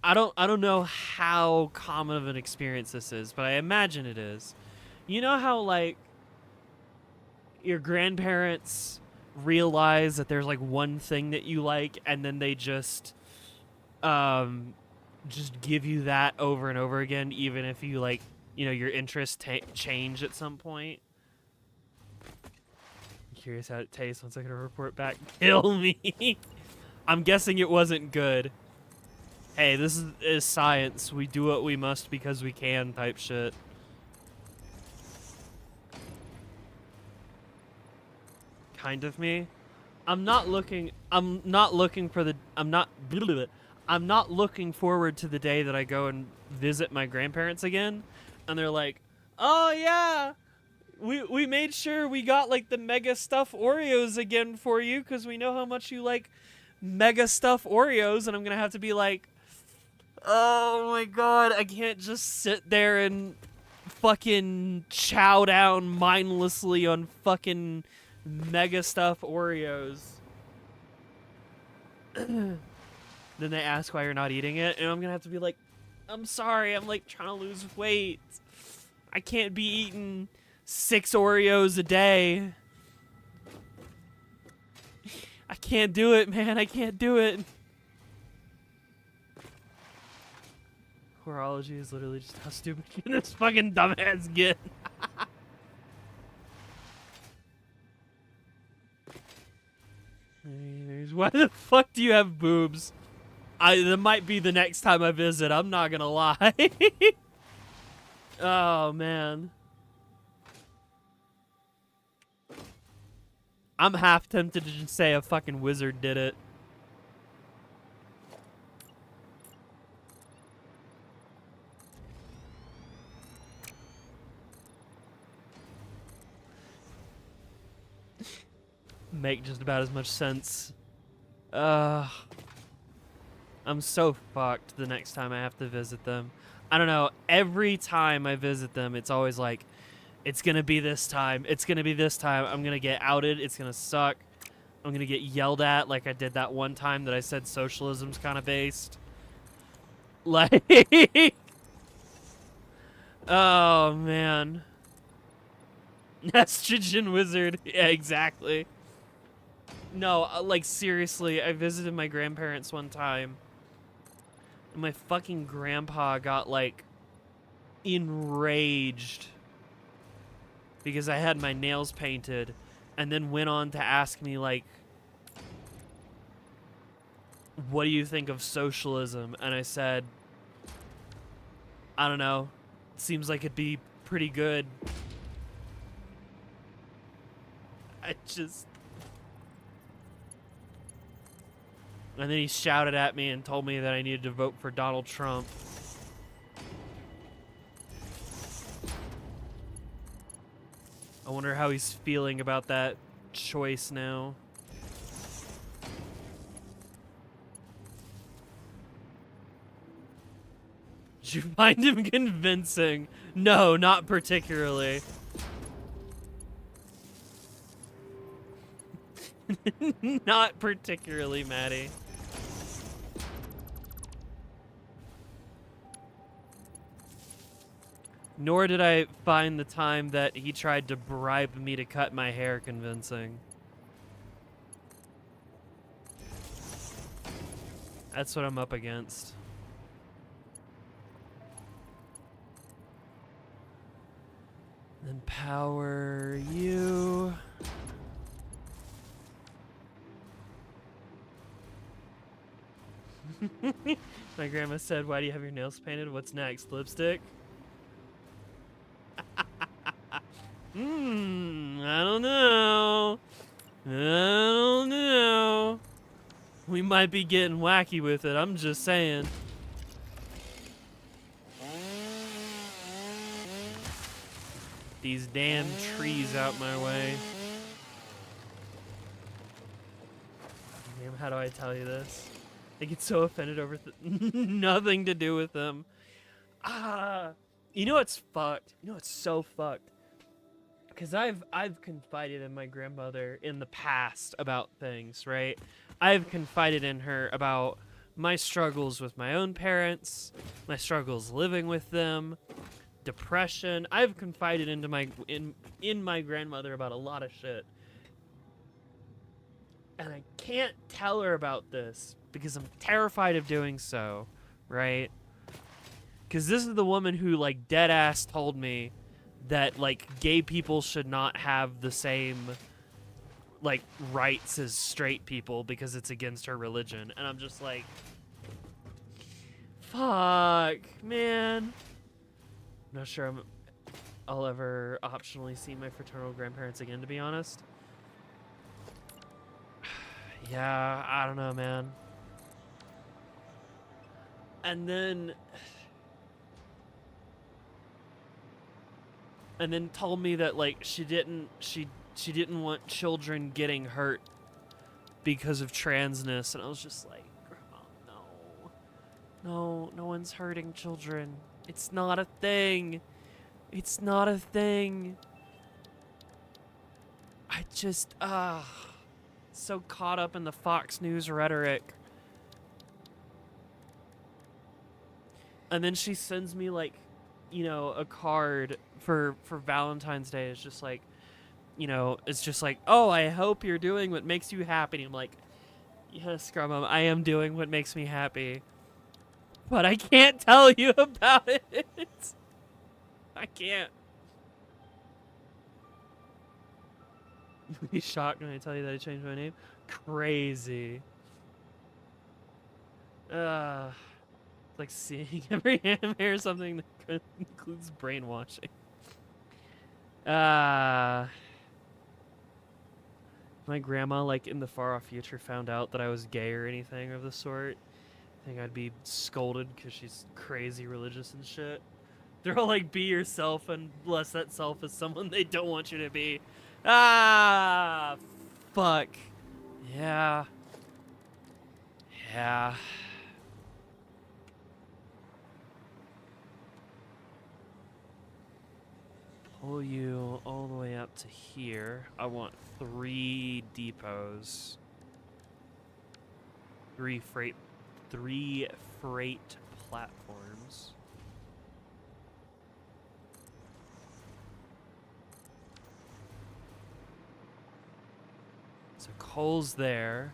I don't know how common of an experience this is, but I imagine it is. You know how, like, your grandparents realize that there's, like, one thing that you like, and then they just give you that over and over again, even if you, like, you know, your interests change at some point? Curious how it tastes. Once I can report back. Kill me. I'm guessing it wasn't good. Hey, this is science. We do what we must because we can type shit. Kind of me. I'm not looking forward to the day that I go and visit my grandparents again, and they're like, "Oh yeah, we made sure we got like the mega stuff Oreos again for you because we know how much you like mega stuff Oreos," and I'm gonna have to be like, "Oh my god, I can't just sit there and fucking chow down mindlessly on fucking mega stuff Oreos." Then they ask why you're not eating it, and I'm gonna have to be like, "I'm sorry, I'm like trying to lose weight. I can't be eating 6 Oreos a day. I can't do it, man. I can't do it." Horology is literally just how stupid can this fucking dumbass get. Why the fuck do you have boobs? That might be the next time I visit. I'm not gonna lie. Oh, man. I'm half tempted to just say a fucking wizard did it. make just about as much sense. I'm so fucked the next time I have to visit them. I don't know. Every time I visit them, it's always like, it's gonna be this time. It's gonna be this time. I'm gonna get outed. It's gonna suck. I'm gonna get yelled at like I did that one time that I said socialism's kind of based. Like, oh man. Estrogen wizard. Yeah, exactly. No, like seriously, I visited my grandparents one time. And my fucking grandpa got like enraged because I had my nails painted and then went on to ask me like, what do you think of socialism? And I said, I don't know. Seems like it'd be pretty good. I just... And then he shouted at me and told me that I needed to vote for Donald Trump. I wonder how he's feeling about that choice now. Did you find him convincing? No, not particularly. Not particularly, Maddie. Nor did I find the time that he tried to bribe me to cut my hair convincing. That's what I'm up against. Then power you. My grandma said, why do you have your nails painted? What's next? Lipstick? I don't know. I don't know. We might be getting wacky with it, I'm just saying. These damn trees out my way. Damn, how do I tell you this? I get so offended over nothing to do with them. You know what's fucked? You know what's so fucked? Because I've confided in my grandmother in the past about things, right? I've confided in her about my struggles with my own parents, my struggles living with them, depression. I've confided into in my grandmother about a lot of shit. And I can't tell her about this because I'm terrified of doing so, right? Because this is the woman who, like, dead ass told me that, like, gay people should not have the same, like, rights as straight people because it's against her religion. And I'm just like, fuck, man. I'm not sure I'll ever optionally see my fraternal grandparents again, to be honest. Yeah, I don't know, man. And then told me that, like, she didn't want children getting hurt because of transness, and I was just like, Grandma, no one's hurting children. It's not a thing. It's not a thing. I just so caught up in the Fox News rhetoric. And then she sends me, like, you know, a card for Valentine's Day. It's just like, you know, it's just like, oh, I hope you're doing what makes you happy. And I'm like, yes, Grandma, I am doing what makes me happy. But I can't tell you about it. I can't. You'll be shocked when I tell you that I changed my name. Crazy. It's like seeing every anime or something that includes brainwashing. My grandma, like, in the far off future found out that I was gay or anything of the sort. I think I'd be scolded because she's crazy religious and shit. They're all like, be yourself, and bless that self as someone they don't want you to be. fuck. Yeah. Yeah. Pull you all the way up to here. I want 3 depots. 3 freight platforms. So coal's there.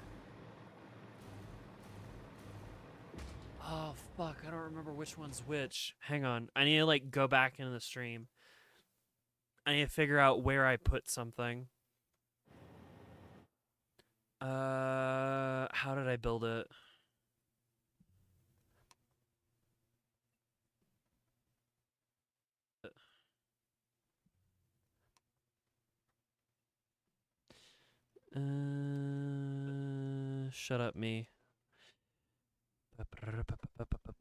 Oh fuck, I don't remember which one's which. Hang on. I need to like go back into the stream. I need to figure out where I put something. How did I build it? Shut up, me.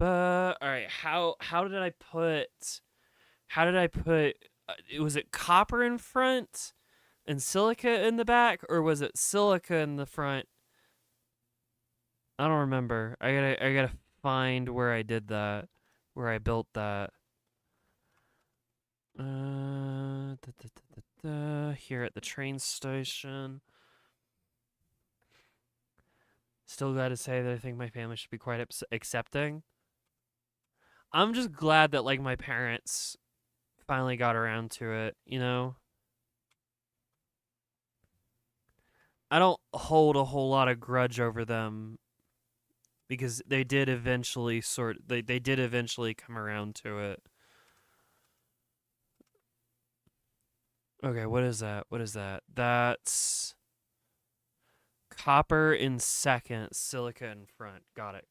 All right, how did I put? Was it copper in front and silica in the back, or was it silica in the front? I don't remember. I gotta find where I did that, where I built that. Here at the train station. Still glad to say that I think my family should be quite accepting. I'm just glad that like my parents finally got around to it, you know? I don't hold a whole lot of grudge over them because they did eventually they did eventually come around to it. Okay, what is that? What is that? That's copper in second, silica in front. Got it.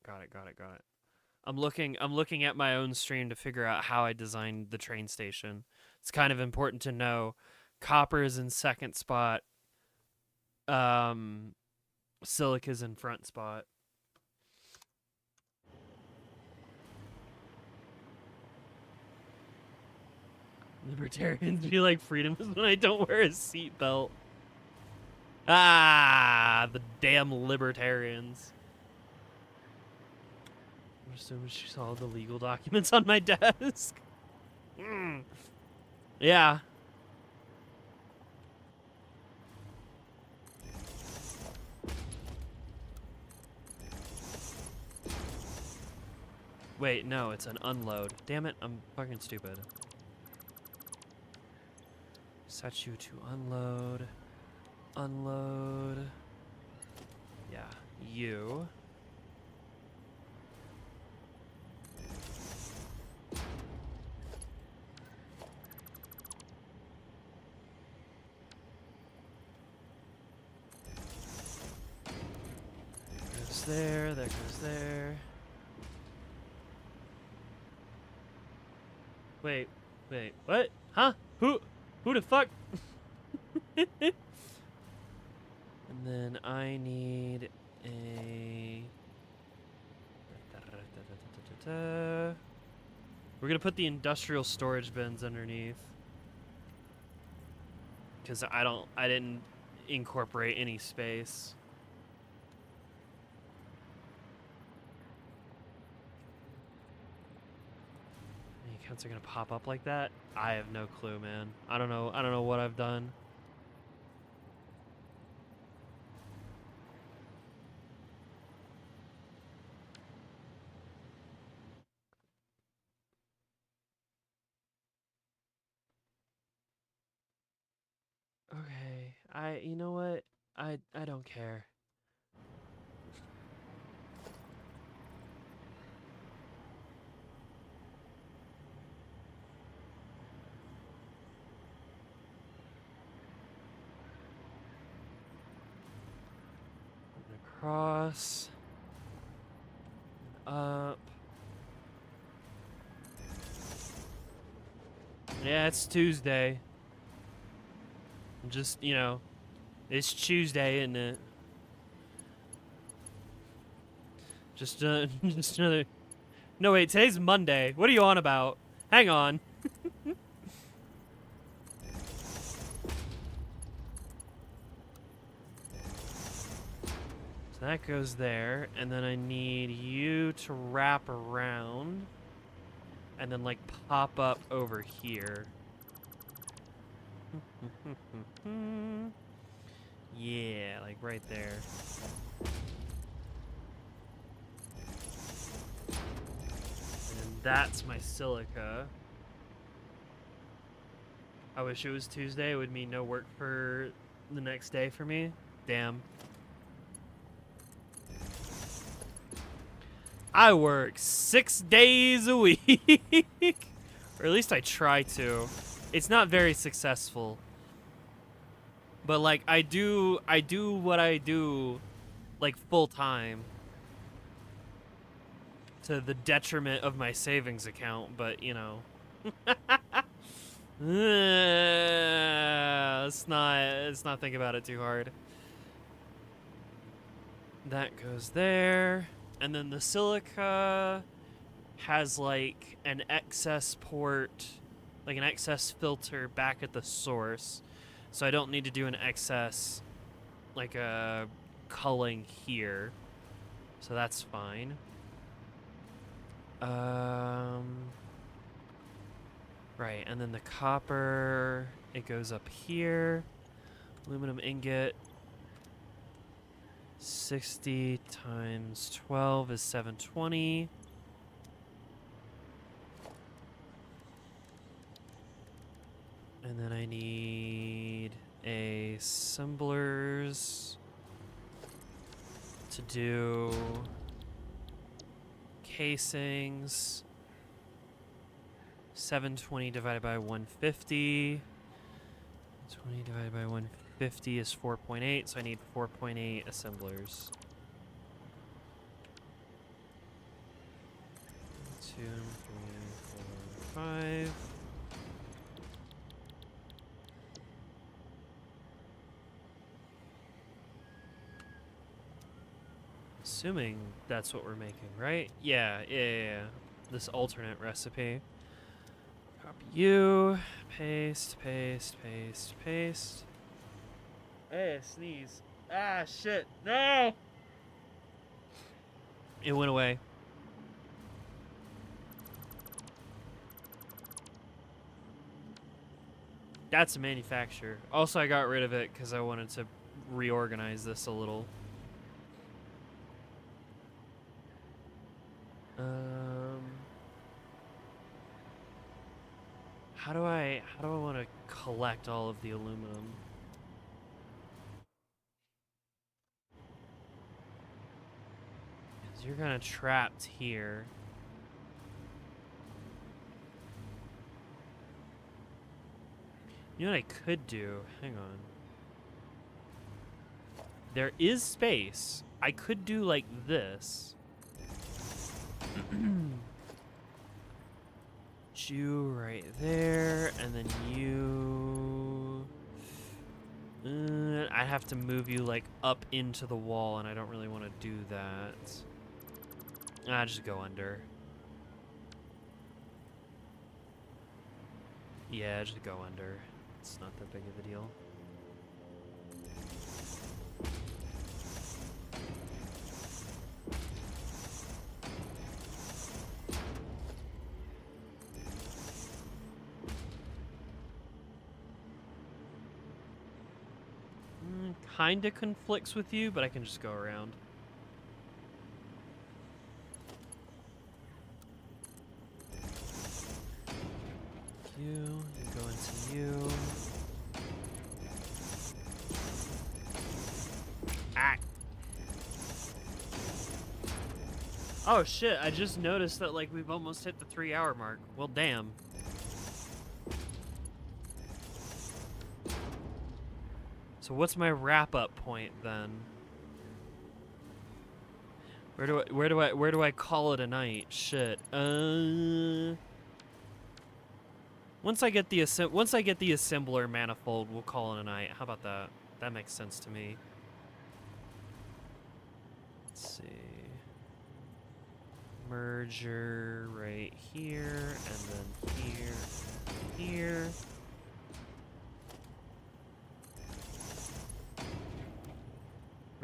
I'm looking at my own stream to figure out how I designed the train station. It's kind of important to know. Copper is in second spot. Silica's in front spot. Libertarians be like, freedom is when I don't wear a seatbelt. Ah, the damn libertarians. I'm assuming she saw the legal documents on my desk. Yeah. Wait, no, it's an unload. Damn it, I'm fucking stupid. Set you to unload. Unload. Yeah, you. There goes there. Wait, what? Huh? Who the fuck? And then I need a... We're gonna put the industrial storage bins underneath. Because I didn't incorporate any space. Accounts are gonna pop up like that? I have no clue, man. I don't know what I've done. Okay, you know what? I don't care. Across. Up. Yeah, it's Tuesday. Just, you know, it's Tuesday, isn't it? Just another... No, wait, today's Monday. What are you on about? Hang on. So that goes there, and then I need you to wrap around and then like pop up over here. Yeah, like right there. And that's my silica. I wish it was Tuesday. It would mean no work for the next day for me. Damn. I work 6 days a week. Or at least I try to. It's not very successful. But like I do what I do like full time. To the detriment of my savings account, but you know. Let's not think about it too hard. That goes there. And then the silica has like an excess port, like an excess filter back at the source. So I don't need to do an excess, like a culling here. So that's fine. Right, and then the copper, it goes up here. Aluminum ingot. 60 times 12 is 720. And then I need a assemblers to do casings. 720 divided by 150. 20 divided by 150 is 4.8, so I need 4.8 assemblers. 2, 3, 4, 5. Assuming that's what we're making, right? Yeah. This alternate recipe. Copy you. Paste. Hey, sneeze. Ah, shit. No! It went away. That's a manufacturer. Also, I got rid of it because I wanted to reorganize this a little. How do I want to collect all of the aluminum? Because you're kind of trapped here. You know what I could do? Hang on. There is space. I could do like this. You right there, and then you... I have to move you like up into the wall, and I don't really want to do that. Just go under. Yeah, just go under. It's not that big of a deal. Kinda conflicts with you, but I can just go around. You go into you. Ah! Oh shit, I just noticed that like we've almost hit the 3-hour mark. Well, damn. So what's my wrap-up point then? Where do I call it a night? Shit. Once I get the assembler manifold, we'll call it a night. How about that? That makes sense to me. Let's see. Merger right here, and then here.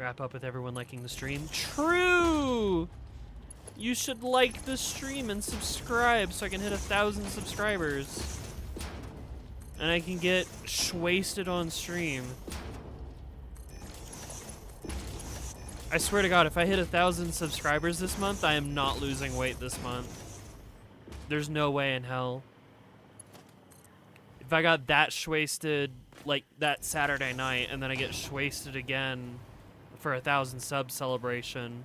Wrap up with everyone liking the stream. True! You should like the stream and subscribe so I can hit 1,000 subscribers. And I can get shwasted on stream. I swear to God, if I hit 1,000 subscribers this month, I am not losing weight this month. There's no way in hell. If I got that shwasted like that Saturday night and then I get shwasted again for 1,000 sub celebration,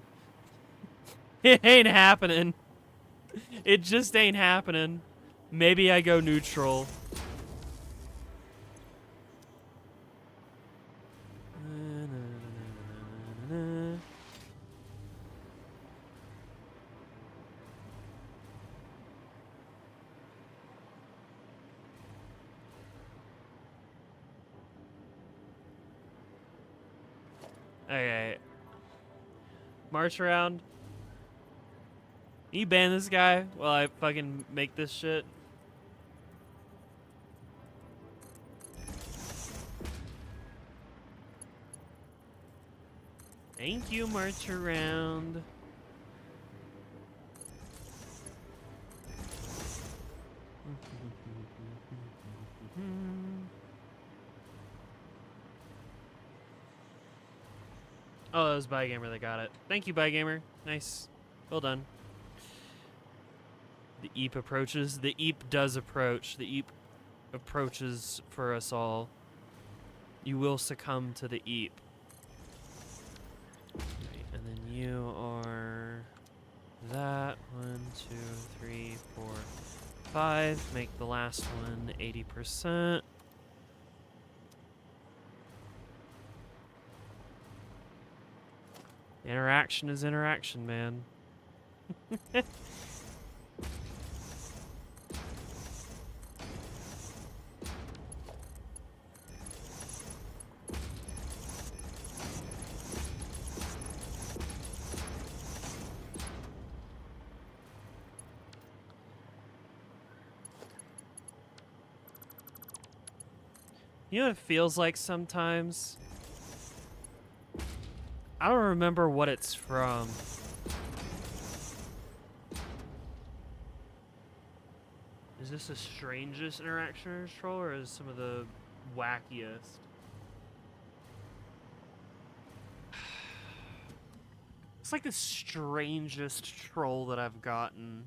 it ain't happening. It just ain't happening. Maybe I go neutral. Okay. March around. Can you ban this guy while I fucking make this shit? Thank you, March around. Oh, that was Bygamer that got it. Thank you, Bygamer. Nice. Well done. The Eep approaches. The Eep does approach. The Eep approaches for us all. You will succumb to the Eep. Right, and then you are that. 1, 2, 3, 4, 5. Make the last one 80%. Interaction is interaction, man. You know what it feels like sometimes? I don't remember what it's from. Is this the strangest interaction troll, or is some of the wackiest? It's like the strangest troll that I've gotten.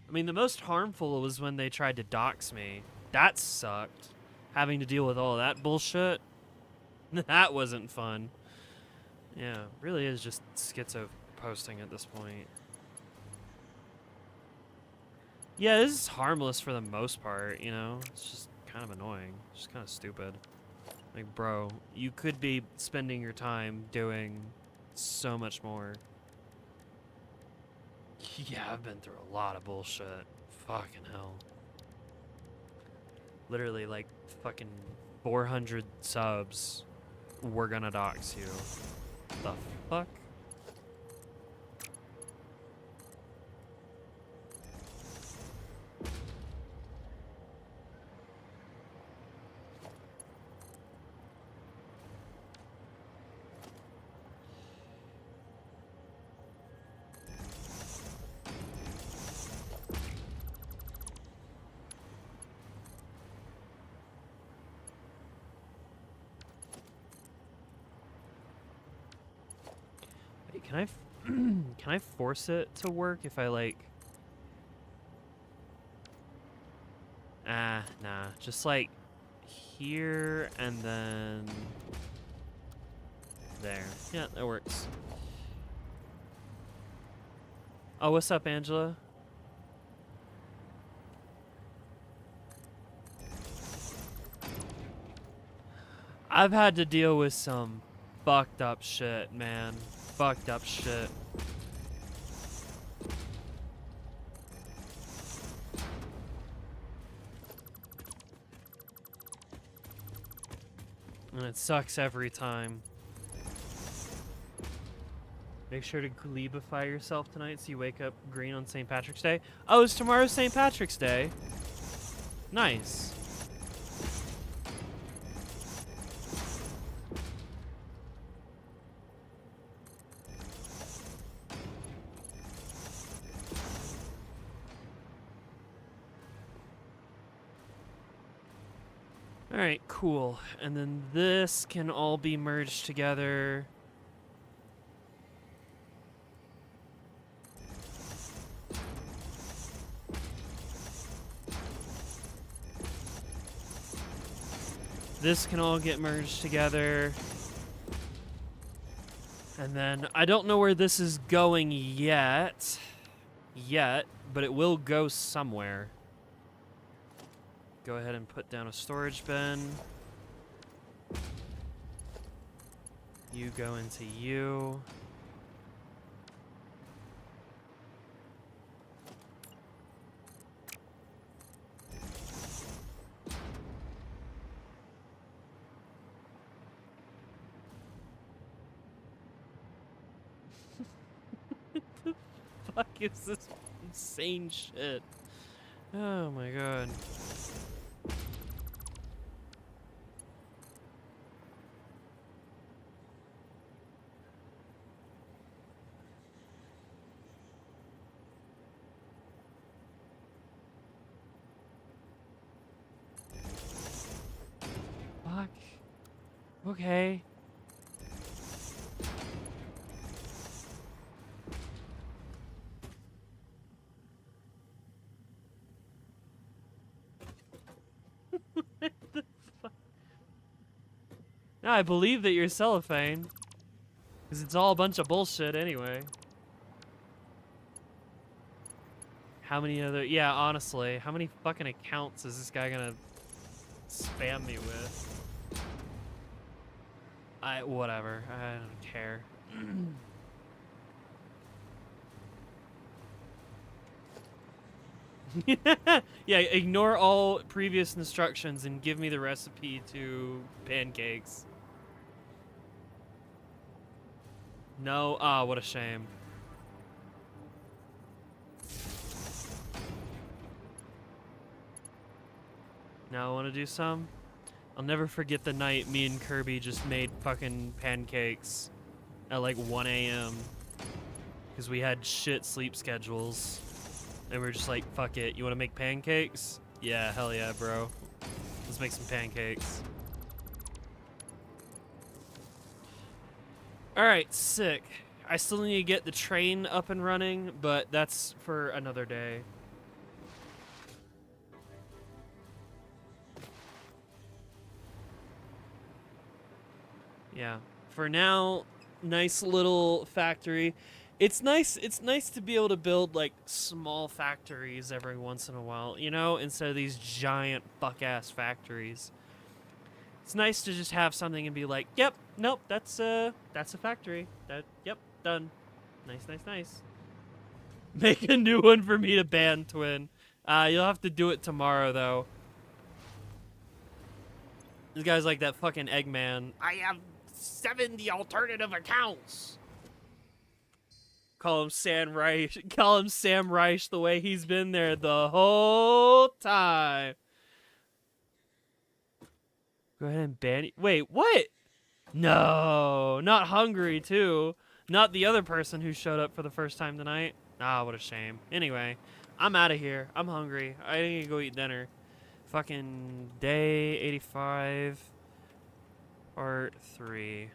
I mean, the most harmful was when they tried to dox me. That sucked. Having to deal with all that bullshit. That wasn't fun. Yeah, really is just schizo posting at this point. Yeah, this is harmless for the most part, you know? It's just kind of annoying. It's just kind of stupid. Like, bro, you could be spending your time doing so much more. Yeah, I've been through a lot of bullshit. Fucking hell. Literally, like, fucking 400 subs. We're gonna dox you. The fuck? Can I force it to work if I like? Nah. Just like here and then there. Yeah, that works. Oh, what's up, Angela? I've had to deal with some fucked up shit, man. Fucked up shit. And it sucks every time. Make sure to Glebify yourself tonight so you wake up green on St. Patrick's Day. Oh, it's tomorrow St. Patrick's Day. Nice. Alright, cool. And then this can all be merged together. This can all get merged together. And then I don't know where this is going yet, but it will go somewhere. Go ahead and put down a storage bin. You go into you. Fuck is this insane shit? Oh my god. Fuck. Okay. No, I believe that you're cellophane. Because it's all a bunch of bullshit anyway. How many other... Yeah, honestly, how many fucking accounts is this guy gonna spam me with? Whatever. I don't care. Yeah, ignore all previous instructions and give me the recipe to pancakes. No? Ah, what a shame. Now I want to do some? I'll never forget the night me and Kirby just made fucking pancakes at like 1 a.m. Because we had shit sleep schedules. And we were just like, fuck it, you want to make pancakes? Yeah, hell yeah, bro. Let's make some pancakes. Alright, sick. I still need to get the train up and running, but that's for another day. Yeah. For now, nice little factory. It's nice to be able to build like small factories every once in a while, you know, instead of these giant fuck-ass factories. It's nice to just have something and be like, yep, nope, that's a factory. Yep, done. Nice. Make a new one for me to ban, Twin. You'll have to do it tomorrow, though. This guy's like that fucking Eggman. I have 70 alternative accounts. Call him Sam Reich. Call him Sam Reich the way he's been there the whole time. Go ahead and ban it. Wait, what? No, not Hungry too. Not the other person who showed up for the first time tonight. Ah, what a shame. Anyway, I'm out of here. I'm hungry. I need to go eat dinner. Fucking day 85, part 3.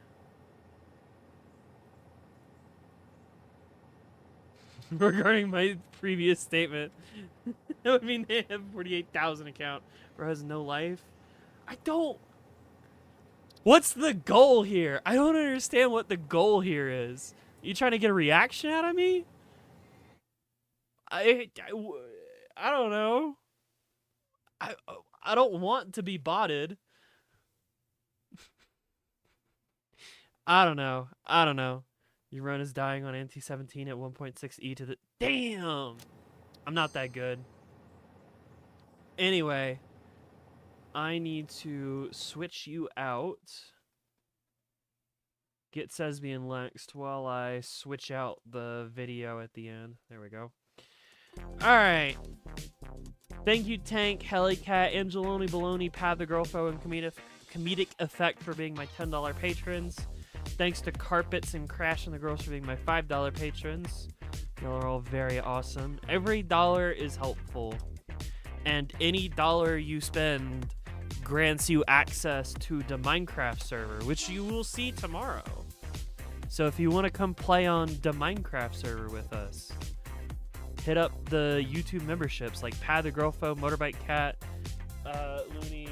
Regarding my previous statement, that would mean they have 48,000 account. Bro has no life. I don't. What's the goal here? I don't understand what the goal here is. You trying to get a reaction out of me? I don't know. I don't want to be botted. I don't know. Your run is dying on anti-17 at 1.6 E to the... Damn! I'm not that good. Anyway, I need to switch you out. Get Sesbian Lext while I switch out the video at the end. There we go. Alright. Thank you, Tank, Helicat, Angeloni, Baloney, Pad the Girlfo, and Comedic Effect for being my $10 patrons. Thanks to Carpets and Crash and the Girls for being my $5 patrons. Y'all are all very awesome. Every dollar is helpful. And any dollar you spend grants you access to the Minecraft server, which you will see tomorrow. So if you want to come play on the Minecraft server with us, hit up the YouTube memberships like Pad the Girlfo, Motorbike Cat, Looney.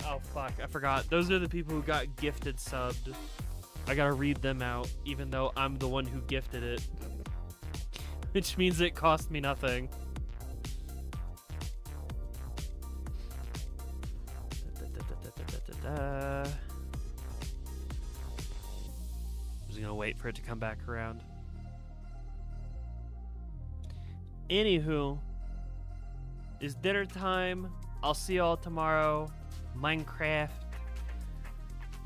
Oh fuck, I forgot. Those are the people who got gifted subbed. I gotta read them out, even though I'm the one who gifted it, which means it cost me nothing. I'm just gonna wait for it to come back around. Anywho, it's dinner time. I'll see y'all tomorrow. Minecraft.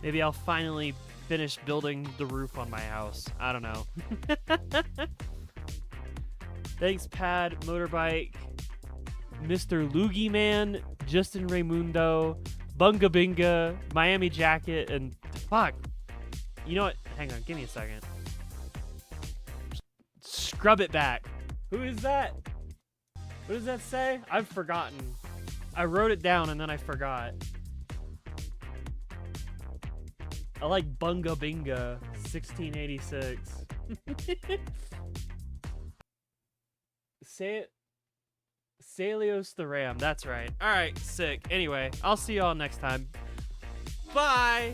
Maybe I'll finally finish building the roof on my house. I don't know. Thanks, Pad, Motorbike, Mr. Loogie Man, Justin Raymundo, Bunga Binga, Miami Jacket, and fuck. You know what? Hang on, give me a second. Scrub it back. Who is that? What does that say? I've forgotten. I wrote it down and then I forgot. I like Bunga Binga, 1686. Say it. Salios the Ram. That's right. All right, sick. Anyway, I'll see y'all next time. Bye.